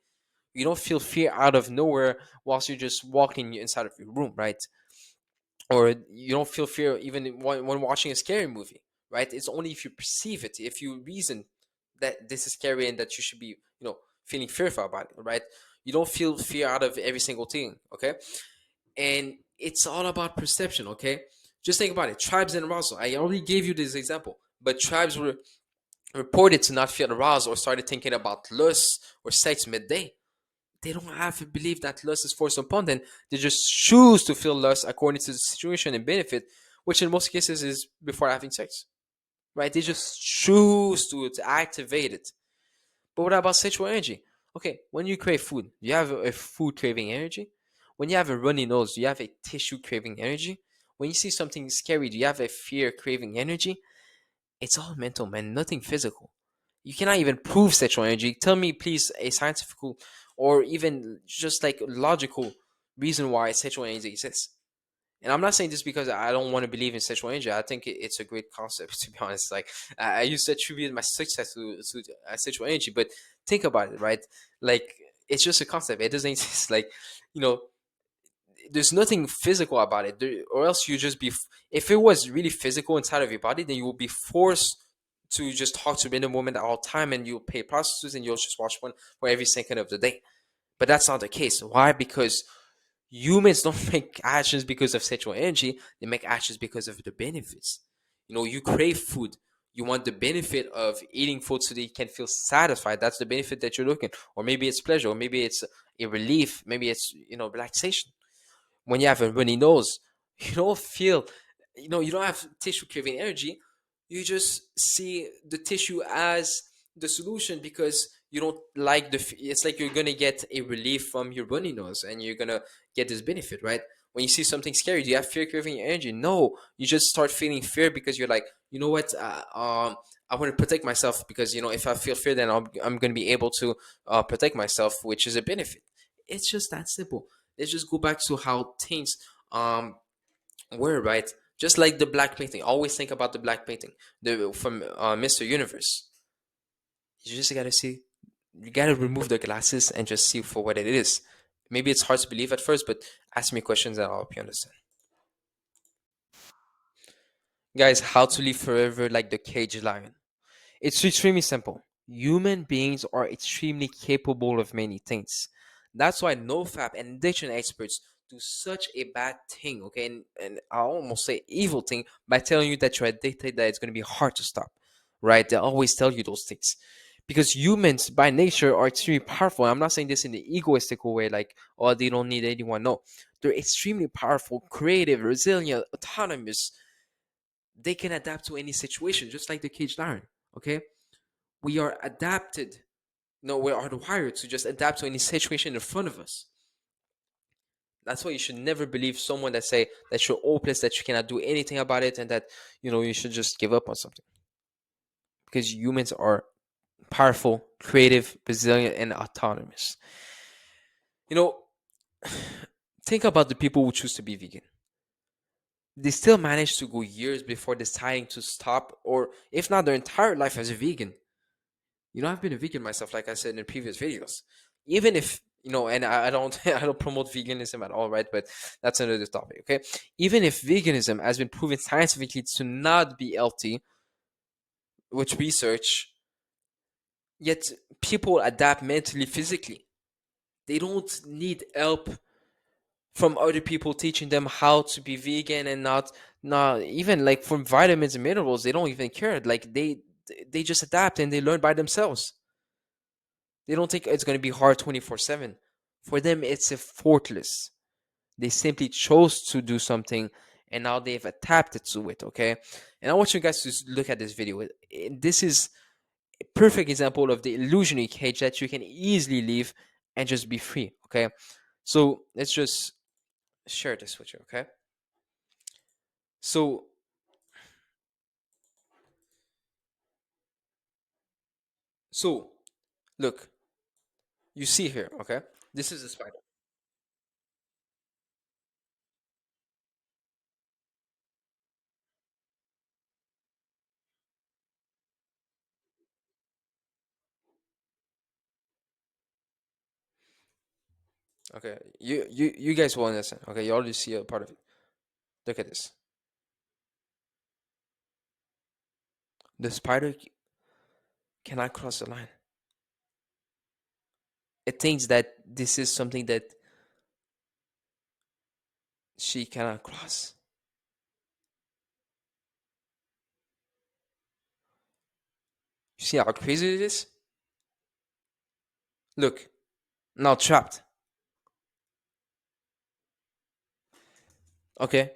You don't feel fear out of nowhere whilst you're just walking inside of your room, right? Or you don't feel fear even when watching a scary movie, right? It's only if you perceive it, if you reason that this is scary and that you should be, feeling fearful about it, right? You don't feel fear out of every single thing, okay? And it's all about perception, okay? Just think about it. Tribes and arousal. I already gave you this example, but tribes were reported to not feel aroused or started thinking about lust or sex midday. They don't have to believe that lust is forced upon them. They just choose to feel lust according to the situation and benefit, which in most cases is before having sex, right? They just choose to activate it. But what about sexual energy? Okay, when you crave food, do you have a food craving energy? When you have a runny nose, do you have a tissue craving energy? When you see something scary, do you have a fear craving energy? It's all mental, man, nothing physical. You cannot even prove sexual energy. Tell me, please, a scientific or even just like logical reason why sexual energy exists. And I'm not saying this because I don't want to believe in sexual energy. I think it's a great concept, to be honest. Like, I used to attribute my success to sexual energy, but think about it, right? Like, it's just a concept. It doesn't exist. Like, you know, there's nothing physical about it, or else you just be. If it was really physical inside of your body, then you will be forced to just talk to random women at all time, and you'll pay prostitutes, and you'll just watch one for every second of the day. But that's not the case. Why? Because humans don't make actions because of sexual energy. They make actions because of the benefits. You crave food. You want the benefit of eating food so that you can feel satisfied. That's the benefit that you're looking. Or maybe it's pleasure. Or maybe it's a relief. Maybe it's relaxation. When you have a runny nose, you don't feel, you don't have tissue craving energy. You just see the tissue as the solution because you don't like it's like you're gonna get a relief from your runny nose and you're gonna get this benefit, right? When you see something scary, do you have fear craving energy? No, you just start feeling fear because you're like, you know what, I want to protect myself because if I feel fear, then I'm gonna be able to protect myself, which is a benefit. It's just that simple. Let's just go back to how things were, right? Just like the black painting. Always think about the black painting, the from Mr. Universe. You just gotta see. You gotta remove the glasses and just see for what it is. Maybe it's hard to believe at first, but ask me questions and I'll help you understand. Guys, how to live forever like the caged lion. It's extremely simple. Human beings are extremely capable of many things. That's why NoFap and addiction experts do such a bad thing, okay? And I almost say evil thing by telling you that you're addicted, that it's going to be hard to stop, right? They always tell you those things. Because humans by nature are extremely powerful. I'm not saying this in the egoistical way, like, oh, they don't need anyone. No, they're extremely powerful, creative, resilient, autonomous. They can adapt to any situation, just like the caged lion, okay? We are adapted. No, we're hardwired to just adapt to any situation in front of us. That's why you should never believe someone that say that you're hopeless, that you cannot do anything about it, and that you should just give up on something. Because humans are powerful, creative, resilient, and autonomous. You know, think about the people who choose to be vegan. They still manage to go years before deciding to stop, or if not their entire life as a vegan. I've been a vegan myself, like I said in previous videos. Even if and I don't I don't promote veganism at all, right? But that's another topic, okay? Even if veganism has been proven scientifically to not be healthy with research, yet people adapt mentally, physically. They don't need help from other people teaching them how to be vegan and not even like from vitamins and minerals. They don't even care. Like they just adapt and they learn by themselves. They don't think it's going to be hard 24/7. For them, it's effortless. They simply chose to do something and now they've adapted to it, okay? And I want you guys to look at this video. This is a perfect example of the illusionary cage that you can easily leave and just be free, okay? So let's just share this with you, okay? So, so look, you see here, okay? This is a spider. Okay, you guys will understand. Okay, you already see a part of it. Look at this. The spider cannot cross the line. It thinks that this is something that she cannot cross. You see how crazy it is? Look, now trapped. Okay,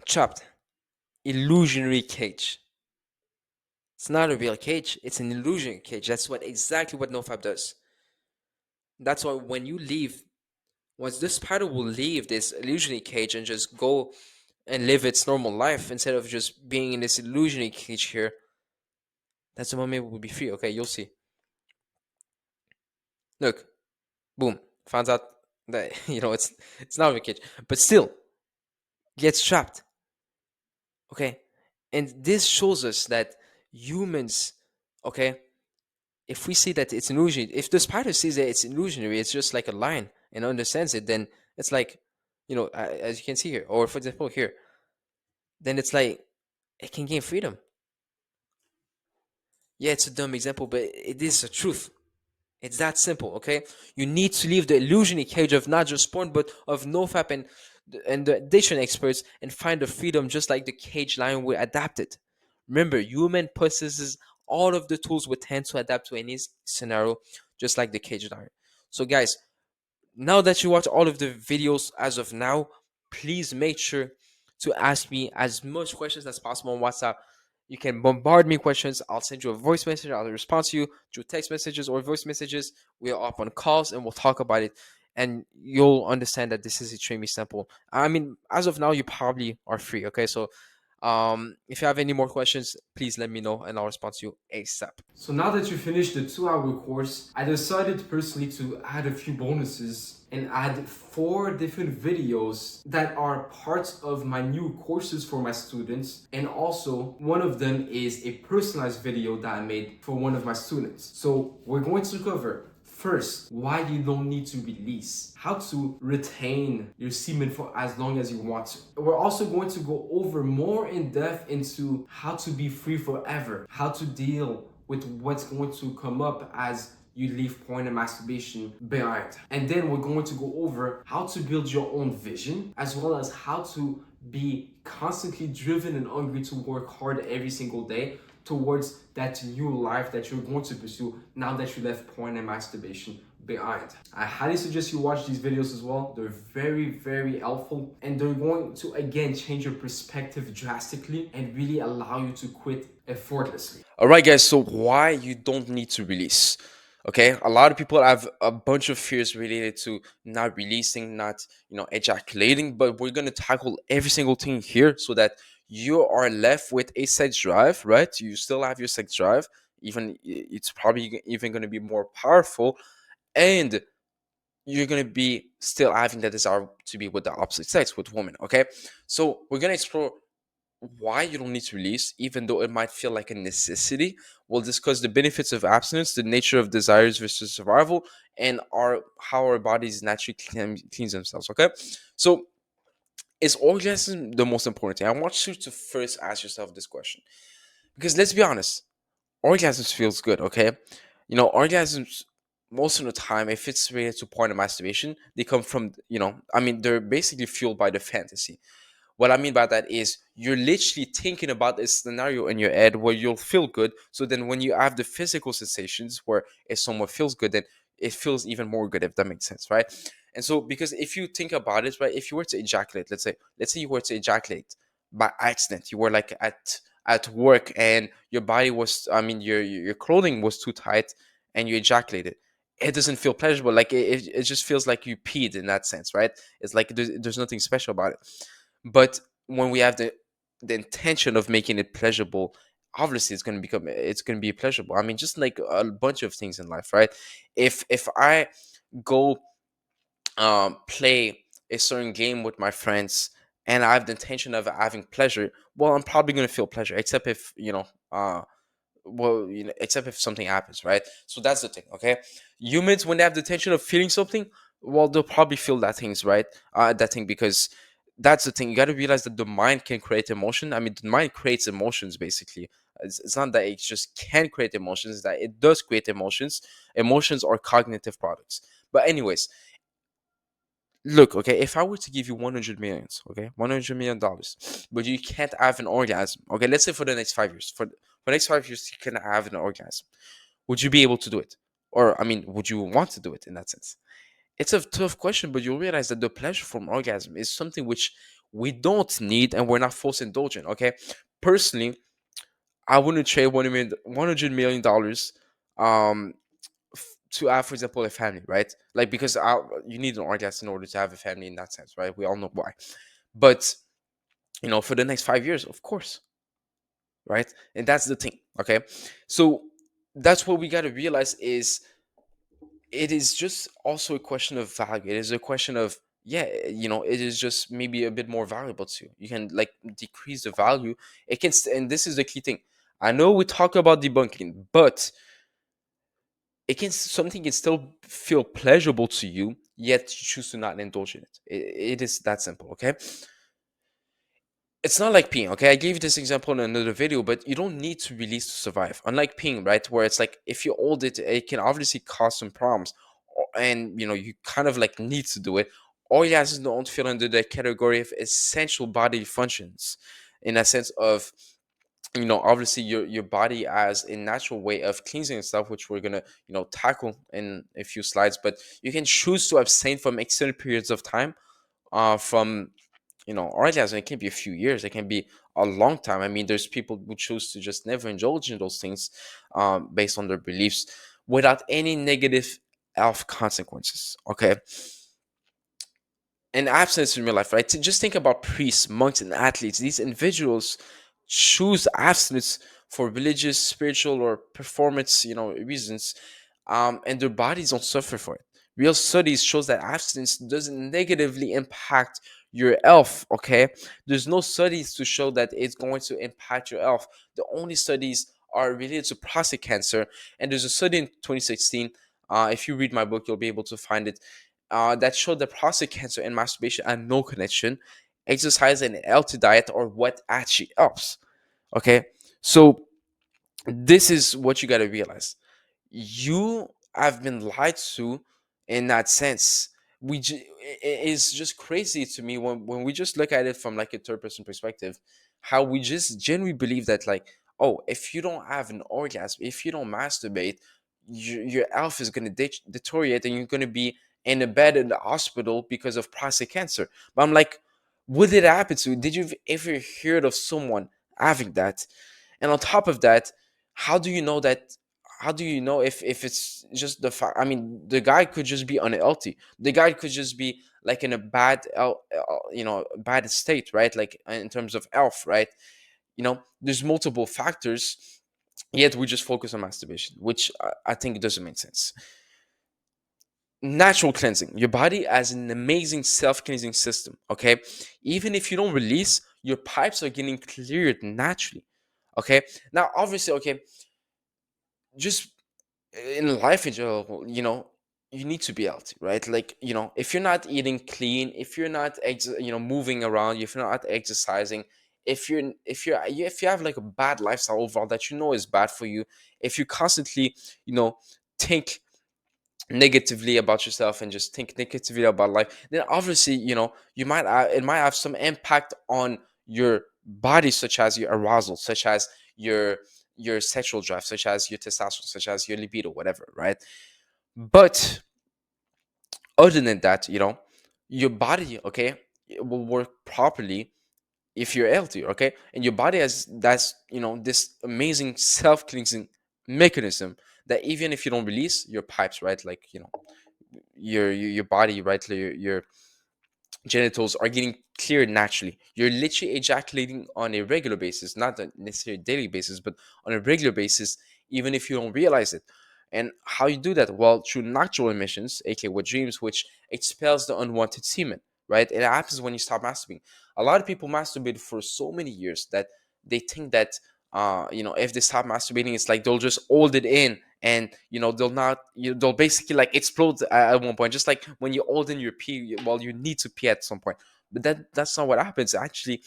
trapped. Illusionary cage. It's not a real cage. It's an illusionary cage. That's what exactly what NoFap does. That's why when you leave, once this spider will leave this illusionary cage and just go and live its normal life instead of just being in this illusionary cage here, that's the moment it will be free. Okay, you'll see. Look, boom, finds out that it's not a cage, but still gets trapped. Okay, and this shows us that humans, okay, if we see that it's an illusion, if the spider sees that it's illusionary, it's just like a line and understands it, then it's like, as you can see here, or for example here, then it's like it can gain freedom. Yeah, it's a dumb example, but it is the truth. It's that simple, okay? You need to leave the illusionary cage of not just porn, but of NoFap and the addiction experts and find the freedom just like the cage lion will adapt it. Remember, human possesses all of the tools within to adapt to any scenario, just like the cage lion. So, guys, now that you watch all of the videos as of now, please make sure to ask me as much questions as possible on WhatsApp. You can bombard me questions. I'll send you a voice message. I'll respond to you through text messages or voice messages. We're up on calls and we'll talk about it. And you'll understand that this is extremely simple. I mean, as of now, you probably are free. Okay. So if you have any more questions, please let me know and I'll respond to you ASAP. So now that you finished the 2-hour course, I decided personally to add a few bonuses and add 4 different videos that are parts of my new courses for my students. And also one of them is a personalized video that I made for one of my students. So we're going to cover first, why you don't need to release, how to retain your semen for as long as you want to. We're also going to go over more in depth into how to be free forever, how to deal with what's going to come up as you leave porn and masturbation behind. And then we're going to go over how to build your own vision, as well as how to be constantly driven and hungry to work hard every single day towards that new life that you're going to pursue now that you left porn and masturbation behind. I highly suggest you watch these videos as well. They're very, very helpful and they're going to again change your perspective drastically and really allow you to quit effortlessly. All right, guys. So why you don't need to release? Okay, a lot of people have a bunch of fears related to not releasing, not ejaculating. But we're gonna tackle every single thing here so that you are left with a sex drive, right? You still have your sex drive, even it's probably even gonna be more powerful, and you're gonna be still having that desire to be with the opposite sex, with women. Okay, so we're gonna explore why you don't need to release, even though it might feel like a necessity. We'll discuss the benefits of abstinence, the nature of desires versus survival, and how our bodies naturally cleanse themselves. Okay, so is orgasm the most important thing? I want you to first ask yourself this question, because let's be honest, orgasms feels good. Okay, orgasms most of the time, if it's related to porn and masturbation, they come from I mean, they're basically fueled by the fantasy. What I mean by that is you're literally thinking about a scenario in your head where you'll feel good. So then when you have the physical sensations where if someone feels good, then it feels even more good, if that makes sense, right? And so because if you think about it, right, if you were to ejaculate, let's say you were to ejaculate by accident, you were like at work and your body was, I mean, your clothing was too tight and you ejaculated, it doesn't feel pleasurable. Like it just feels like you peed in that sense, right? It's like there's nothing special about it. But when we have the intention of making it pleasurable, obviously it's going to be pleasurable. I mean, just like a bunch of things in life, right? If I go play a certain game with my friends and I have the intention of having pleasure, well, I'm probably going to feel pleasure, except if except if something happens, right? So that's the thing, okay? Humans, when they have the intention of feeling something, well, they'll probably feel that thing, because that's the thing. You got to realize that the mind can create emotion. I mean, the mind creates emotions, basically. It's not that it just can create emotions, it's that it does create emotions. Emotions are cognitive products. But anyways, look, okay, if I were to give you 100 millions, okay, $100 million, but you can't have an orgasm, okay, let's say for the next 5 years, for the next 5 years, you can have an orgasm. Would you be able to do it? Or, I mean, would you want to do it in that sense? It's a tough question, but you'll realize that the pleasure from orgasm is something which we don't need and we're not forced indulgent, okay? Personally, I wouldn't trade $100 million to have, for example, a family, right? Like, because you need an orgasm in order to have a family in that sense, right? We all know why. But, for the next 5 years, of course, right? And that's the thing, okay? So that's what we got to realize is it is just also a question of value. It is a question of, yeah, it is just maybe a bit more valuable to you. You can like decrease the value. And this is the key thing. I know we talk about debunking, but something can still feel pleasurable to you, yet you choose to not indulge in it. It is that simple, okay? It's not like peeing, okay? I gave you this example in another video, but you don't need to release to survive. Unlike peeing, right? Where it's like if you hold it, it can obviously cause some problems. And you kind of like need to do it. Orgasms don't fall under the category of essential body functions in a sense of obviously your body has a natural way of cleansing itself, which we're gonna tackle in a few slides. But you can choose to abstain from extended periods of time from orgasm. It can be a few years, it can be a long time. I mean, there's people who choose to just never indulge in those things based on their beliefs without any negative health consequences, okay? And abstinence in real life, right? Just think about priests, monks, and athletes. These individuals choose abstinence for religious, spiritual, or performance, reasons, and their bodies don't suffer for it. Real studies shows that abstinence doesn't negatively impact your health. Okay, there's no studies to show that it's going to impact your health. The only studies are related to prostate cancer, and there's a study in 2016. If you read my book, you'll be able to find it that showed that prostate cancer and masturbation had no connection. Exercise and a healthy diet are what actually helps. Okay, so this is what you got to realize. You have been lied to in that sense. It's just crazy to me when we just look at it from like a third person perspective, how we just genuinely believe that, like, oh, if you don't have an orgasm, if you don't masturbate, your health is going to deteriorate and you're going to be in a bed in the hospital because of prostate cancer. But I'm like, what did happen to you? Did you ever heard of someone having that? And on top of that, how do you know that? How do you know if it's just the fact? I mean, the guy could just be unhealthy. The guy could just be like in a bad state, right? Like in terms of health, right? There's multiple factors. Yet we just focus on masturbation, which I think doesn't make sense. Natural cleansing. Your body has an amazing self-cleansing system. Okay, even if you don't release, your pipes are getting cleared naturally. Okay, now obviously, okay, just in life in general, you need to be healthy, right? Like, if you're not eating clean, if you're not moving around, if you're not exercising, if you have like a bad lifestyle overall that is bad for you, if you constantly you know think negatively about yourself and just think negatively about life, then obviously, you might it might have some impact on your body, such as your arousal, such as your your sexual drive, such as your testosterone, such as your libido, whatever, right? But other than that, your body, okay, it will work properly if you're healthy, okay? And your body has that's this amazing self-cleansing mechanism that even if you don't release your pipes, right, like your body, right, your genitals are getting cleared naturally. You're literally ejaculating on a regular basis, not a necessarily daily basis, but on a regular basis, even if you don't realize it. And how you do that? Well, through natural emissions, aka with dreams, which expels the unwanted semen, right? It happens when you stop masturbating. A lot of people masturbate for so many years that they think that if they stop masturbating, it's like they'll just hold it in, and they'll not they'll basically like explode at one point, just like when you hold in your pee. Well, you need to pee at some point, but that's not what happens actually.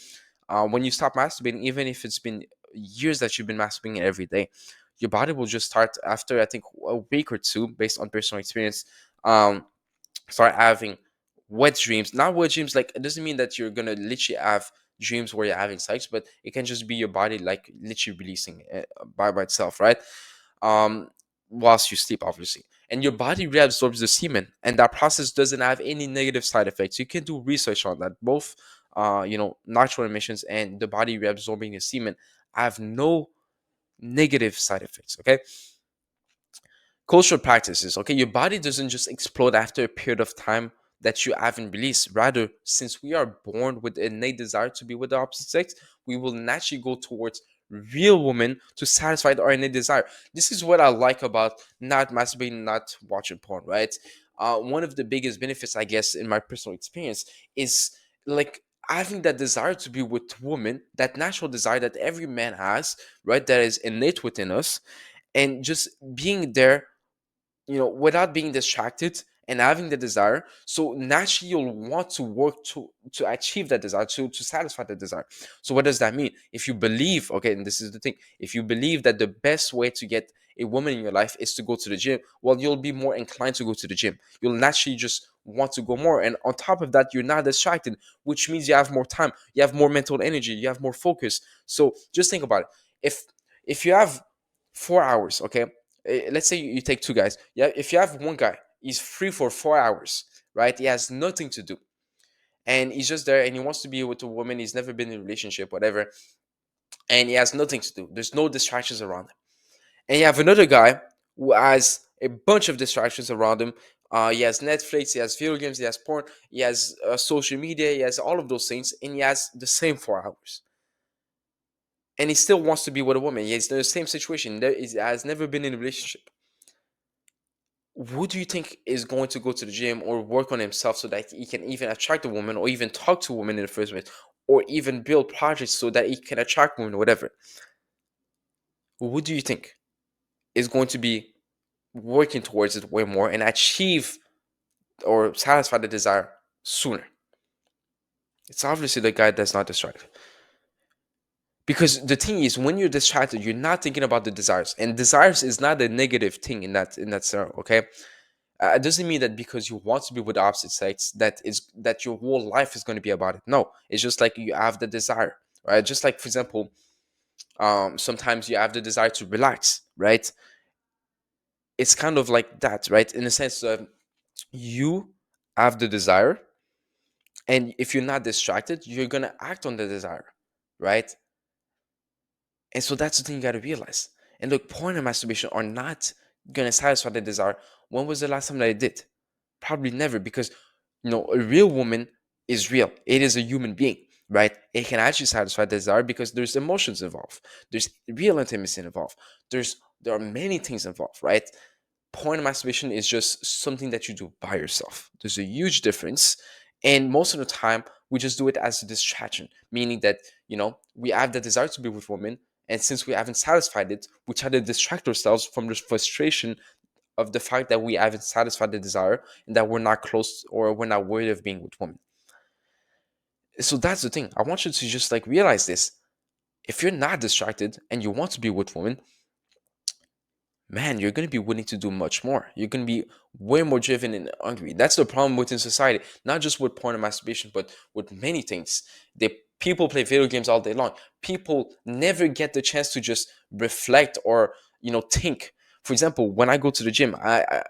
When you stop masturbating, even if it's been years that you've been masturbating every day, your body will just start after, I think, a week or two, based on personal experience, um start having wet dreams. Not wet dreams, like it doesn't mean that you're gonna literally have dreams where you're having sex, but it can just be your body like literally releasing by itself, right? um Whilst you sleep, obviously, and your body reabsorbs the semen, and that process doesn't have any negative side effects. You can do research on that. Both natural emissions and the body reabsorbing the semen have no negative side effects, okay? Cultural practices, okay? Your body doesn't just explode after a period of time that you haven't released. Rather, since we are born with an innate desire to be with the opposite sex, we will naturally go towards real women to satisfy our innate desire. This is what I like about not masturbating, not watching porn, right? One of the biggest benefits, I guess, in my personal experience is like having that desire to be with women, that natural desire that every man has, right? That is innate within us, and just being there, without being distracted and having the desire. So naturally you'll want to work to achieve that desire, to satisfy that desire. So what does that mean? If you believe, okay, and this is the thing, if you believe that the best way to get a woman in your life is to go to the gym, well, you'll be more inclined to go to the gym. You'll naturally just want to go more, and on top of that, you're not distracted, which means you have more time, you have more mental energy, you have more focus. So just think about it. If you have 4 hours, okay, let's say you take two guys. Yeah, if you have one guy, he's free for 4 hours, right? He has nothing to do, and he's just there, and he wants to be with a woman. He's never been in a relationship, whatever, and he has nothing to do. There's no distractions around him. And you have another guy who has a bunch of distractions around him. He has Netflix, he has video games, he has porn, he has social media, he has all of those things, and he has the same 4 hours. And he still wants to be with a woman. He's in the same situation. He has never been in a relationship. Who do you think is going to go to the gym or work on himself so that he can even attract a woman, or even talk to a woman in the first place, or even build projects so that he can attract women, whatever? Who do you think is going to be working towards it way more and achieve or satisfy the desire sooner? It's obviously the guy that's not distracted. Because the thing is, when you're distracted, you're not thinking about the desires, and desires is not a negative thing in that scenario. Okay, it doesn't mean that because you want to be with the opposite sex that your whole life is going to be about it. No, it's just like you have the desire, right? Just like, for example, sometimes you have the desire to relax, right? It's kind of like that, right? In the sense of you have the desire, and if you're not distracted, you're gonna act on the desire, right? And so that's the thing you gotta realize. And look, porn and masturbation are not gonna satisfy the desire. When was the last time that it did? Probably never, because a real woman is real. It is a human being, right? It can actually satisfy the desire because there's emotions involved. There's real intimacy involved. There are many things involved, right? Porn and masturbation is just something that you do by yourself. There's a huge difference. And most of the time, we just do it as a distraction, meaning that, we have the desire to be with women. And since we haven't satisfied it, we try to distract ourselves from the frustration of the fact that we haven't satisfied the desire and that we're not close or we're not worthy of being with women. So that's the thing. I want you to just like realize this. If you're not distracted and you want to be with women, man, you're going to be willing to do much more. You're going to be way more driven and hungry. That's the problem within society, not just with porn and masturbation, but with many things. People play video games all day long. People never get the chance to just reflect or, think. For example, when I go to the gym, I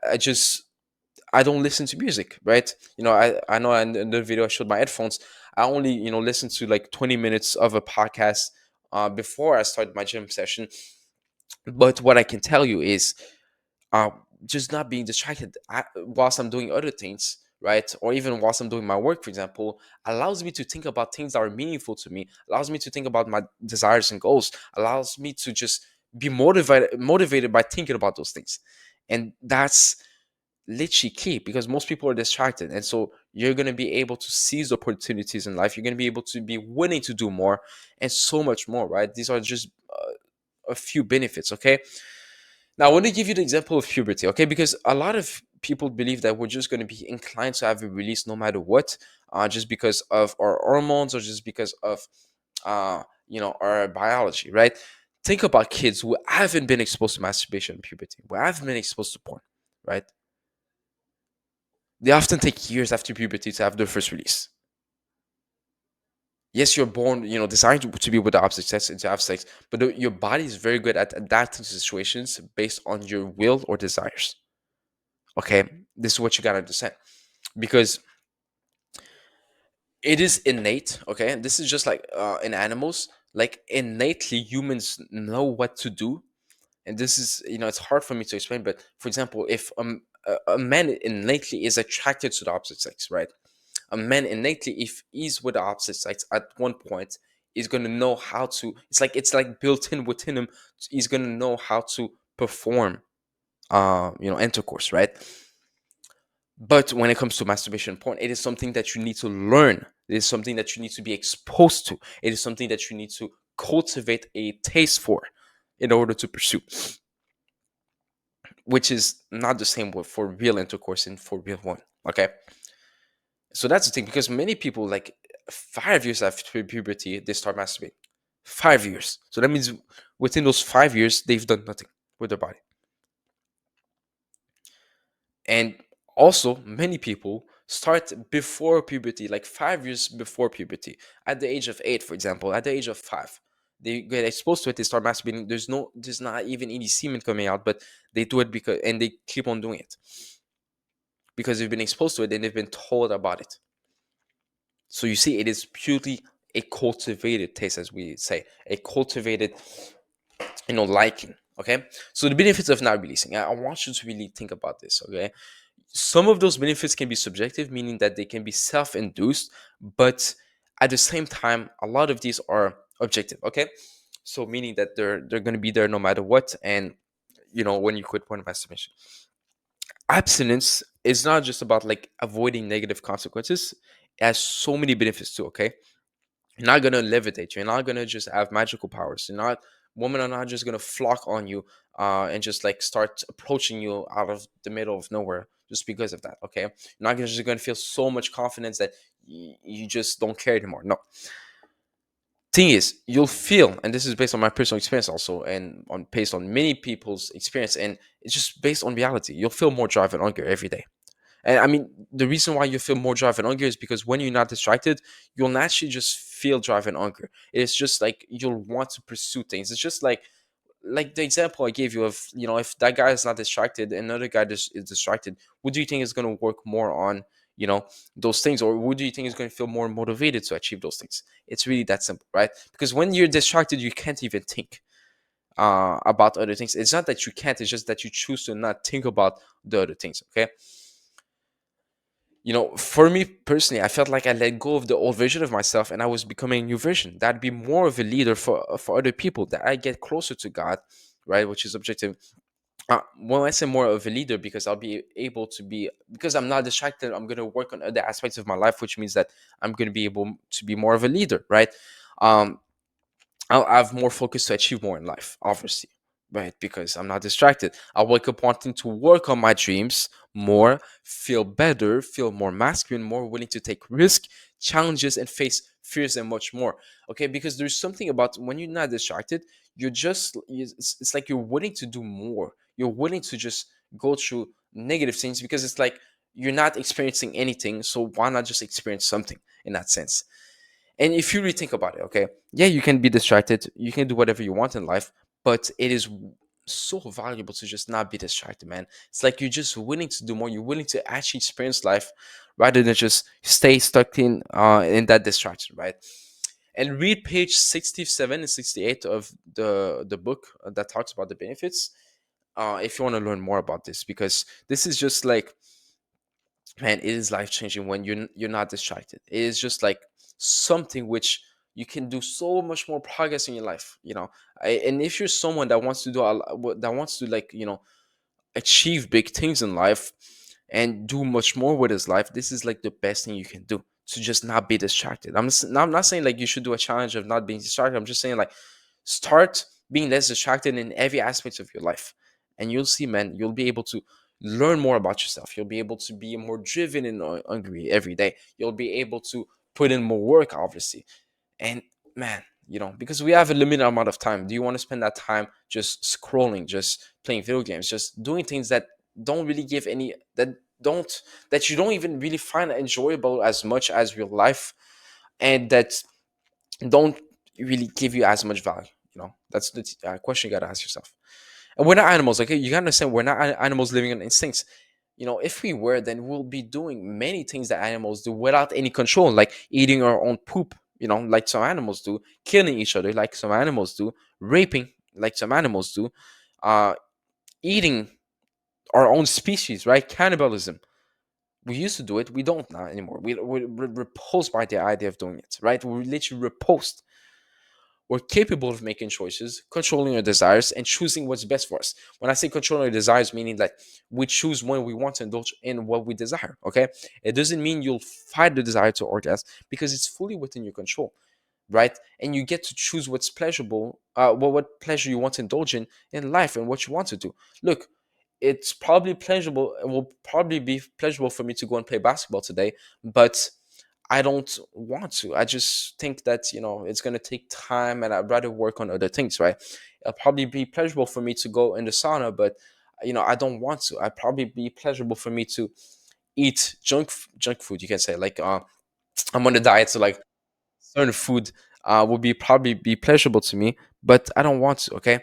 don't listen to music, right? I know in the video I showed my headphones. I only, listen to like 20 minutes of a podcast before I start my gym session. But what I can tell you is, uh, just not being distracted whilst I'm doing other things, right? Or even whilst I'm doing my work, for example, allows me to think about things that are meaningful to me, allows me to think about my desires and goals, allows me to just be motivated by thinking about those things. And that's literally key, because most people are distracted. And so you're going to be able to seize opportunities in life. You're going to be able to be willing to do more and so much more, right? These are just a few benefits, okay? Now, I want to give you the example of puberty, okay? Because a lot of people believe that we're just going to be inclined to have a release no matter what, just because of our hormones or just because of, our biology, right? Think about kids who haven't been exposed to masturbation in puberty, who haven't been exposed to porn, right? They often take years after puberty to have their first release. Yes, you're born, designed to be with the opposite sex and to have sex, but your body is very good at adapting to situations based on your will or desires. Okay, this is what you gotta understand, because it is innate. Okay, this is just like in animals, like innately humans know what to do, and this is, it's hard for me to explain. But for example, if a man innately is attracted to the opposite sex, right? A man innately, if he's with the opposite sex at one point, is going to know how to, it's like built in within him. He's going to know how to perform intercourse, right? But when it comes to masturbation porn, it is something that you need to learn. It is something that you need to be exposed to. It is something that you need to cultivate a taste for in order to pursue, which is not the same for real intercourse and for real one. Okay. So that's the thing, because many people, like 5 years after puberty, they start masturbating. 5 years. So that means within those 5 years, they've done nothing with their body. And also, many people start before puberty, like 5 years before puberty, at the age of 8, for example, at the age of 5. They get exposed to it, they start masturbating. There's not even any semen coming out, but they do it and they keep on doing it because they've been exposed to it and they've been told about it. So you see, it is purely a cultivated taste, as we say, a cultivated, liking. Okay. So the benefits of not releasing, I want you to really think about this. Okay. Some of those benefits can be subjective, meaning that they can be self-induced, but at the same time, a lot of these are objective. Okay. So meaning that they're going to be there no matter what. And when you quit porn masturbation, abstinence is not just about like avoiding negative consequences. It has so many benefits too. Okay. You're not gonna levitate. You're not gonna just have magical powers. Women are not just gonna flock on you and just like start approaching you out of the middle of nowhere just because of that. Okay, you're not just gonna feel so much confidence that you just don't care anymore. No. Thing is, you'll feel, and this is based on my personal experience also, and based on many people's experience, and it's just based on reality. You'll feel more drive and hunger every day. And I mean, the reason why you feel more drive and hunger is because when you're not distracted, you'll naturally just feel drive and hunger. It's just like you'll want to pursue things. It's just like the example I gave you of, if that guy is not distracted, another guy is distracted, what do you think is going to work more on, those things? Or who do you think is going to feel more motivated to achieve those things? It's really that simple, right? Because when you're distracted, you can't even think about other things. It's not that you can't, it's just that you choose to not think about the other things, okay? For me personally, I felt like I let go of the old version of myself and I was becoming a new version. That'd be more of a leader for other people, that I get closer to God, right? Which is objective. When I say more of a leader, because I'll be able to be, because I'm not distracted, I'm going to work on other aspects of my life, which means that I'm going to be able to be more of a leader, right? Um, I'll have more focus to achieve more in life, obviously, right? Because I'm not distracted. I wake up wanting to work on my dreams more, feel better, feel more masculine, more willing to take risk, challenges, and face fears and much more. Okay, because there's something about when you're not distracted, it's like you're willing to do more. you're willing to just go through negative things because it's like you're not experiencing anything, so why not just experience something in that sense? And if you really think about it, okay, yeah, you can be distracted, you can do whatever you want in life, but it is so valuable to just not be distracted, man. It's like you're just willing to do more, you're willing to actually experience life rather than just stay stuck in that distraction, right? And read page 67 and 68 of the book that talks about the benefits, if you want to learn more about this, because this is just like, man, it is life changing when you're not distracted. It is just like something which you can do so much more progress in your life, and if you're someone that wants to that wants to, like, achieve big things in life and do much more with his life, this is like the best thing you can do, to just not be distracted. I'm not saying like you should do a challenge of not being distracted. I'm just saying, like, start being less distracted in every aspect of your life, and you'll see, man, you'll be able to learn more about yourself. You'll be able to be more driven and hungry every day. You'll be able to put in more work, obviously. And, man, because we have a limited amount of time, do you want to spend that time just scrolling, just playing video games, just doing things that don't really give any, that you don't even really find enjoyable as much as real life, and that don't really give you as much value? That's the question you got to ask yourself. And we're not animals, okay? You got to understand, we're not animals living on instincts. If we were, then we'll be doing many things that animals do without any control, like eating our own poop, like some animals do, killing each other, like some animals do, raping, like some animals do, uh, eating our own species, right? Cannibalism. We used to do it. We don't now anymore. We're repulsed by the idea of doing it, right? We're literally repulsed. We're capable of making choices, controlling our desires, and choosing what's best for us. When I say controlling our desires, meaning that we choose when we want to indulge in what we desire. Okay, it doesn't mean you'll fight the desire to orgasm, because it's fully within your control, right? And you get to choose what's pleasurable, what pleasure you want to indulge in life, and what you want to do. Look, it's probably pleasurable. It will probably be pleasurable for me to go and play basketball today, but I don't want to. I just think that, it's going to take time, and I'd rather work on other things, right? It'll probably be pleasurable for me to go in the sauna, but, I don't want to. I'd probably be pleasurable for me to eat junk food, you can say. Like, I'm on a diet, so, like, certain food would be probably be pleasurable to me, but I don't want to, okay?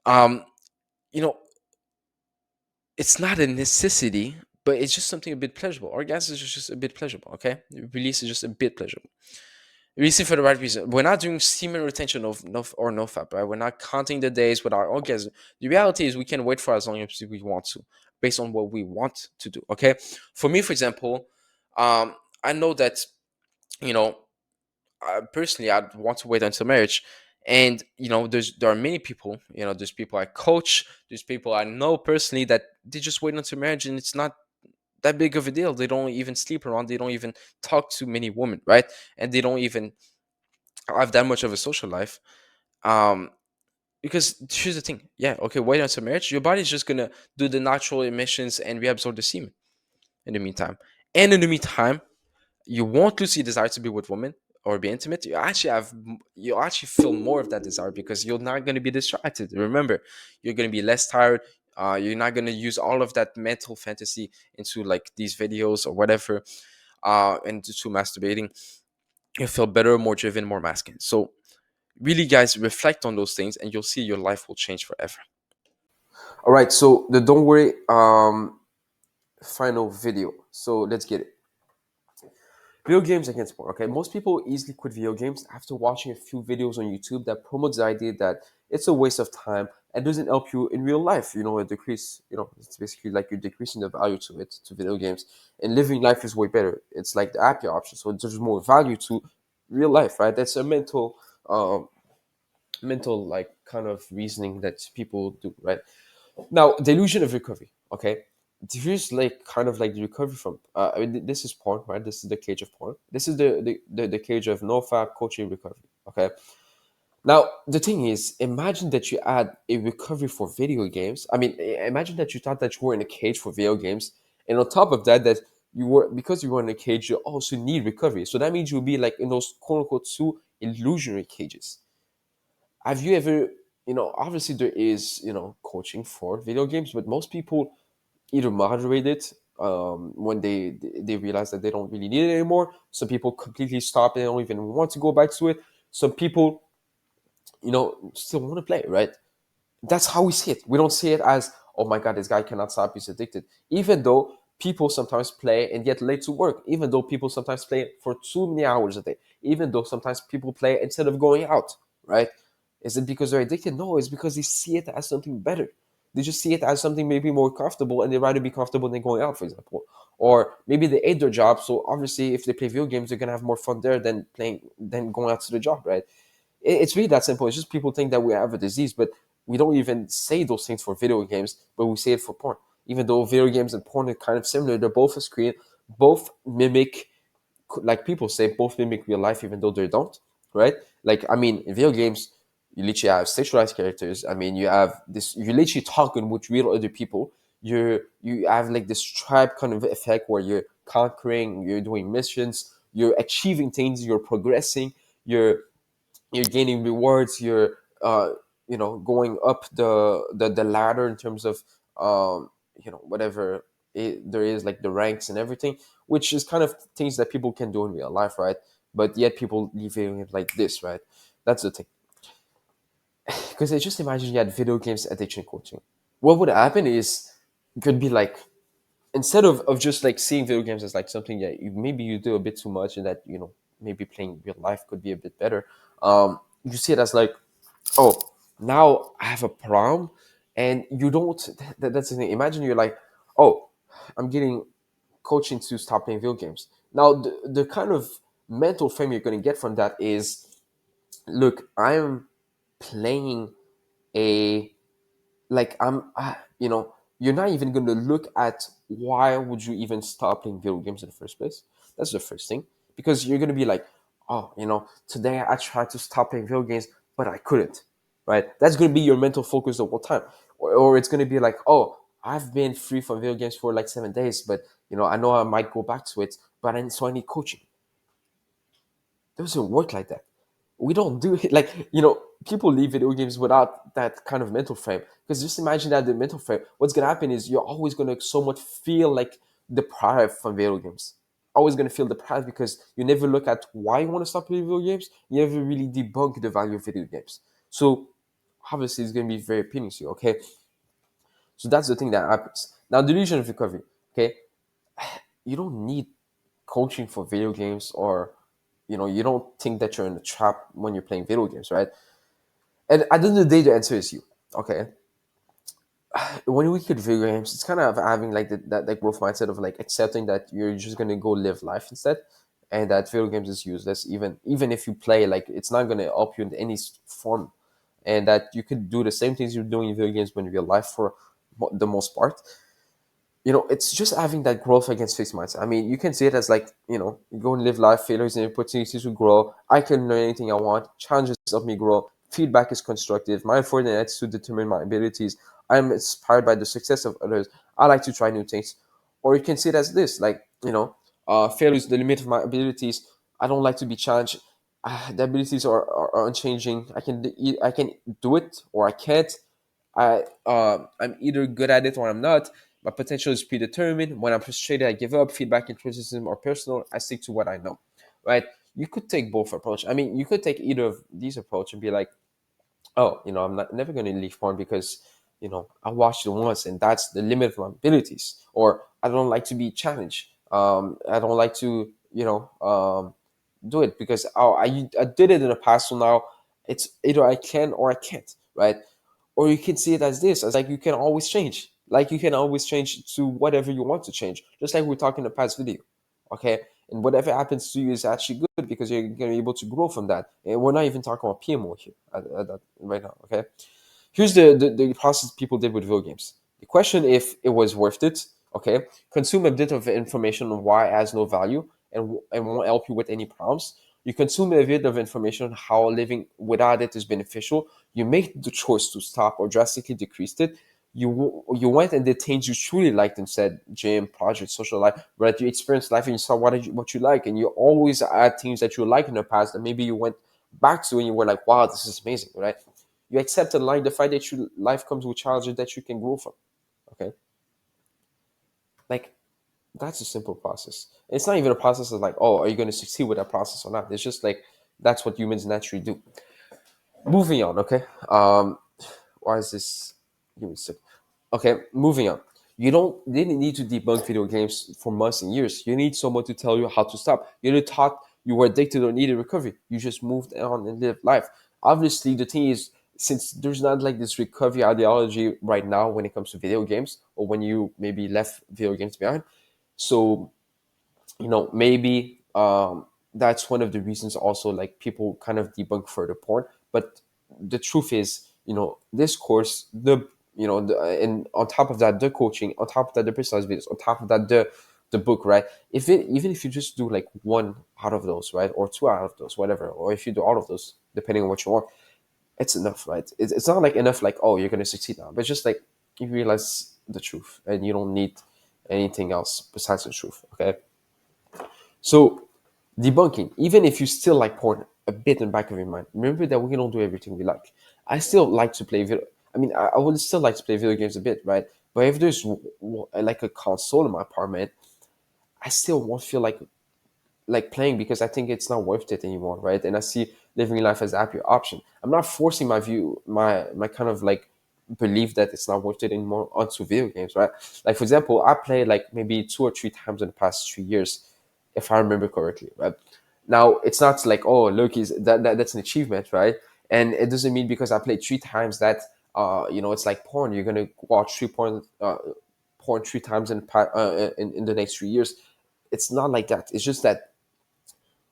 Um, you know, it's not a necessity, but it's just something a bit pleasurable. Orgasm is just a bit pleasurable, okay? Release is just a bit pleasurable. Releasing for the right reason. We're not doing semen retention of no fap, right? We're not counting the days with our orgasm. The reality is we can wait for as long as we want to, based on what we want to do, okay? For me, for example, I know that, you know, personally, I'd want to wait until marriage. And, there are many people, there's people I coach, there's people I know personally that they just wait until marriage, and it's not that big of a deal. They don't even sleep around, they don't even talk to many women, right? And they don't even have that much of a social life. Um, because here's the thing, yeah, okay, wait until marriage, your body's just gonna do the natural emissions and reabsorb the semen in the meantime. And in the meantime, you won't lose your desire to be with women or be intimate. You actually feel more of that desire because you're not going to be distracted. Remember, you're going to be less tired. You're not going to use all of that mental fantasy into, like, these videos or whatever, into masturbating. You feel better, more driven, more masculine. So really, guys, reflect on those things and you'll see your life will change forever. All right, so the don't worry final video. So let's get it. Video games against porn. Okay, most people easily quit video games after watching a few videos on YouTube that promotes the idea that it's a waste of time and doesn't help you in real life. It decrease. It's basically like you're decreasing the value to video games, and living life is way better. It's like the happier option, so there's more value to real life, right? That's a mental like kind of reasoning that people do, right? Now, the illusion of recovery. Okay, here's like kind of like the recovery from. I mean, this is porn, right? This is the cage of porn. This is the cage of NoFap coaching recovery. Okay. Now, the thing is, imagine that you add a recovery for video games. I mean, imagine that you thought that you were in a cage for video games, and on top of that, that you were because you were in a cage, you also need recovery. So that means you'll be like in those quote unquote two illusionary cages. Have you ever obviously there is, coaching for video games, but most people either moderate it when they realize that they don't really need it anymore. Some people completely stop and don't even want to go back to it. Some people, still want to play, right? That's how we see it. We don't see it as, oh my God, this guy cannot stop, he's addicted. Even though people sometimes play and get late to work, even though people sometimes play for too many hours a day, even though sometimes people play instead of going out, right? Is it because they're addicted? No, it's because they see it as something better. They just see it as something maybe more comfortable, and they'd rather be comfortable than going out, for example. Or maybe they hate their job, so obviously if they play video games, they're gonna have more fun there than going out to the job, right? It's really that simple. It's just people think that we have a disease, but we don't even say those things for video games, but we say it for porn. Even though video games and porn are kind of similar, they're both a screen, both mimic, like people say, both mimic real life, even though they don't, right? Like, I mean, in video games, you literally have sexualized characters. I mean, you have this, you're literally talking with real other people. You have like this tribe kind of effect where you're conquering, you're doing missions, you're achieving things, you're progressing, you're gaining rewards, you're going up the ladder in terms of whatever there is, like the ranks and everything, which is kind of things that people can do in real life, right? But yet people leave it like this, right? That's the thing. Because I just imagine you had video games addiction coaching. What would happen is, it could be like, instead of just like seeing video games as like something that maybe you do a bit too much, and that maybe playing real life could be a bit better. You see it as like, oh, now I have a problem, and you don't. That's the thing. Imagine you're like, oh, I'm getting coaching to stop playing video games. Now the kind of mental frame you're going to get from that is, look, I'm playing a, like, you're not even going to look at why would you even stop playing video games in the first place. That's the first thing, because you're going to be like, oh, today I tried to stop playing video games, but I couldn't, right? That's going to be your mental focus the whole time. Or it's going to be like, oh, I've been free from video games for like 7 days, but I know I might go back to it, but I need coaching. It doesn't work like that. We don't do it like, people leave video games without that kind of mental frame. Because just imagine that the mental frame, what's gonna happen is you're always gonna so much feel like deprived from video games. Always gonna feel deprived because you never look at why you want to stop playing video games. You never really debunk the value of video games. So obviously it's gonna be very appealing to you. Okay, so that's the thing that happens. Now, delusion of recovery. Okay, you don't need coaching for video games, or you don't think that you're in a trap when you're playing video games, right? And at the end of the day, the answer is you. Okay, when we look at video games, it's kind of having like that growth mindset of like accepting that you're just gonna go live life instead, and that video games is useless. Even if you play, like, it's not gonna help you in any form, and that you could do the same things you're doing in video games when in real life for the most part. It's just having that growth against fixed mindset. I mean, you can see it as like, you go and live life, failures and opportunities to grow. I can learn anything I want. Challenges help me grow. Feedback is constructive. My effort and attitude determine my abilities. I'm inspired by the success of others. I like to try new things. Or you can see it as this, like, failure is the limit of my abilities. I don't like to be challenged. The abilities are unchanging. I can do it or I can't. I'm either good at it or I'm not. My potential is predetermined. When I'm frustrated, I give up. Feedback and criticism are personal. I stick to what I know. Right? You could take both approach. I mean, you could take either of these approach and be like, oh, I'm not never going to leave porn because I watched it once and that's the limit of my abilities. Or I don't like to be challenged. I don't like to do it because I did it in the past, so now it's either I can or I can't, right? Or you can see it as this, as like you can always change. Like you can always change to whatever you want to change. Just like we are talking in the past video. Okay. And whatever happens to you is actually good because you're gonna be able to grow from that. And we're not even talking about PMO here right now. Okay. Here's the process people did with video games. The question if it was worth it. Okay. Consume a bit of information on why it has no value and won't help you with any problems. You consume a bit of information on how living without it is beneficial. You make the choice to stop or drastically decrease it. You went and did things you truly liked instead, gym, project, social life, but you experienced life and you saw what you like, and you always add things that you like in the past that maybe you went back to and you were like, wow, this is amazing, right? You accept and like the fact that your life comes with challenges that you can grow from. Okay, like that's a simple process. It's not even a process of like, oh, are you going to succeed with that process or not? It's just like that's what humans naturally do. Moving on, okay. Why is this? Give me a sec. Okay, moving on. You didn't need to debunk video games for months and years. You need someone to tell you how to stop. You didn't thought you were addicted or needed recovery. You just moved on and lived life. Obviously, the thing is, since there's not like this recovery ideology right now when it comes to video games, or when you maybe left video games behind, so maybe that's one of the reasons also like people kind of debunk further porn. But the truth is, this course, and on top of that, the coaching, on top of that, the personalized videos, on top of that, the book, right? Even if you just do like one out of those, right, or two out of those, whatever, or if you do all of those, depending on what you want, it's enough, right? It's not like enough like, oh, you're gonna succeed now, but just like you realize the truth and you don't need anything else besides the truth. Okay, so debunking, even if you still like porn a bit in the back of your mind, remember that we don't do everything we like. I still like to play video. I mean, I would still like to play video games a bit, right? But if there's like a console in my apartment, I still won't feel like playing because I think it's not worth it anymore, right? And I see living life as a happier option. I'm not forcing my kind of like belief that it's not worth it anymore onto video games, right? Like for example, I played like maybe 2 or 3 times in the past 3 years, if I remember correctly, right? Now it's not like, oh look, that's an achievement, right? And it doesn't mean because I played 3 times that it's like porn. You're gonna watch porn 3 times in the next 3 years. It's not like that. It's just that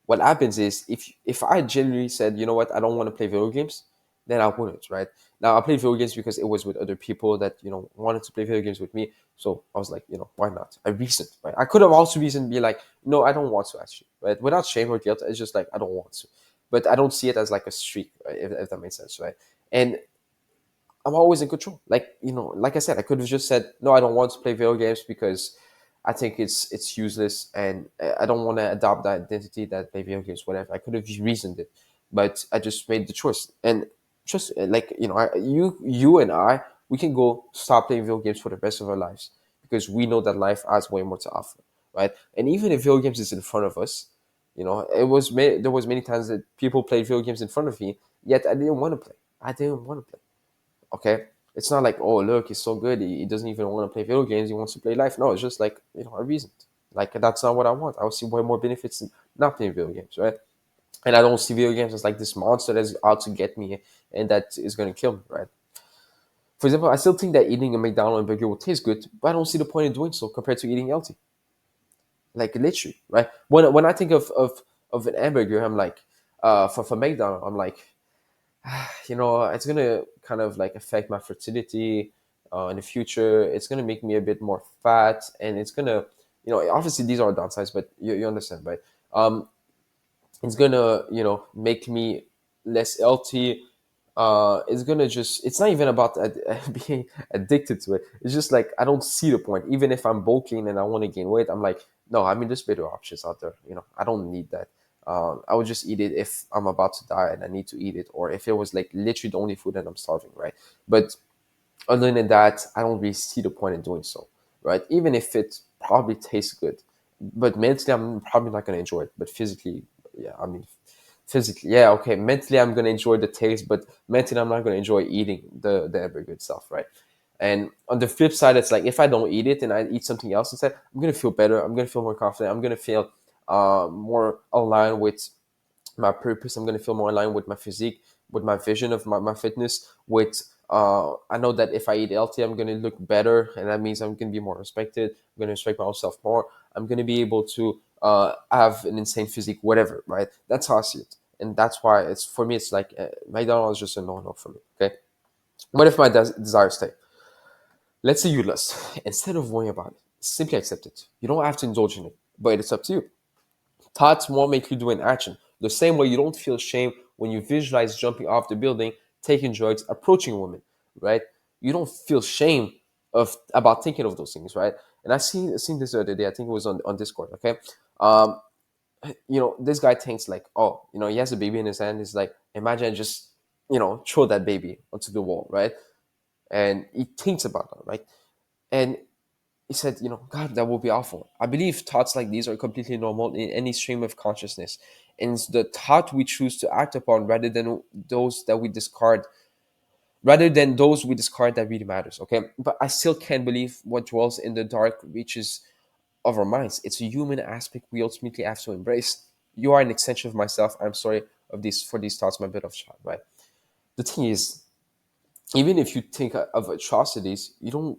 what happens is if I genuinely said, you know what, I don't want to play video games, then I wouldn't, right? Now I play video games because it was with other people that wanted to play video games with me. So I was like, why not? I reasoned, right? I could have also reasoned and be like, no, I don't want to actually, right? Without shame or guilt, it's just like I don't want to. But I don't see it as like a streak, right? If that makes sense, right? And I'm always in control. Like like I said, I could have just said no. I don't want to play video games because I think it's useless, and I don't want to adopt that identity that play video games, whatever. I could have reasoned it, but I just made the choice. And just like you and I, we can go stop playing video games for the rest of our lives because we know that life has way more to offer, right? And even if video games is in front of us, there was many times that people played video games in front of me, yet I didn't want to play. I didn't want to play. Okay, it's not like, oh look, he's so good, he doesn't even want to play video games, he wants to play life. No, it's just like I reasoned like that's not what I want. I would see way more benefits in not playing video games, right? And I don't see video games as like this monster that's out to get me and that is going to kill me, right? For example, I still think that eating a McDonald's burger will taste good, but I don't see the point in doing so compared to eating healthy. Like literally, right? When I think of an hamburger, I'm like, for McDonald's, I'm like, it's gonna kind of like affect my fertility in the future. It's gonna make me a bit more fat, and it's gonna, obviously these are downsides, but you understand, right? It's gonna, make me less healthy. It's gonna it's not even about being addicted to it. It's just like I don't see the point. Even if I'm bulking and I want to gain weight, I'm like, no, I mean, there's better options out there. I don't need that. I would just eat it if I'm about to die and I need to eat it, or if it was like literally the only food and I'm starving, right? But other than that, I don't really see the point in doing so, right? Even if it probably tastes good, but mentally, I'm probably not gonna enjoy it. But physically, yeah, I mean, physically, yeah, okay. Mentally, I'm gonna enjoy the taste, but mentally, I'm not gonna enjoy eating the hamburger itself, right? And on the flip side, it's like if I don't eat it and I eat something else instead, I'm gonna feel better. I'm gonna feel more confident. I'm gonna feel more aligned with my purpose. I'm going to feel more aligned with my physique, with my vision of my fitness. With I know that if I eat healthy, I'm going to look better, and that means I'm going to be more respected. I'm going to respect myself more. I'm going to be able to have an insane physique, whatever. Right? That's how I see it, and that's why it's for me. It's like McDonald's is just a no for me. Okay. What if my desires stay? Let's say you lust. Instead of worrying about it, simply accept it. You don't have to indulge in it, but it's up to you. Thoughts won't make you do an action. The same way you don't feel shame when you visualize jumping off the building, taking drugs, approaching a woman, right? You don't feel shame about thinking of those things, right? And I seen this the other day. I think it was on Discord. Okay, um, this guy thinks like, oh, he has a baby in his hand. He's like, imagine I just throw that baby onto the wall, right? And he thinks about that, right? And he said, God, that would be awful. I believe thoughts like these are completely normal in any stream of consciousness. And it's the thought we choose to act upon those that we discard, rather than those we discard that really matters. Okay. But I still can't believe what dwells in the dark reaches of our minds. It's a human aspect we ultimately have to embrace. You are an extension of myself. I'm sorry of these for these thoughts, my bit of child, right? The thing is, even if you think of atrocities, you don't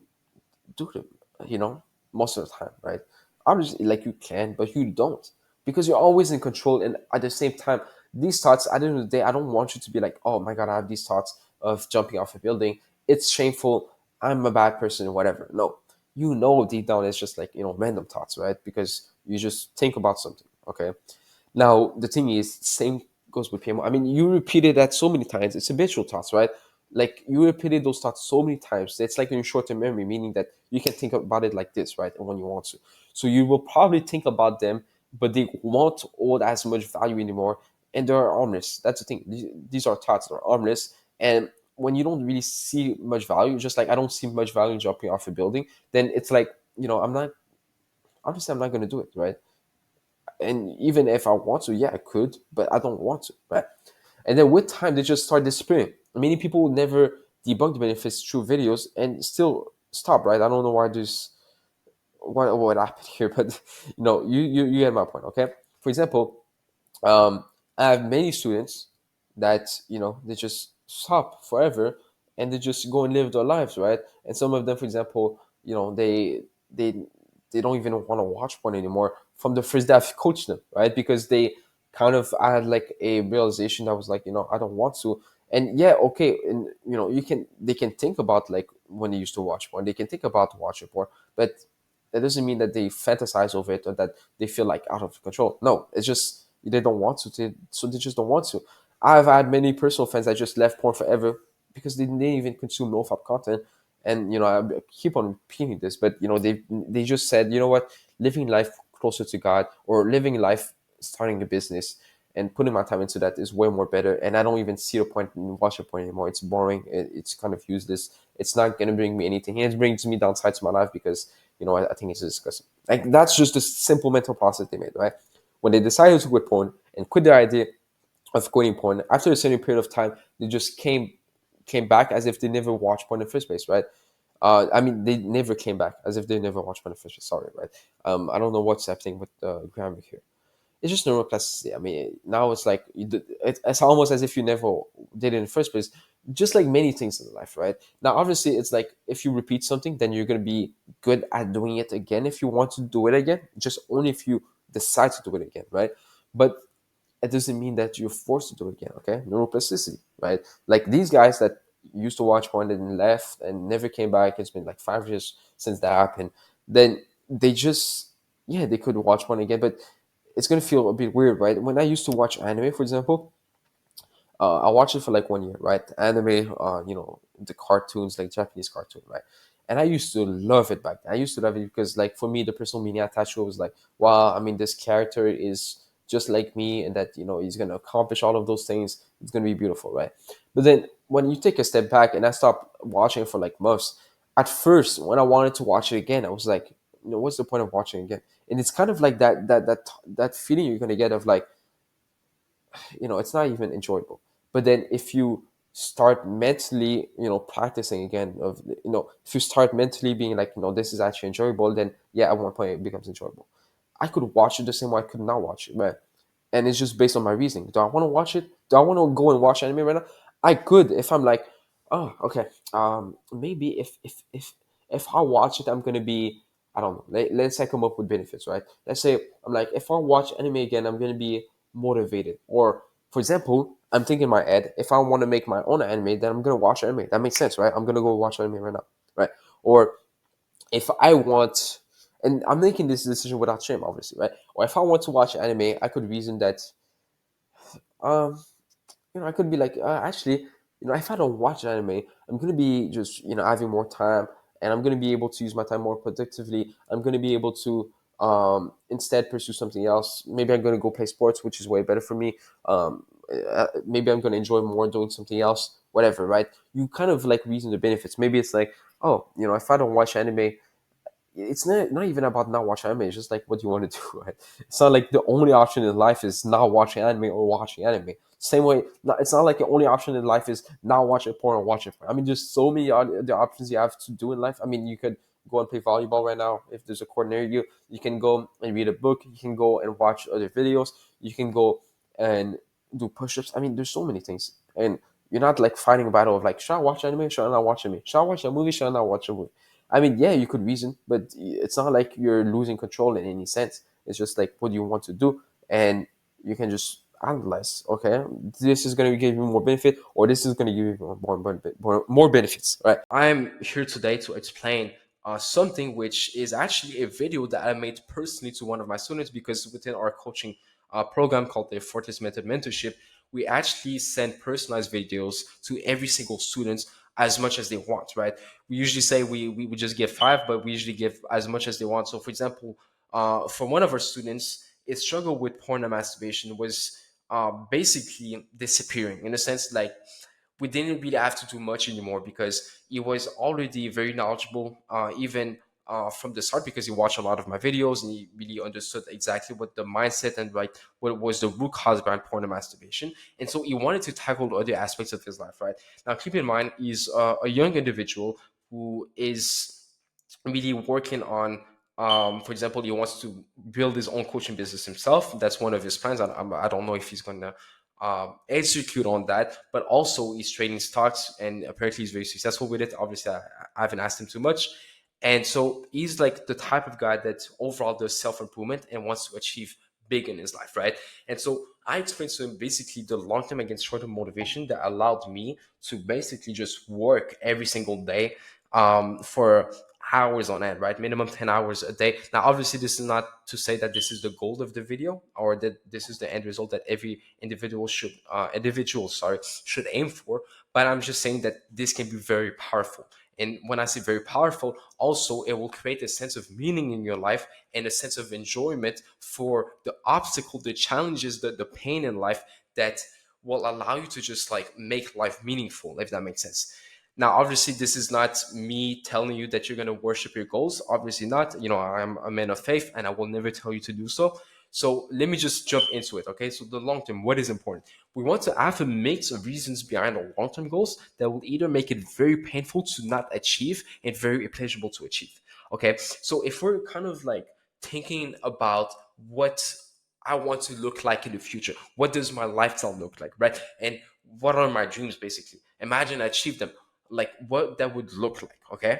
do them, most of the time, right? Obviously, like you can, but you don't, because you're always in control. And at the same time, these thoughts, at the end of the day, I don't want you to be like, oh my God, I have these thoughts of jumping off a building. It's shameful. I'm a bad person, whatever. No, deep down, it's just like, random thoughts, right? Because you just think about something, okay? Now, the thing is, same goes with PMO. I mean, you repeated that so many times. It's habitual thoughts, right? Like you repeated those thoughts so many times. It's like in short-term memory, meaning that you can think about it like this, right? And when you want to. So you will probably think about them, but they won't hold as much value anymore. And they're harmless. That's the thing. These are thoughts, they're harmless. And when you don't really see much value, just like I don't see much value in jumping off a building, then it's like, I'm not gonna do it, right? And even if I want to, yeah, I could, but I don't want to, right? And then with time, they just start disappearing. Many people would never debunk the benefits through videos and still stop, right? I don't know why this, what happened here, but you get my point, okay? For example, I have many students that they just stop forever and they just go and live their lives, right? And some of them, for example, they they don't even want to watch porn anymore from the first day I've coached them, right? Because they kind of I had like a realization that was like, I don't want to. And yeah, okay, and they can think about like when they used to watch porn, they can think about watching porn, but that doesn't mean that they fantasize over it or that they feel like out of control. No, it's just they don't want to, so they just don't want to. I've had many personal friends that just left porn forever because they didn't even consume NoFap content. And I keep on repeating this, but they just said, what, living life closer to God or living life starting a business and putting my time into that is way more better. And I don't even see the point in watching porn anymore. It's boring. It's kind of useless. It's not going to bring me anything. It brings me downsides to my life because I think it's disgusting. Like that's just a simple mental process they made, right? When they decided to quit porn and quit their idea of quitting porn, after a certain period of time, they just came back as if they never watched porn in the first place, right? I mean, they never came back as if they never watched porn in the first place. Sorry, right? I don't know what's happening with grammar here. It's just neuroplasticity. I mean, now it's like it's almost as if you never did it in the first place. Just like many things in life, right? Now, obviously, it's like if you repeat something, then you're gonna be good at doing it again. If you want to do it again, just only if you decide to do it again, right? But it doesn't mean that you're forced to do it again. Okay, neuroplasticity, right? Like these guys that used to watch porn and left and never came back. It's been like 5 years since that happened. Then they just they could watch porn again, but it's gonna feel a bit weird, right? When I used to watch anime, for example, I watched it for like 1 year, right? Anime, the cartoons, like Japanese cartoon, right? And I used to love it back then. I used to love it because, like, for me, the personal meaning attached to it was like, wow, I mean, this character is just like me, and that he's gonna accomplish all of those things. It's gonna be beautiful, right? But then when you take a step back, and I stopped watching for like months. At first, when I wanted to watch it again, I was like, what's the point of watching again? And it's kind of like that feeling you're gonna get of like, it's not even enjoyable. But then if you start mentally practicing again of if you start mentally being like, this is actually enjoyable, then yeah, at one point it becomes enjoyable. I could watch it the same way I could not watch it, but and it's just based on my reasoning. Do I want to watch it? Do I want to go and watch anime right now? I could if I'm like, oh, okay, maybe if I watch it, I'm gonna be, I don't know. Let's say I come up with benefits, right? Let's say I'm like, if I watch anime again, I'm gonna be motivated. Or for example, I'm thinking in my head, if I want to make my own anime, then I'm gonna watch anime. That makes sense, right? I'm gonna go watch anime right now, right? Or if I want, and I'm making this decision without shame, obviously, right? Or if I want to watch anime, I could reason that, um, I could be like, actually, if I don't watch anime, I'm gonna be just, having more time, and I'm gonna be able to use my time more productively. I'm gonna be able to instead pursue something else. Maybe I'm gonna go play sports, which is way better for me. maybe I'm going to enjoy more doing something else, whatever, right? You kind of like reason the benefits. Maybe it's like, oh, if I don't watch anime, it's not even about not watching anime. It's just like what you want to do, right? It's not like the only option in life is not watching anime or watching anime. Same way, it's not like the only option in life is not watching porn or watching porn. I mean, there's so many other options you have to do in life. I mean, you could go and play volleyball right now if there's a court near you. You can go and read a book. You can go and watch other videos. You can go and do push-ups. I mean, there's so many things, and you're not like fighting a battle of like, should I watch anime? Should I not watch anime? Should I watch a movie? Should I not watch a movie? I mean, yeah, you could reason, but it's not like you're losing control in any sense. It's just like what do you want to do, and you can just analyze. Okay, this is going to give you more benefit, or this is going to give you more benefits, right? I'm here today to explain something which is actually a video that I made personally to one of my students, because within our coaching program called the Fortis Method Mentorship, we actually send personalized videos to every single student as much as they want, right? We usually say we just give five, but we usually give as much as they want. So, for example, for one of our students, his struggle with porn and masturbation was basically disappearing, in a sense, like we didn't really have to do much anymore because he was already very knowledgeable, even from the start, because he watched a lot of my videos and he really understood exactly what the mindset and like what was the root cause behind porn and masturbation. And so he wanted to tackle other aspects of his life, right? Now, keep in mind, he's a young individual who is really working on, for example, he wants to build his own coaching business himself. That's one of his plans. I don't know if he's going to execute on that, but also he's trading stocks and apparently he's very successful with it. Obviously, I haven't asked him too much. And so he's like the type of guy that overall does self improvement and wants to achieve big in his life, right? And so I explained to him basically the long term against short term motivation that allowed me to basically just work every single day for hours on end, right? Minimum 10 hours a day. Now, obviously, this is not to say that this is the goal of the video or that this is the end result that every individual should aim for. But I'm just saying that this can be very powerful. And when I say very powerful, also it will create a sense of meaning in your life and a sense of enjoyment for the obstacle, the challenges, the pain in life that will allow you to just like make life meaningful, if that makes sense. Now, obviously, this is not me telling you that you're going to worship your goals. Obviously, not. I'm a man of faith and I will never tell you to do so. So, let me just jump into it. Okay. So, the long term, what is important? We want to have a mix of reasons behind our long term goals that will either make it very painful to not achieve and very pleasurable to achieve. Okay. So, if we're kind of like thinking about what I want to look like in the future, what does my lifestyle look like, right? And what are my dreams, basically? Imagine I achieve them, like what that would look like. Okay.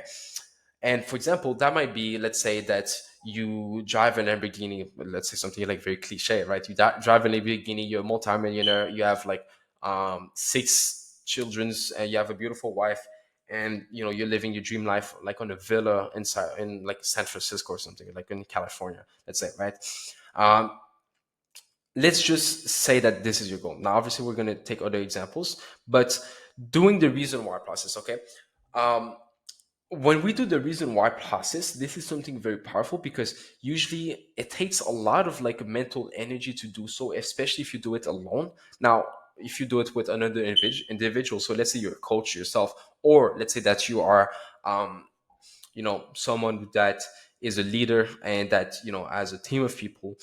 And for example, that might be, let's say that you drive a Lamborghini, let's say something like very cliche, right? You drive a Lamborghini, you're a multimillionaire, you have like six children's, and you have a beautiful wife, and you're living your dream life like on a villa inside in like San Francisco or something, like in California, let's say, right? um, let's just say that this is your goal. Now, obviously, we're going to take other examples, but doing the reason why process, okay? Um, when we do the reason why process, this is something very powerful because usually it takes a lot of like mental energy to do so, especially if you do it alone. Now, if you do it with another individual, so let's say you're a coach yourself, or let's say that you are, someone that is a leader and that, as a team of people,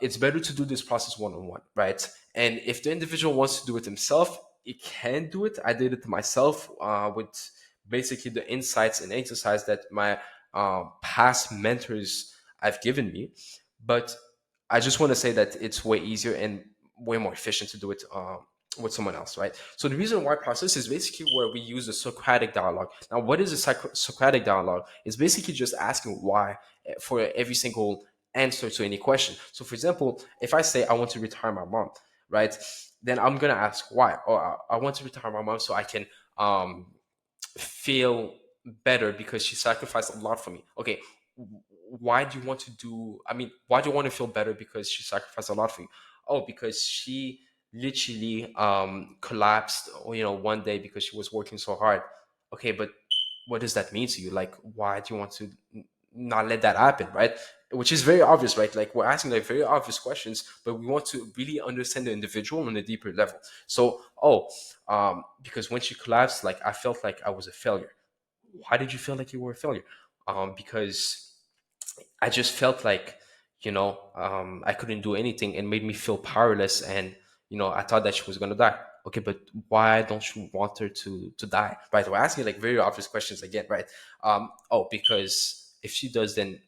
it's better to do this process one on one, right? And if the individual wants to do it himself, he can do it. I did it myself with basically the insights and exercise that my past mentors have given me. But I just want to say that it's way easier and way more efficient to do it with someone else, right? So the reason why process is basically where we use the Socratic dialogue. Now, what is a Socratic dialogue? It's basically just asking why for every single answer to any question. So, for example, if I say I want to retire my mom, right, then I'm gonna ask why. Or I want to retire my mom so I can feel better because she sacrificed a lot for me. Okay, why do you want to do? I mean, why do you want to feel better because she sacrificed a lot for you? Oh, because she literally collapsed, one day because she was working so hard. Okay, but what does that mean to you? Like, why do you want to not let that happen, right? Which is very obvious, right? Like we're asking like very obvious questions, but we want to really understand the individual on a deeper level. So, because when she collapsed, like I felt like I was a failure. Why did you feel like you were a failure? Because I just felt like, I couldn't do anything and made me feel powerless. And, I thought that she was going to die. Okay, but why don't you want her to die? Right. We're asking like very obvious questions again, right? Because if she does, then,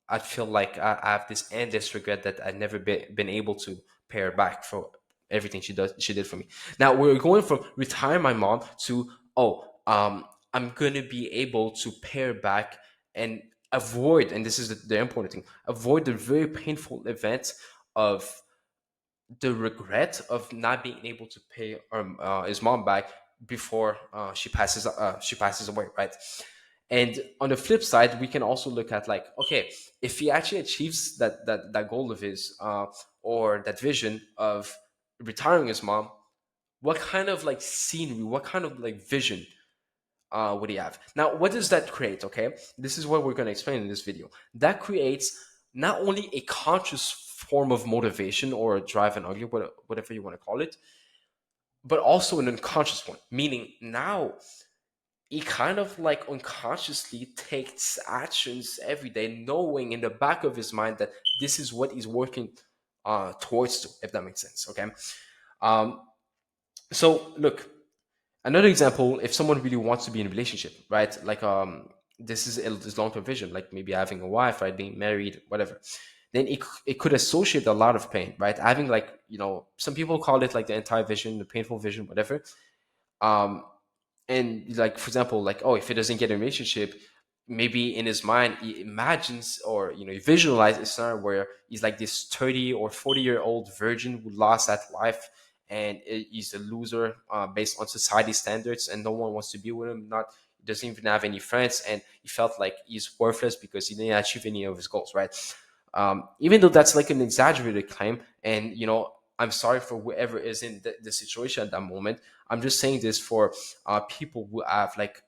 I'd feel like I have this endless regret that I'd never been able to pay her back for everything she did for me. Now we're going from retire my mom to, I'm gonna be able to pay her back and avoid, and this is the important thing, avoid the very painful event of the regret of not being able to pay his mom back before she passes away, right? And on the flip side, we can also look at like, okay, if he actually achieves that goal of his, or that vision of retiring his mom, what kind of like scenery, what kind of like vision would he have? Now, what does that create? Okay, this is what we're going to explain in this video. That creates not only a conscious form of motivation or drive and argue, whatever you want to call it, but also an unconscious one. Meaning now he kind of like unconsciously takes actions every day, knowing in the back of his mind that this is what he's working towards to, if that makes sense. Okay. Um, so look, another example, if someone really wants to be in a relationship, right? Like this is this long-term vision, like maybe having a wife, right, being married, whatever. Then it could associate a lot of pain, right? Having like, some people call it like the entire vision, the painful vision, whatever. Um, and like for example, like, oh, if he doesn't get a relationship, maybe in his mind he imagines, or he visualizes a scenario where he's like this 30 or 40-year-old virgin who lost that life, and he's a loser based on society standards, and no one wants to be with him, not he doesn't even have any friends, and he felt like he's worthless because he didn't achieve any of his goals, right? Even though that's like an exaggerated claim, and I'm sorry for whoever is in the situation at that moment. I'm just saying this for people who have like,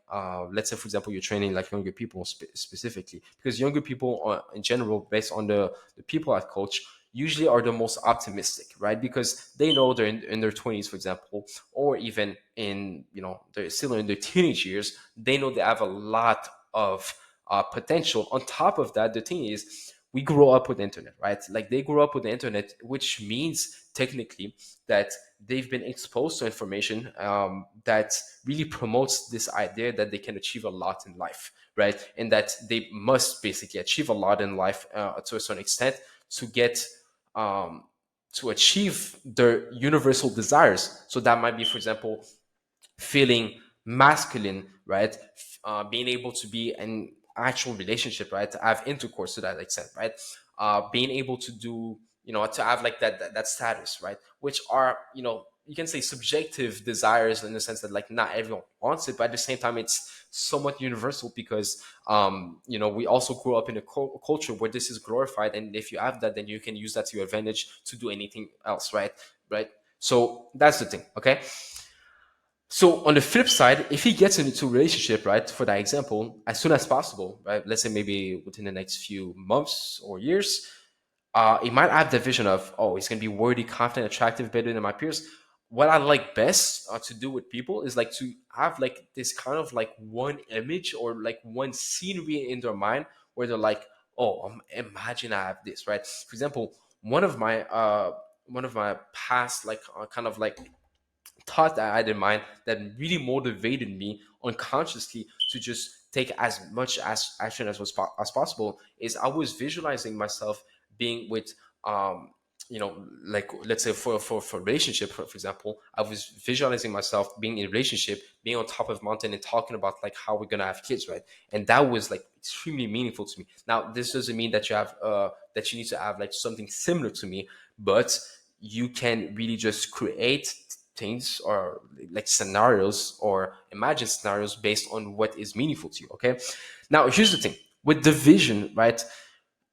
let's say for example, you're training like younger people specifically, because younger people in general, based on the people I coach, usually are the most optimistic, right? Because they know they're in their 20s, for example, or even in, they're still in their teenage years. They know they have a lot of potential. On top of that, the thing is, we grow up with the internet, right? Like they grew up with the internet, which means technically that they've been exposed to information that really promotes this idea that they can achieve a lot in life, right? And that they must basically achieve a lot in life to a certain extent to get um, to achieve their universal desires. So that might be, for example, feeling masculine, right? Being able to be an actual relationship, right? To have intercourse to that extent, right? Being able to do, to have like that status, right? Which are, you can say subjective desires in the sense that like not everyone wants it, but at the same time, it's somewhat universal because, we also grew up in a culture where this is glorified, and if you have that, then you can use that to your advantage to do anything else, right? Right. So that's the thing. Okay. So on the flip side, if he gets into a relationship, right, for that example, as soon as possible, right, let's say maybe within the next few months or years, he might have the vision of, oh, he's gonna be worthy, confident, attractive, better than my peers. What I like best to do with people is like to have like this kind of like one image or like one scenery in their mind where they're like, oh, imagine I have this, right? For example, one of my past like kind of like thought that I had in mind that really motivated me unconsciously to just take as much as action as possible is I was visualizing myself being with like let's say for relationship, for example, I was visualizing myself being in a relationship, being on top of a mountain and talking about like how we're gonna have kids, right? And that was like extremely meaningful to me. Now this doesn't mean that you need to have like something similar to me, but you can really just create things or like scenarios or imagine scenarios based on what is meaningful to you. Okay. Now here's the thing with the vision, right?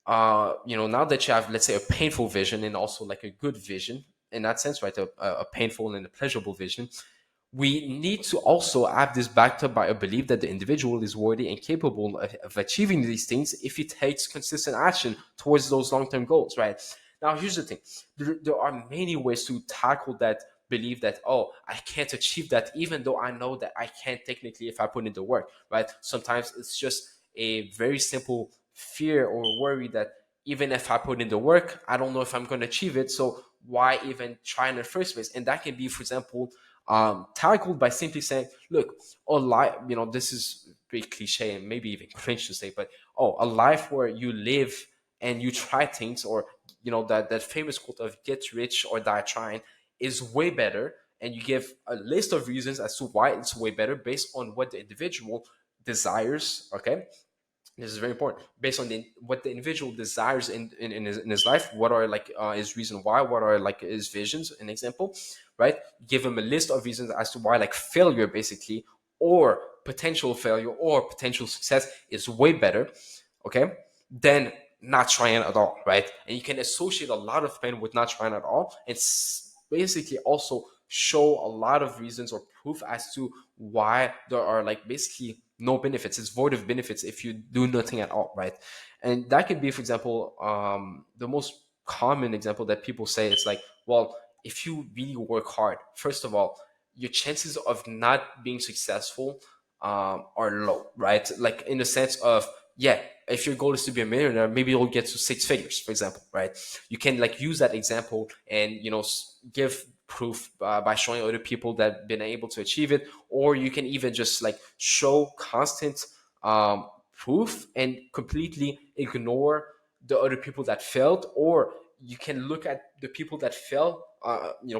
Now that you have, let's say, a painful vision and also like a good vision in that sense, right? A painful and a pleasurable vision. we need to also have this backed up by a belief that the individual is worthy and capable of achieving these things if he takes consistent action towards those long-term goals, right? Now, here's the thing. There are many ways to tackle that belief that, oh, I can't achieve that, even though I know that I can technically if I put in the work, right? Sometimes it's just a very simple fear or worry that even if I put in the work, I don't know if I'm going to achieve it. So why even try in the first place? And that can be, for example, tackled by simply saying, look, a life, this is pretty cliche and maybe even cringe to say, but a life where you live and you try things, or that famous quote of get rich or die trying, is way better. And you give a list of reasons as to why it's way better based on what the individual desires. Okay, this is very important, based on what the individual desires in his life. What are like his reason why, what are like his visions, an example, right? Give him a list of reasons as to why like failure basically, or potential failure or potential success is way better, okay, than not trying at all, right? And you can associate a lot of pain with not trying at all, and basically also show a lot of reasons or proof as to why there are like basically no benefits. It's void of benefits if you do nothing at all, right? And that could be, for example, the most common example that people say, it's like, well, if you really work hard, first of all, your chances of not being successful are low, right? Like in the sense of, yeah, if your goal is to be a millionaire, maybe you'll get to six figures, for example, right? You can like use that example and give proof by showing other people that been able to achieve it, or you can even just like show constant proof and completely ignore the other people that failed, or you can look at the people that failed,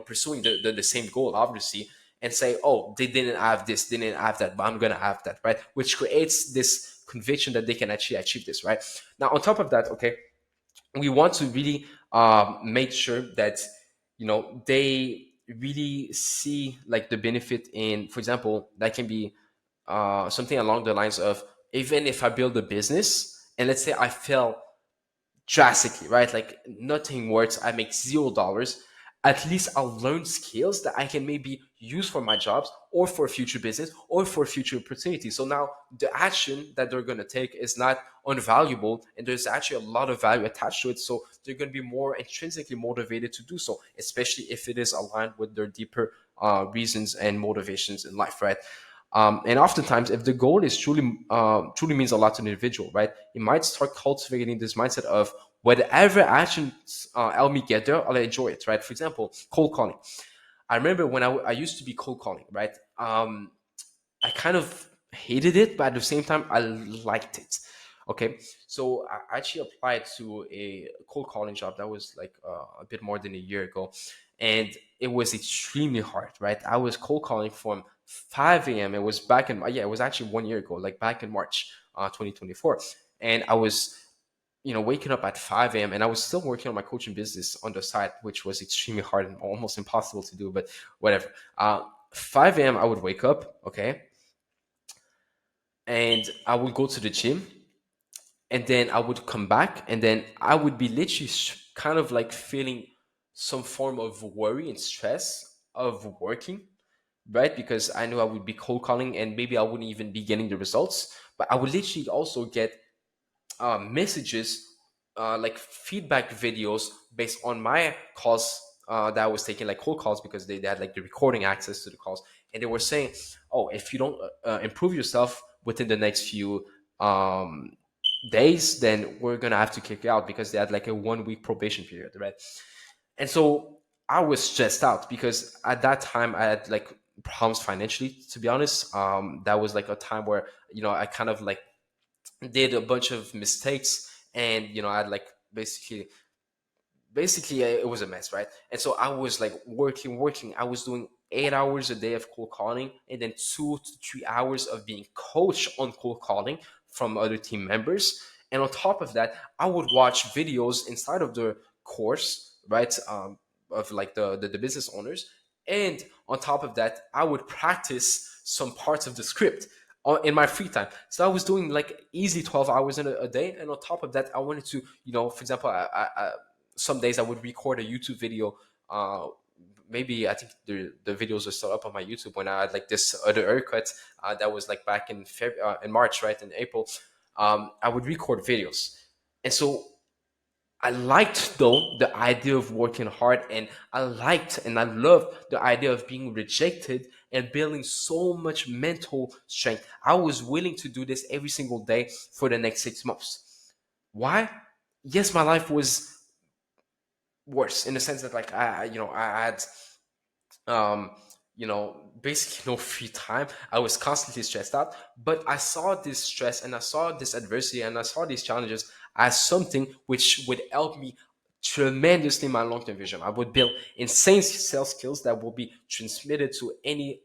pursuing the same goal, obviously, and say, oh, they didn't have this, they didn't have that, but I'm gonna have that, right? Which creates this conviction that they can actually achieve this, right? Now, on top of that, okay, we want to really make sure that they really see like the benefit in, for example, that can be something along the lines of, even if I build a business and let's say I fail drastically, right? Like nothing works. I make $0. At least I'll learn skills that I can maybe use for my jobs or for future business or for future opportunities. So now the action that they're going to take is not unvaluable, and there's actually a lot of value attached to it. So they're going to be more intrinsically motivated to do so, especially if it is aligned with their deeper reasons and motivations in life, right? And oftentimes, if the goal is truly means a lot to the individual, right, it might start cultivating this mindset of whatever actions help me get there, I'll enjoy it, right? For example, cold calling. I remember when I used to be cold calling, right? I kind of hated it, but at the same time, I liked it. Okay, so I actually applied to a cold calling job that was like a bit more than a year ago, and it was extremely hard. Right, I was cold calling from 5 a.m. It was back in it was actually 1 year ago, like back in March, 2024, and I was waking up at 5 a.m. and I was still working on my coaching business on the side, which was extremely hard and almost impossible to do, but whatever. 5 a.m. I would wake up, okay, and I would go to the gym, and then I would come back, and then I would be literally kind of like feeling some form of worry and stress of working, right? Because I knew I would be cold calling and maybe I wouldn't even be getting the results, but I would literally also get messages, like feedback videos based on my calls that I was taking, like cold calls, because they had like the recording access to the calls, and they were saying, "Oh, if you don't improve yourself within the next few um, days, then we're gonna have to kick you out," because they had like a 1 week probation period, right? And so I was stressed out because at that time I had like problems financially. To be honest, that was like a time where I kind of like did a bunch of mistakes, and I had like basically it was a mess, right? And so I was like working. I was doing 8 hours a day of cold calling, and then 2 to 3 hours of being coached on cold calling from other team members. And on top of that, I would watch videos inside of the course, right, of like the business owners. And on top of that, I would practice some parts of the script in my free time. So I was doing like easy 12 hours in a day. And on top of that, I wanted to, for example, some days I would record a YouTube video maybe I think the videos are still up on my YouTube when I had like this other haircut that was like back in in March, right, in April. I would record videos, and so I liked though the idea of working hard, and I liked and I loved the idea of being rejected and building so much mental strength. I was willing to do this every single day for the next 6 months. Why? Yes, my life was worse in the sense that like I had um basically no free time. I was constantly stressed out, but I saw this stress and I saw this adversity and I saw these challenges as something which would help me tremendously in my long-term vision. I would build insane sales skills that will be transmitted to any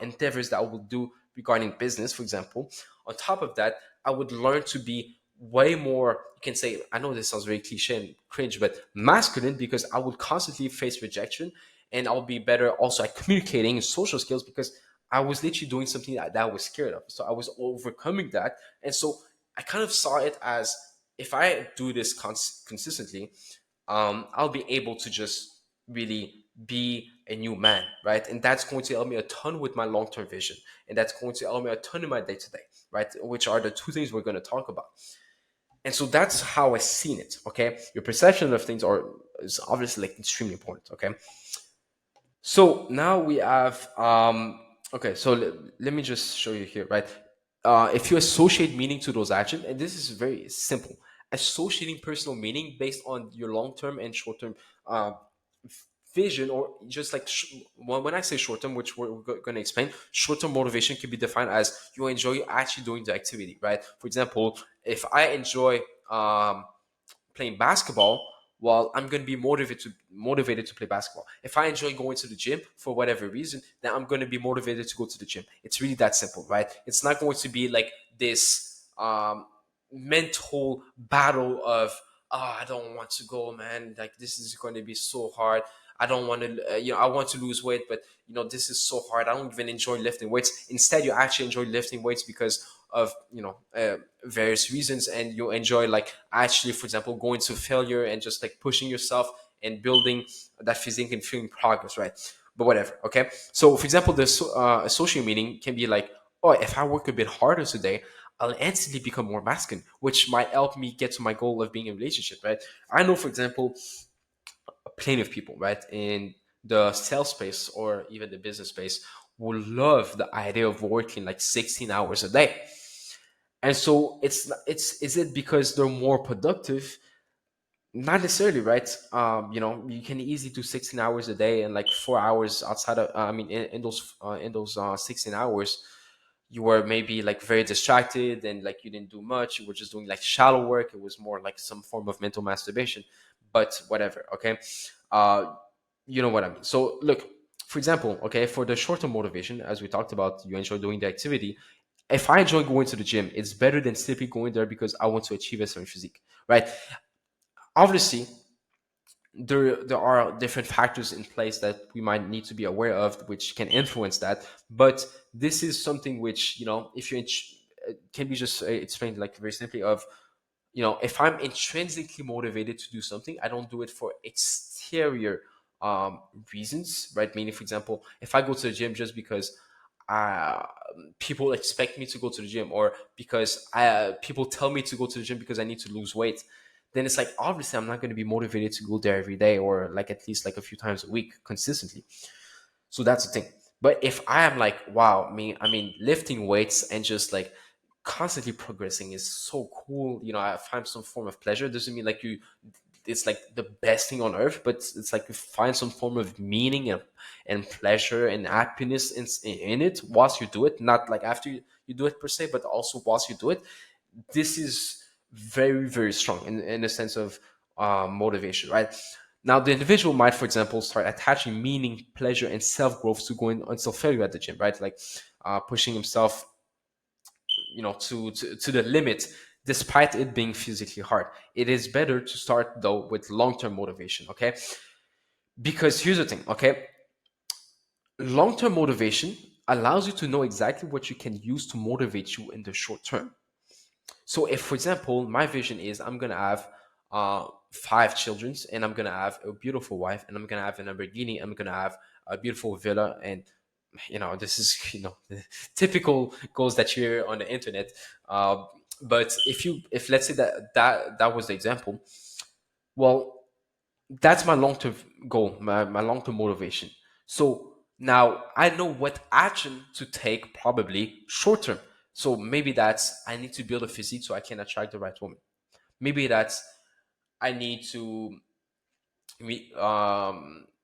endeavors that I will do regarding business, for example. On top of that, I would learn to be way more, you can say, I know this sounds very cliche and cringe, but masculine, because I would constantly face rejection, and I'll be better also at communicating and social skills because I was literally doing something that I was scared of. So I was overcoming that. And so I kind of saw it as, if I do this consistently, I'll be able to just really be a new man, right? And that's going to help me a ton with my long term vision. And that's going to help me a ton in my day to day, right? Which are the two things we're going to talk about. And so that's how I seen it. Okay, your perception of things is obviously like extremely important. Okay, so now we have okay, so let me just show you here, right? If you associate meaning to those actions, and this is very simple, associating personal meaning based on your long-term and short-term uh, vision, or just like when I say short-term, which we're going to explain, short-term motivation can be defined as you enjoy actually doing the activity, right? For example, if I enjoy playing basketball, well, I'm going to be motivated to play basketball. If I enjoy going to the gym for whatever reason, then I'm going to be motivated to go to the gym. It's really that simple, right? It's not going to be like this mental battle of, oh, I don't want to go, man. Like, this is going to be so hard. I don't want to, I want to lose weight, but this is so hard. I don't even enjoy lifting weights. Instead, you actually enjoy lifting weights because of various reasons, and you enjoy like actually, for example, going to failure and just like pushing yourself and building that physique and feeling progress, right? But whatever. Okay, so for example, the social meaning can be like, oh, if I work a bit harder today, I'll instantly become more masculine, which might help me get to my goal of being in a relationship, right? I know, for example, plenty of people, right, in the sales space or even the business space will love the idea of working like 16 hours a day. And so it's is it because they're more productive? Not necessarily, right? You can easily do 16 hours a day and like 4 hours outside of in those 16 hours you were maybe like very distracted and like you didn't do much. You were just doing like shallow work. It was more like some form of mental masturbation, but whatever. Okay. uh you know what I mean. So look, for example, okay, for the short-term motivation, as we talked about, you enjoy doing the activity. If I enjoy going to the gym, it's better than simply going there because I want to achieve a certain physique, right? Obviously, there are different factors in place that we might need to be aware of, which can influence that. But this is something which, if you can be just explained like very simply of, if I'm intrinsically motivated to do something, I don't do it for exterior um, reasons, right? Meaning, for example, if I go to the gym just because uh, people expect me to go to the gym, or because people tell me to go to the gym because I need to lose weight, then it's like obviously I'm not going to be motivated to go there every day, or like at least like a few times a week consistently. So that's the thing. But if I am like, wow, I mean, lifting weights and just like constantly progressing is so cool. I find some form of pleasure. It doesn't mean like it's like the best thing on earth, but it's like you find some form of meaning and pleasure and happiness in it whilst you do it. Not like after you do it per se, but also whilst you do it. This is very, very strong in the sense of motivation, right? Now, the individual might, for example, start attaching meaning, pleasure, and self growth to going until failure at the gym, right? Like pushing himself, to the limit, despite it being physically hard. It is better to start though with long term motivation, okay? Because here's the thing, okay? Long term motivation allows you to know exactly what you can use to motivate you in the short term. So, if, for example, my vision is I'm gonna have 5 children, and I'm gonna have a beautiful wife, and I'm gonna have a Lamborghini, I'm gonna have a beautiful villa, and this is the typical goals that you hear on the internet. Uh, but if let's say that was the example, well, that's my long-term goal, my long-term motivation. So now I know what action to take, probably short-term. So maybe that's I need to build a physique so I can attract the right woman. Maybe that's I need to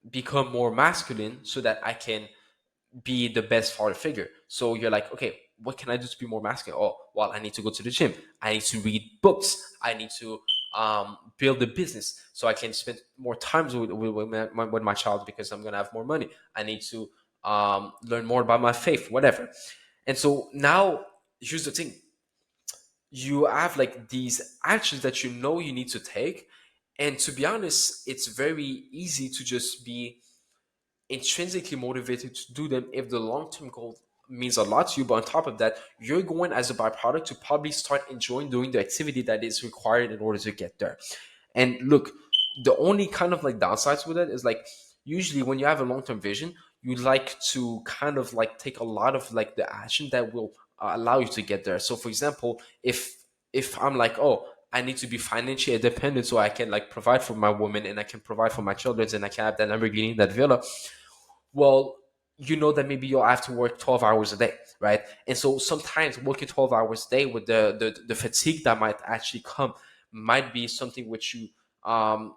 become more masculine so that I can be the best father figure. So you're like, okay, what can I do to be more masculine? Oh, well, I need to go to the gym. I need to read books. I need to build a business so I can spend more time with my child because I'm gonna have more money. I need to learn more about my faith, whatever. And so now, here's the thing: you have like these actions that you need to take, and to be honest, it's very easy to just be intrinsically motivated to do them if the long-term goal means a lot to you. But on top of that, you're going as a byproduct to probably start enjoying doing the activity that is required in order to get there. And look, the only kind of like downsides with it is like usually when you have a long-term vision, you like to kind of like take a lot of like the action that will allow you to get there. So for example, if I'm like, oh, I need to be financially independent so I can like provide for my woman and I can provide for my children and I can have that Lamborghini, that villa, well, you know that maybe you'll have to work 12 hours a day, right? And so sometimes working 12 hours a day with the fatigue that might actually come might be something which you um,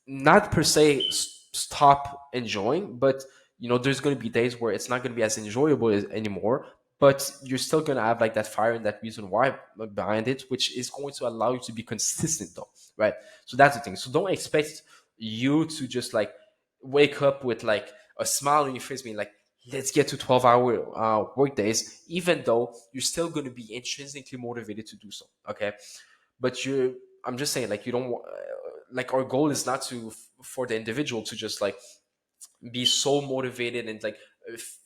not per se stop enjoying, but there's going to be days where it's not going to be as enjoyable anymore, but you're still going to have like that fire and that reason why behind it, which is going to allow you to be consistent though, right? So that's the thing. So don't expect you to just like wake up with like a smile on your face being like, let's get to 12-hour work days, even though you're still going to be intrinsically motivated to do so, okay? But I'm just saying, like, you don't like, our goal is not to for the individual to just like be so motivated and like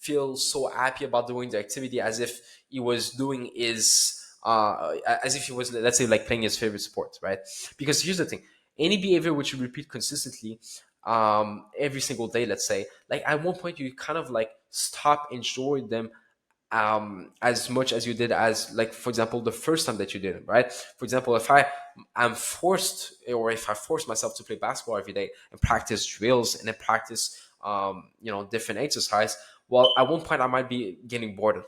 feel so happy about doing the activity as if he was doing his as if he was, let's say, like playing his favorite sport, right? Because here's the thing: any behavior which you repeat consistently every single day, let's say, like at one point you kind of like stop enjoying them as much as you did, as like, for example, the first time that you did it, right? For example, if I am forced, or if I force myself to play basketball every day and practice drills and then practice different exercise, well, at one point I might be getting bored,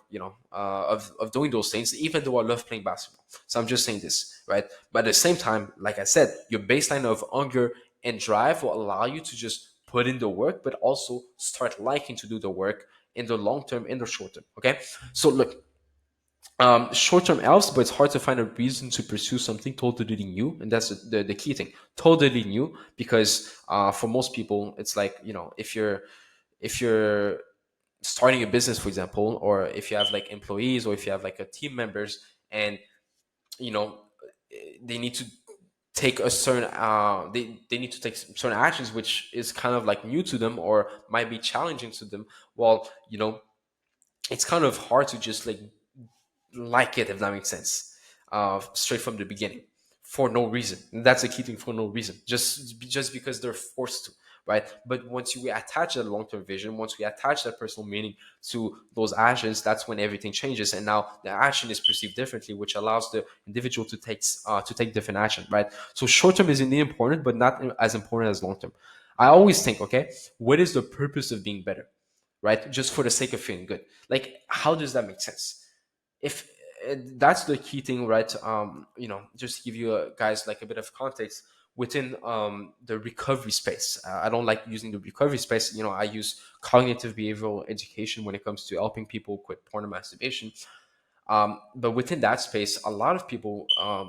of doing those things, even though I love playing basketball. So I'm just saying this, right? But at the same time, like I said, your baseline of hunger and drive will allow you to just put in the work, but also start liking to do the work in the long term, in the short term. Okay, so look, short term helps, but it's hard to find a reason to pursue something totally new, and that's the key thing. Totally new, because for most people, it's like, if you're starting a business, for example, or if you have like employees, or if you have like a team members, and you know they need to take a certain they need to take certain actions which is kind of like new to them or might be challenging to them. Well, it's kind of hard to just like it, if that makes sense, straight from the beginning, for no reason. And that's the key thing: for no reason, just because they're forced to, right? But once we attach that long-term vision, once we attach that personal meaning to those actions, that's when everything changes, and now the action is perceived differently, which allows the individual to take different action, right? So short-term is indeed important, but not as important as long-term. I always think, okay, what is the purpose of being better, right? Just for the sake of feeling good. Like, how does that make sense? If That's the key thing, right? Just to give you guys like a bit of context within the recovery space. I don't like using the recovery space. I use cognitive behavioral education when it comes to helping people quit porn and masturbation. But within that space, a lot of people,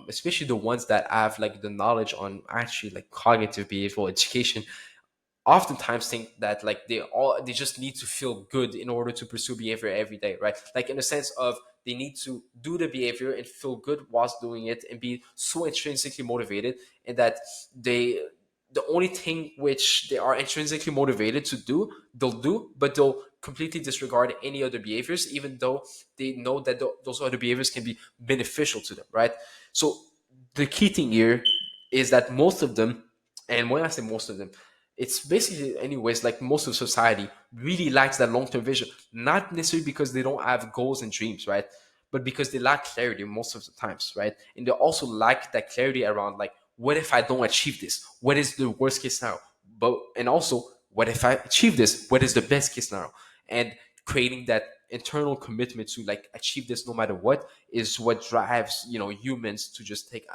especially the ones that have like the knowledge on actually like cognitive behavioral education, oftentimes think that like they just need to feel good in order to pursue behavior every day, right? Like, in the sense of they need to do the behavior and feel good whilst doing it and be so intrinsically motivated, and that the only thing which they are intrinsically motivated to do, they'll do, but they'll completely disregard any other behaviors, even though they know that those other behaviors can be beneficial to them, right? So the key thing here is that most of them, and when I say most of them, it's basically, anyways, like most of society really lacks that long term vision. Not necessarily because they don't have goals and dreams, right? But because they lack clarity most of the times, right? And they also lack that clarity around, like, what if I don't achieve this? What is the worst case scenario? But and also, what if I achieve this? What is the best case scenario? And creating that internal commitment to like achieve this no matter what is what drives humans to just take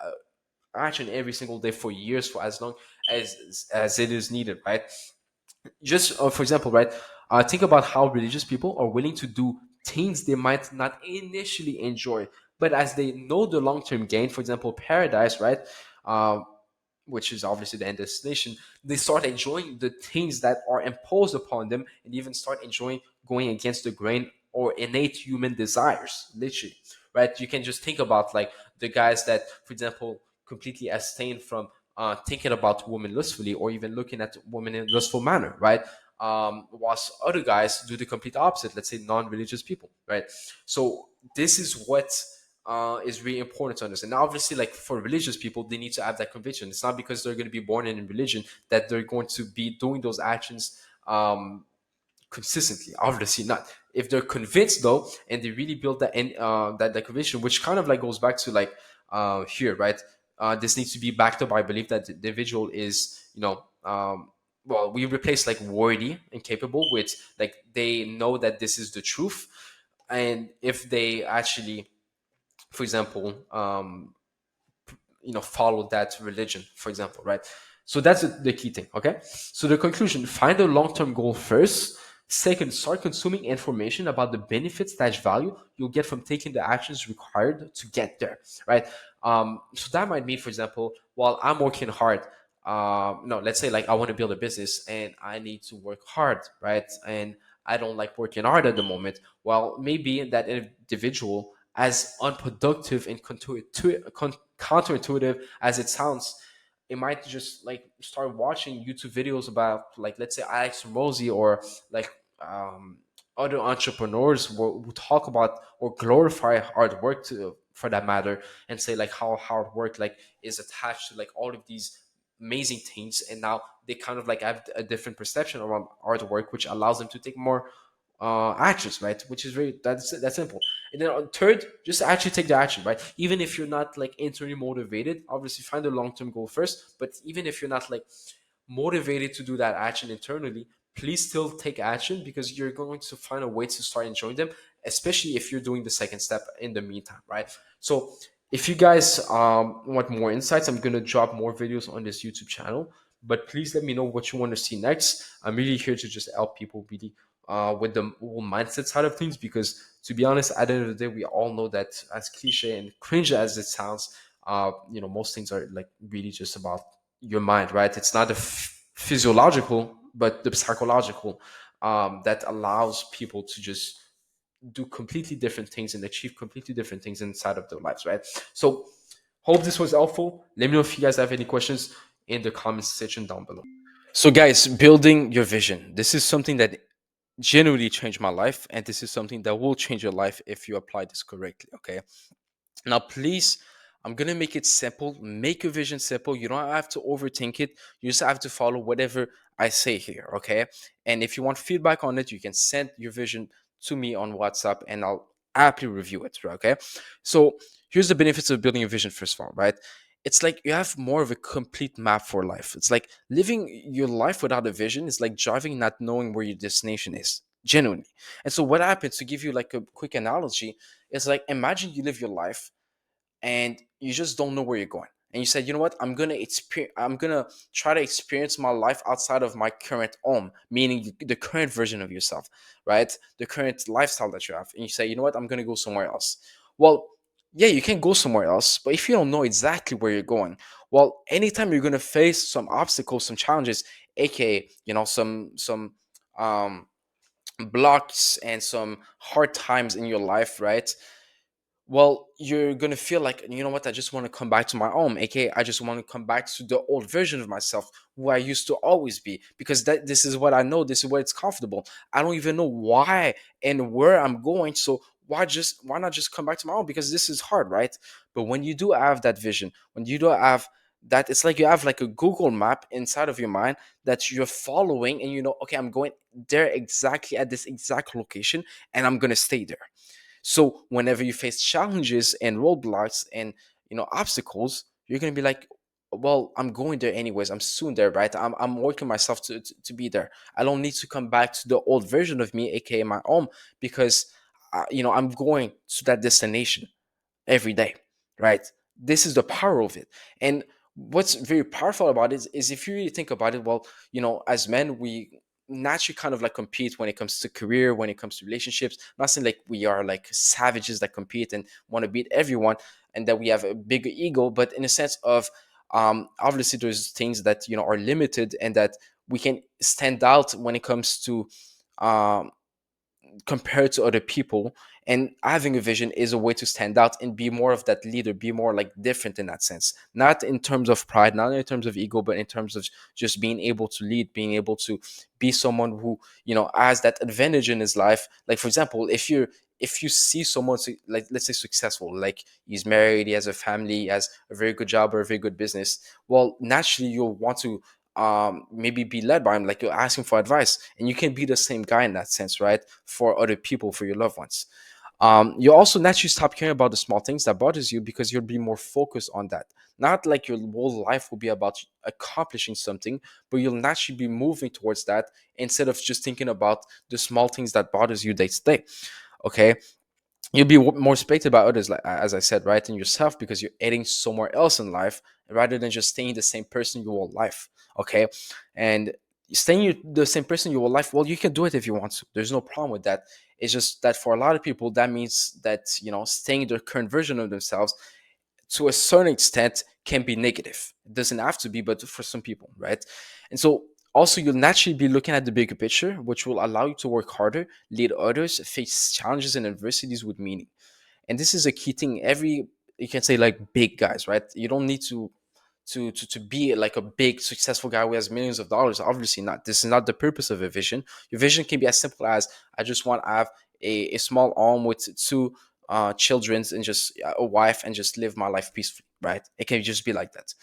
action every single day for years, for as long as it is needed, right? Just for example, right, think about how religious people are willing to do things they might not initially enjoy, but as they know the long-term gain, for example, paradise, right, uh, which is obviously the end destination, they start enjoying the things that are imposed upon them, and even start enjoying going against the grain or innate human desires, literally, right? You can just think about like the guys that, for example, completely abstain from thinking about women lustfully, or even looking at women in a lustful manner, right? Whilst other guys do the complete opposite, let's say non-religious people, right? So this is what is really important to understand. Now, obviously, like for religious people, they need to have that conviction. It's not because they're going to be born in religion that they're going to be doing those actions consistently. Obviously not. If they're convinced though, and they really build that that conviction, which kind of like goes back to like here, right? This needs to be backed up by belief that the individual is, well, we replace like worthy and capable with like they know that this is the truth, and if they actually, for example, follow that religion, for example, right? So that's the key thing. Okay, so the conclusion: find a long-term goal first. Second, start consuming information about the benefits value you'll get from taking the actions required to get there, right? So that might mean, for example, while I'm working hard, no, let's say like I want to build a business and I need to work hard, right? And I don't like working hard at the moment. Well, maybe that individual, as unproductive and counterintuitive as it sounds, it might just like start watching YouTube videos about, like, let's say Alex Rosie, or like um, other entrepreneurs who talk about or glorify hard work, to for that matter, and say like how hard work like is attached to like all of these amazing things, and now they kind of like have a different perception around hard work, which allows them to take more actions, right? Which is very that's simple. And then on third, just actually take the action, right? Even if you're not like internally motivated, obviously find a long-term goal first. But even if you're not like motivated to do that action internally, please still take action, because you're going to find a way to start enjoying them, especially if you're doing the second step in the meantime, right? So if you guys want more insights, I'm going to drop more videos on this YouTube channel, but please let me know what you want to see next. I'm really here to just help people really with the whole mindset side of things, because to be honest, at the end of the day, we all know that, as cliche and cringe as it sounds, most things are like really just about your mind, right? It's not the physiological, but the psychological, that allows people to just do completely different things and achieve completely different things inside of their lives, right? So, hope this was helpful. Let me know if you guys have any questions in the comments section down below. So, guys, building your vision. This is something that genuinely changed my life, and this is something that will change your life if you apply this correctly. Okay, now please, I'm gonna make it simple. Make your vision simple. You don't have to overthink it. You just have to follow whatever I say here. Okay, and if you want feedback on it, you can send your vision to me on WhatsApp, and I'll happily review it. Okay, so here's the benefits of building a vision. First of all, right, it's like you have more of a complete map for life. It's like living your life without a vision is like driving not knowing where your destination is, genuinely. And so what happens, to give you like a quick analogy, is like, imagine you live your life and you just don't know where you're going, and you said, you know what, I'm gonna try to experience my life outside of my current home, meaning the current version of yourself, right, the current lifestyle that you have, and you say, you know what, I'm gonna go somewhere else. Well, yeah, you can go somewhere else, but if you don't know exactly where you're going, well, anytime you're gonna face some obstacles, some challenges, aka some um blocks and some hard times in your life, right, well, you're gonna feel like, you know what, I just want to come back to my home, aka I just want to come back to the old version of myself, who I used to always be, because this is what I know, this is where it's comfortable. I don't even know why and where I'm going, so why not just come back to my home, because this is hard, right? But when you do have that vision, when you do have that it's like you have like a Google map inside of your mind that you're following, and you know, okay, I'm going there exactly at this exact location, and I'm gonna stay there. So whenever you face challenges and roadblocks and, you know, obstacles, you're gonna be like, well, I'm going there anyways. I'm soon there, right? I'm working myself to be there. I don't need to come back to the old version of me, aka my home, because you know, I'm going to that destination every day, right? This is the power of it. And what's very powerful about it is if you really think about it, well, you know, as men, we naturally kind of like compete when it comes to career, when it comes to relationships. Not saying like we are like savages that compete and want to beat everyone and that we have a bigger ego, but in a sense of obviously there's things that, you know, are limited and that we can stand out when it comes to um compared to other people. And having a vision is a way to stand out and be more of that leader, be more like different in that sense, not in terms of pride, not in terms of ego, but in terms of just being able to lead, being able to be someone who, you know, has that advantage in his life. Like for example, if you see someone like, let's say, successful, like he's married, he has a family, he has a very good job or a very good business, well, naturally you'll want to maybe be led by him, like you're asking for advice, and you can be the same guy in that sense, right, for other people, for your loved ones. You also naturally stop caring about the small things that bothers you because you'll be more focused on that. Not like your whole life will be about accomplishing something, but you'll naturally be moving towards that instead of just thinking about the small things that bothers you day to day. Okay, you'll be more respected by others, like as I said, right, and yourself, because you're adding somewhere else in life rather than just staying the same person your whole life. Okay, and the same person your whole life, well, you can do it if you want to. There's no problem with that. It's just that for a lot of people, that means that, you know, staying the current version of themselves to a certain extent can be negative. It doesn't have to be, but for some people, right? And so also you'll naturally be looking at the bigger picture, which will allow you to work harder, lead others, face challenges and adversities with meaning. And this is a key thing. Every, you can say like big guys, right? You don't need to be like a big successful guy who has millions of dollars. Obviously not. This is not the purpose of a vision. Your vision can be as simple as, I just want to have a small home with two children and just a wife and just live my life peacefully, right? It can just be like that.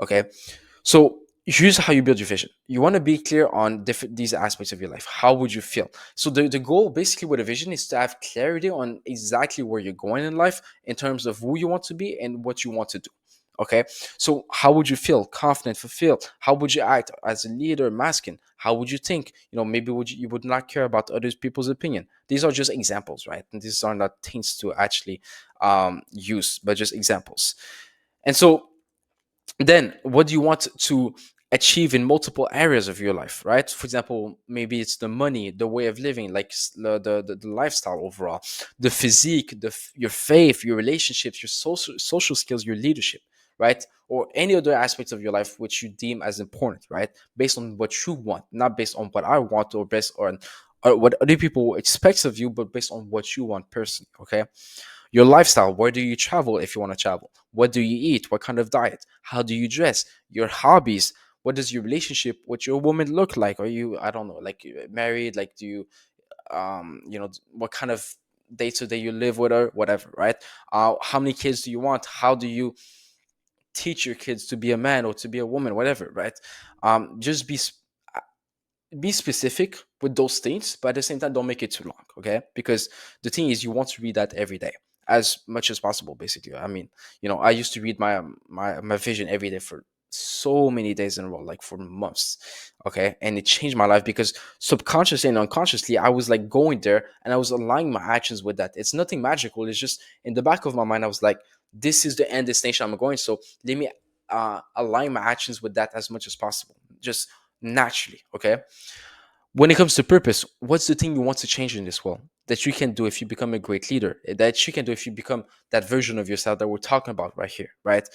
Okay, so here's how you build your vision. You want to be clear on different these aspects of your life. How would you feel? So the goal basically with a vision is to have clarity on exactly where you're going in life in terms of who you want to be and what you want to do. Okay, so how would you feel? Confident, fulfilled? How would you act as a leader, masculine? How would you think? You know, maybe you would not care about other people's opinion. These are just examples, right? And these are not things to actually use, but just examples. And so then what do you want to achieve in multiple areas of your life, right? For example, maybe it's the money, the way of living, like the lifestyle overall, the physique, your faith, your relationships, your social skills, your leadership, right? Or any other aspects of your life which you deem as important, right? Based on what you want, not based on what I want or based on or what other people expect of you, but based on what you want personally. Okay, your lifestyle, where do you travel if you want to travel? What do you eat? What kind of diet? How do you dress? Your hobbies? What does your relationship with your woman look like? Are you, I don't know, like married? Like, do you, you know, what kind of day to day you live with her? Whatever, right? How many kids do you want? How do you teach your kids to be a man or to be a woman? Whatever, right? Just be specific with those things, but at the same time, don't make it too long, okay? Because the thing is, you want to read that every day as much as possible, basically. I mean, you know, I used to read my vision every day for so many days in a row, like for months, okay? And it changed my life because subconsciously and unconsciously, I was like going there and I was aligning my actions with that. It's nothing magical. It's just in the back of my mind, I was like, this is the end destination I'm going. So let me align my actions with that as much as possible, just naturally, okay? When it comes to purpose, what's the thing you want to change in this world that you can do if you become a great leader, that you can do if you become that version of yourself that we're talking about right here, right?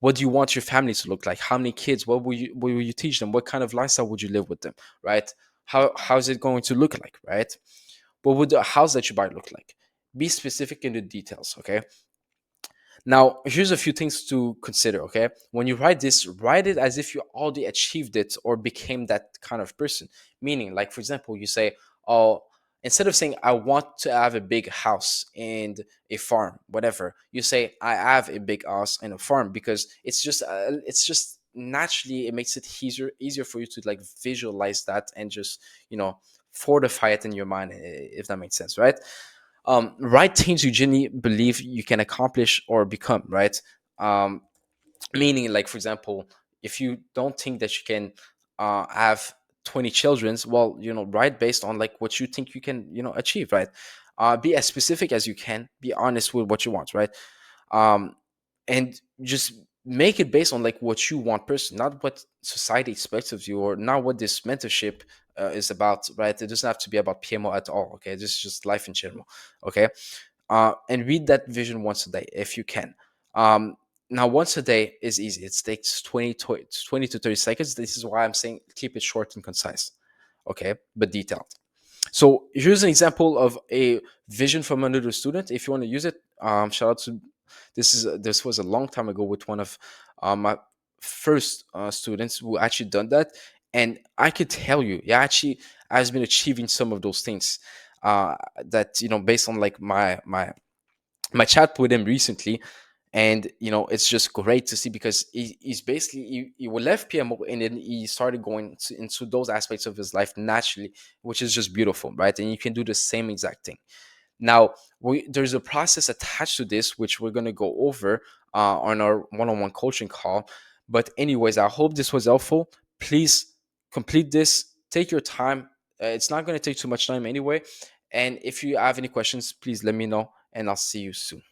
What do you want your family to look like? How many kids? What will you teach them? What kind of lifestyle would you live with them, right? How's it going to look like, right? What would the house that you buy look like? Be specific in the details, okay? Now, here's a few things to consider, okay? When you write this, write it as if you already achieved it or became that kind of person. Meaning, like, for example, you say, oh, instead of saying I want to have a big house and a farm, whatever, you say I have a big house and a farm, because it's just naturally it makes it easier for you to like visualize that and just, you know, fortify it in your mind, if that makes sense, right? Write things you genuinely believe you can accomplish or become, right? um Meaning, like, for example, if you don't think that you can have 20 children's, well, you know, write based on like what you think you can, you know, achieve, right? Be as specific as you can, be honest with what you want, right? um and just make it based on like what you want personally, not what society expects of you, or not what this mentorship is about, right? It doesn't have to be about PMO at all. Okay, this is just life in general. Okay. And read that vision once a day if you can. Um, Now, once a day is easy. It takes 20 to 30 seconds. This is why I'm saying keep it short and concise, okay, but detailed. So here's an example of a vision from another student. If you want to use it, shout out to this was a long time ago with one of my first students who actually done that, and I could tell you, yeah, actually, I've been achieving some of those things uh, that, you know, based on like my chat with him recently. And you know, it's just great to see, because he's basically he left PMO and then he started going into those aspects of his life naturally, which is just beautiful, right? And you can do the same exact thing. Now, there's a process attached to this, which we're going to go over on our one-on-one coaching call. But anyways, I hope this was helpful. Please complete this, take your time. It's not going to take too much time anyway. And if you have any questions, please let me know, and I'll see you soon.